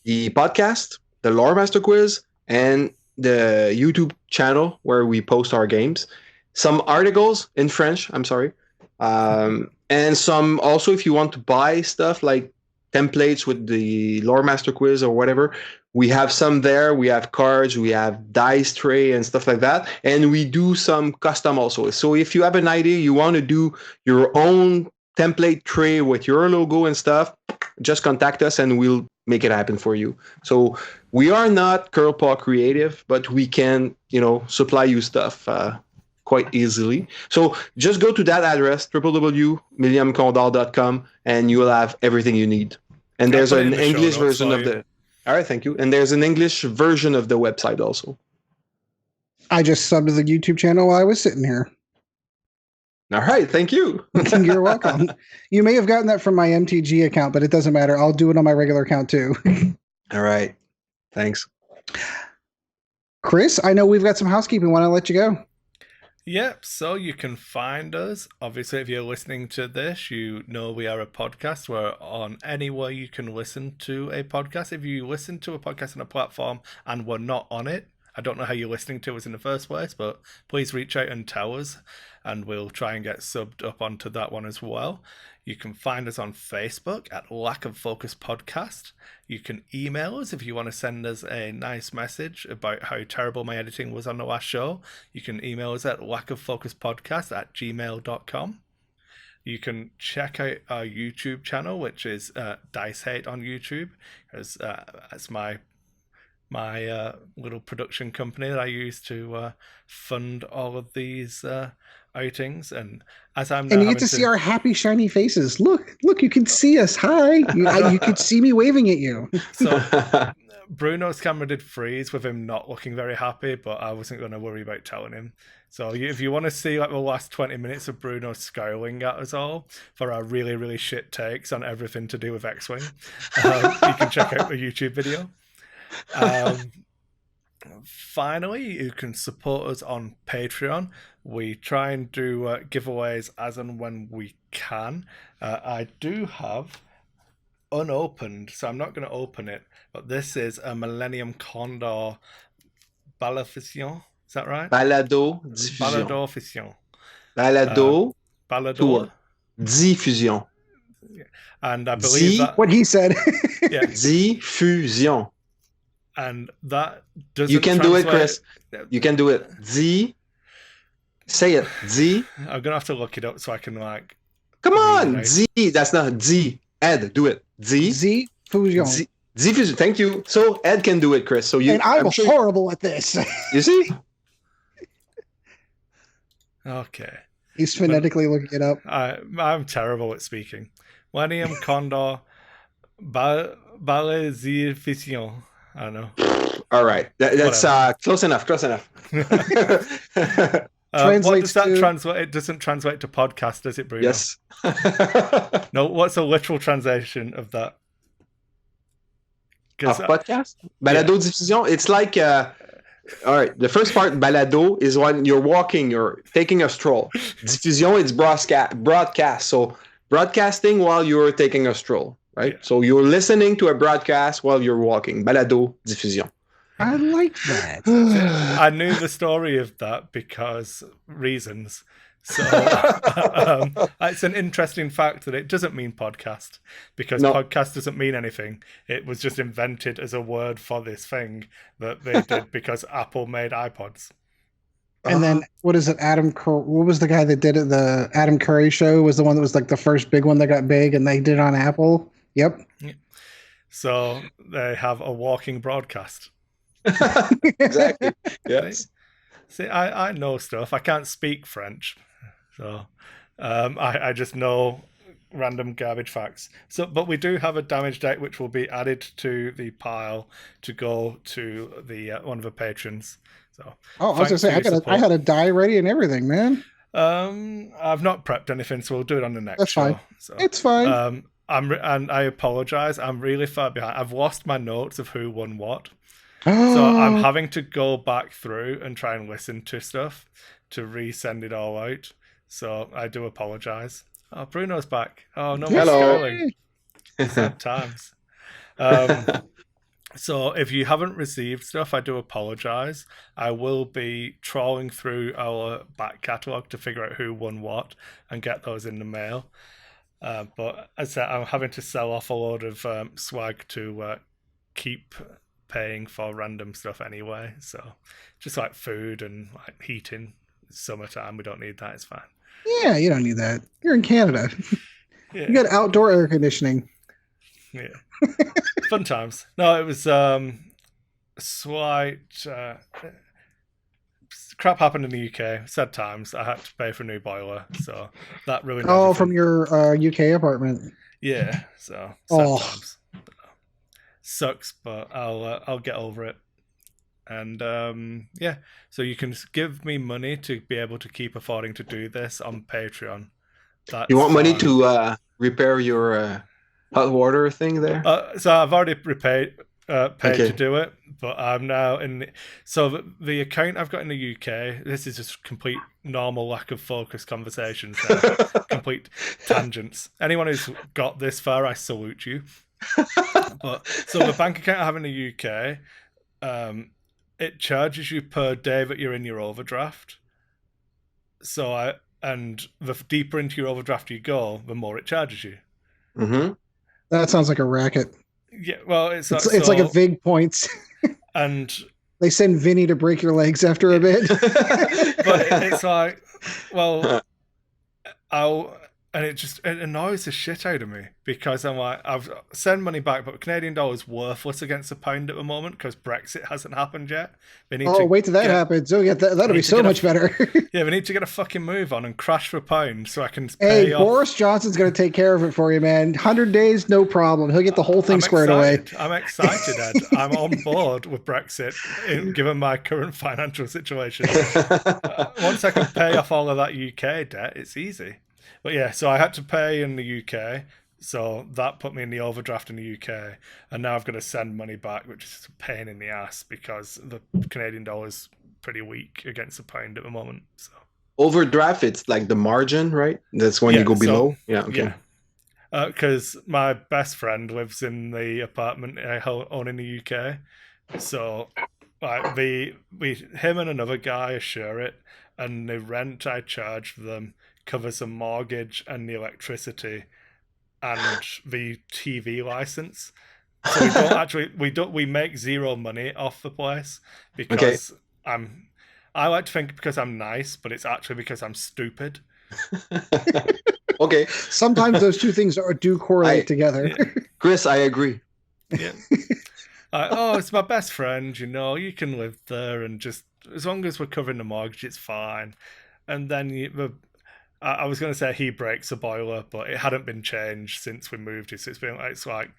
podcast, the Lore Master Quiz, and the YouTube channel where we post our games. Some articles in French, I'm sorry. And some also, if you want to buy stuff like templates with the Lore Master Quiz or whatever, we have some there. We have cards, we have dice tray and stuff like that. And we do some custom also. So if you have an idea, you want to do your own template tray with your logo and stuff, just contact us and we'll make it happen for you. So we are not Curl Paw Creative, but we can, supply you stuff quite easily. So just go to that address, www.millenniumcondor.com, and you will have everything you need. And there's an English version of the... All right, thank you. And there's an English version of the website also. I just subbed to the YouTube channel while I was sitting here. All right, thank you. You're welcome. You may have gotten that from my MTG account, but it doesn't matter. I'll do it on my regular account too. All right, thanks. Kris, I know we've got some housekeeping. Why don't I let you go? Yep, so you can find us. Obviously, if you're listening to this, you know we are a podcast. We're on anywhere you can listen to a podcast. If you listen to a podcast on a platform and we're not on it, I don't know how you're listening to us in the first place, but please reach out and tell us, and we'll try and get subbed up onto that one as well. You can find us on Facebook at Lack of Focus Podcast. You can email us if you want to send us a nice message about how terrible my editing was on the last show. You can email us at lackoffocuspodcast@gmail.com. You can check out our YouTube channel, which is Dice Hate on YouTube. That's my little production company that I use to fund all of these outings. And as I'm now and you get to see our happy shiny faces. Look, you can see us. Hi. You could see me waving at you. So Bruno's camera did freeze with him not looking very happy, but I wasn't going to worry about telling him. So if you want to see like the last 20 minutes of Bruno scowling at us all for our really, really shit takes on everything to do with X-Wing, you can check out the YouTube video. Finally, you can support us on Patreon. We try and do giveaways as and when we can. I do have unopened, so I'm not going to open it, but this is a Millénium Condor Baladodiffusion. Is that right? Baladodiffusion. Baladodiffusion. And I believe that what he said. Yeah. Diffusion. And that doesn't You can do it, Kris. translate- You can do it. Say it. I'm gonna have to look it up so I can Come on. Right. That's not Z. Ed, do it. Z Fusion. Diffusion. Thank you. So Ed can do it, Kris. So you. And I'm sure horrible at this. You see? Okay. He's phonetically looking it up. I'm terrible at speaking. Millénium Condor Baladodiffusion. I don't know. All right, that's close enough. Close enough. What does that translate? It doesn't translate to podcast, does it, Bruno? Yes. No. What's a literal translation of that? Of podcast? Baladodiffusion. It's like. All right. The first part, balado, is when you're walking, you're taking a stroll. Diffusion, it's broadcast. So broadcasting while you're taking a stroll, right? Yeah. So you're listening to a broadcast while you're walking. Balado diffusion. I like that. I knew the story of that because reasons. So it's an interesting fact that it doesn't mean podcast, because podcast doesn't mean anything. It was just invented as a word for this thing that they did because Apple made iPods. And then what is it? What was the guy that did it? The Adam Curry show was the one that was like the first big one that got big, and they did it on Apple. Yep. Yeah. So they have a walking broadcast. Exactly. Yes. See, I know stuff. I can't speak French, so I just know random garbage facts. So, but we do have a damage deck which will be added to the pile to go to the one of the patrons. So, I was gonna say I had a die ready and everything, man. I've not prepped anything, so we'll do it on the next show. Fine. So, it's fine. And I apologize. I'm really far behind. I've lost my notes of who won what. So I'm having to go back through and try and listen to stuff to resend it all out. So I do apologize. Oh, Bruno's back. Oh, no more Skyling. Sad times. So if you haven't received stuff, I do apologize. I will be trawling through our back catalogue to figure out who won what and get those in the mail. But as I said, I'm having to sell off a load of swag to keep paying for random stuff anyway. So just like food and like heating. It's summertime, we don't need that. It's fine. Yeah, you don't need that. You're in Canada. Yeah. You got outdoor air conditioning. Yeah. Fun times. No, it was slight crap happened in the UK. Sad times. I had to pay for a new boiler, so that ruined everything. From your UK apartment. Yeah, so sad times. Sucks, but I'll get over it. And yeah, so you can give me money to be able to keep affording to do this on Patreon. You want money to repair your hot water thing there? So I've already paid to do it, but I'm now in the account I've got in the UK. This is just complete normal lack of focus conversations, complete tangents. Anyone who's got this far, I salute you. But so the bank account I have in the UK, it charges you per day that you're in your overdraft. And the deeper into your overdraft you go, the more it charges you. Mm-hmm. That sounds like a racket. Yeah, well, it's like a VIG points, and they send Vinny to break your legs after a bit. But it's like, well, it annoys the shit out of me because I'm like, I've sent money back, but Canadian dollar is worthless against the pound at the moment because Brexit hasn't happened yet. Wait till that happens. Oh yeah, that'll be so much better. Yeah, we need to get a fucking move on and crash for pound so I can pay off. Boris Johnson's going to take care of it for you, man. 100 days, no problem. He'll get the whole thing squared away. I'm excited, Ed. I'm on board with Brexit, given my current financial situation. Once I can pay off all of that UK debt, it's easy. But yeah, so I had to pay in the UK, so that put me in the overdraft in the UK, and now I've got to send money back, which is a pain in the ass because the Canadian dollar is pretty weak against the pound at the moment. So overdraft, it's like the margin, right? That's when you go below. Yeah, okay. Yeah, because my best friend lives in the apartment I own in the UK, so like him and another guy share it, and the rent I charge for them covers the mortgage and the electricity and the TV license. So we make zero money off the place because I like to think because I'm nice, but it's actually because I'm stupid. Okay. Sometimes those two things do correlate together. Yeah. Kris, I agree. Yeah. It's my best friend, you can live there and just as long as we're covering the mortgage, it's fine. and then I was going to say he breaks a boiler, but it hadn't been changed since we moved it. So it's like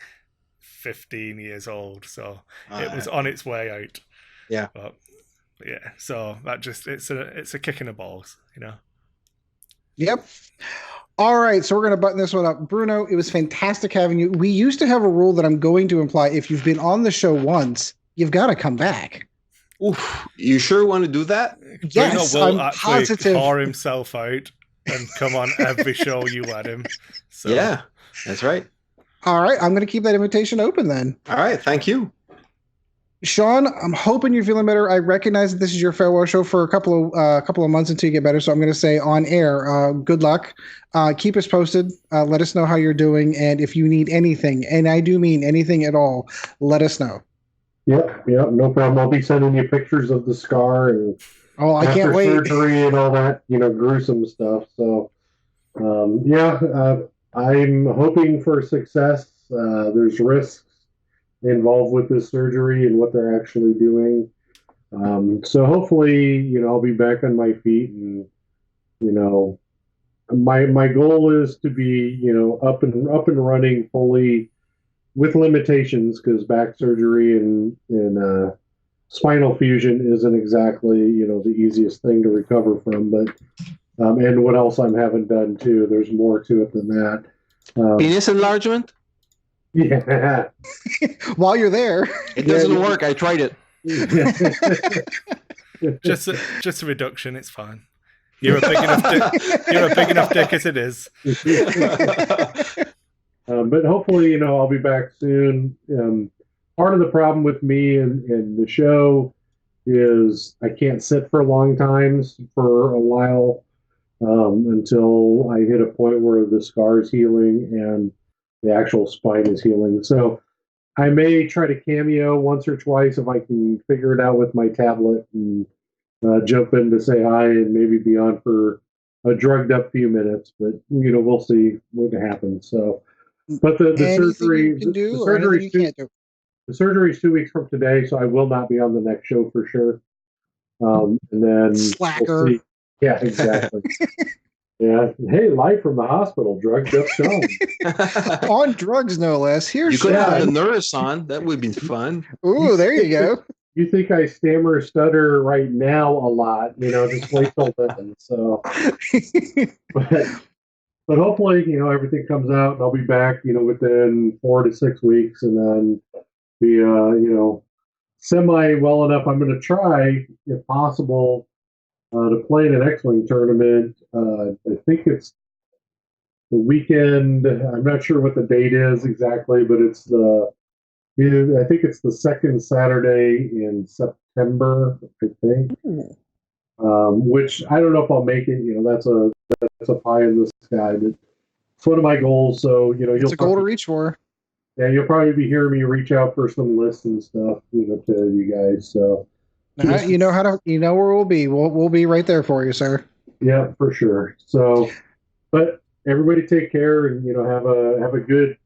15 years old, so it was on its way out. Yeah. But yeah, so that just it's a kick in the balls, you know. Yep. All right, so we're going to button this one up. Bruno, it was fantastic having you. We used to have a rule that I'm going to imply: if you've been on the show once, you've got to come back. Oof, you sure want to do that? Yes, Bruno will I'm actually positive. pour himself out and come on every show you let him. So. Yeah, that's right. All right, I'm going to keep that invitation open then. All right, thank you. Sean, I'm hoping you're feeling better. I recognize that this is your farewell show for a couple of months until you get better. So I'm going to say on air, good luck. Keep us posted. Let us know how you're doing, and if you need anything, and I do mean anything at all, let us know. Yep, no problem. I'll be sending you pictures of the scar and I can't wait. surgery and all that, gruesome stuff. So, I'm hoping for success. There's risks involved with this surgery and what they're actually doing. So hopefully, I'll be back on my feet, and my goal is to be, up and running fully, with limitations, because back surgery and spinal fusion isn't exactly the easiest thing to recover from. But and what else I haven't done too. There's more to it than that. Penis enlargement? Yeah. While you're there, it doesn't work. I tried it. just a reduction. It's fine. You're a big enough dick. You're a big enough dick as it is. But hopefully, I'll be back soon. Part of the problem with me and the show is I can't sit for long times for a while until I hit a point where the scar is healing and the actual spine is healing. So I may try to cameo once or twice if I can figure it out with my tablet and jump in to say hi and maybe be on for a drugged up few minutes. But we'll see what happens. So, but the surgery, the surgery is 2 weeks from today, so I will not be on the next show for sure. And then slacker. We'll see. Yeah, exactly. Yeah. Hey, live from the hospital, drugged up Sean. On drugs, no less. Here's you could Sean. have the nurse on. That would be fun. Ooh, there you go. You think I stammer stutter right now a lot, just wait till then. So, but hopefully, everything comes out and I'll be back, within 4 to 6 weeks, and then be, semi well enough. I'm going to try, if possible, to play in an X-Wing tournament. I think it's the weekend. I'm not sure what the date is exactly, but I think it's the second Saturday in September, I think. Which I don't know if I'll make it. That's a pie in the sky, but it's one of my goals. So it's a goal to reach for. Yeah, you'll probably be hearing me reach out for some lists and stuff, to you guys. So you know where we'll be. We'll be right there for you, sir. Yeah, for sure. So, but everybody take care and have a good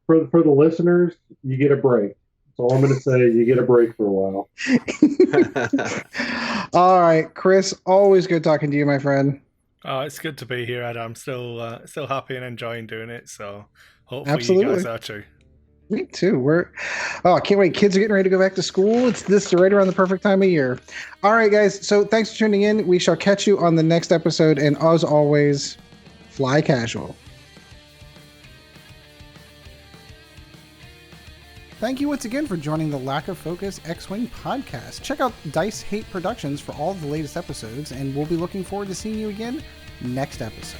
for the listeners, you get a break. That's all I'm going to say. You get a break for a while. All right, Kris. Always good talking to you, my friend. Oh, it's good to be here, Ed. I'm still happy and enjoying doing it. So hopefully you guys are too. Me too. I can't wait. Kids are getting ready to go back to school. It's right around the perfect time of year. All right, guys. So thanks for tuning in. We shall catch you on the next episode. And as always, fly casual. Thank you once again for joining the Lack of Focus X-Wing podcast. Check out Dice Hate Productions for all of the latest episodes, and we'll be looking forward to seeing you again next episode.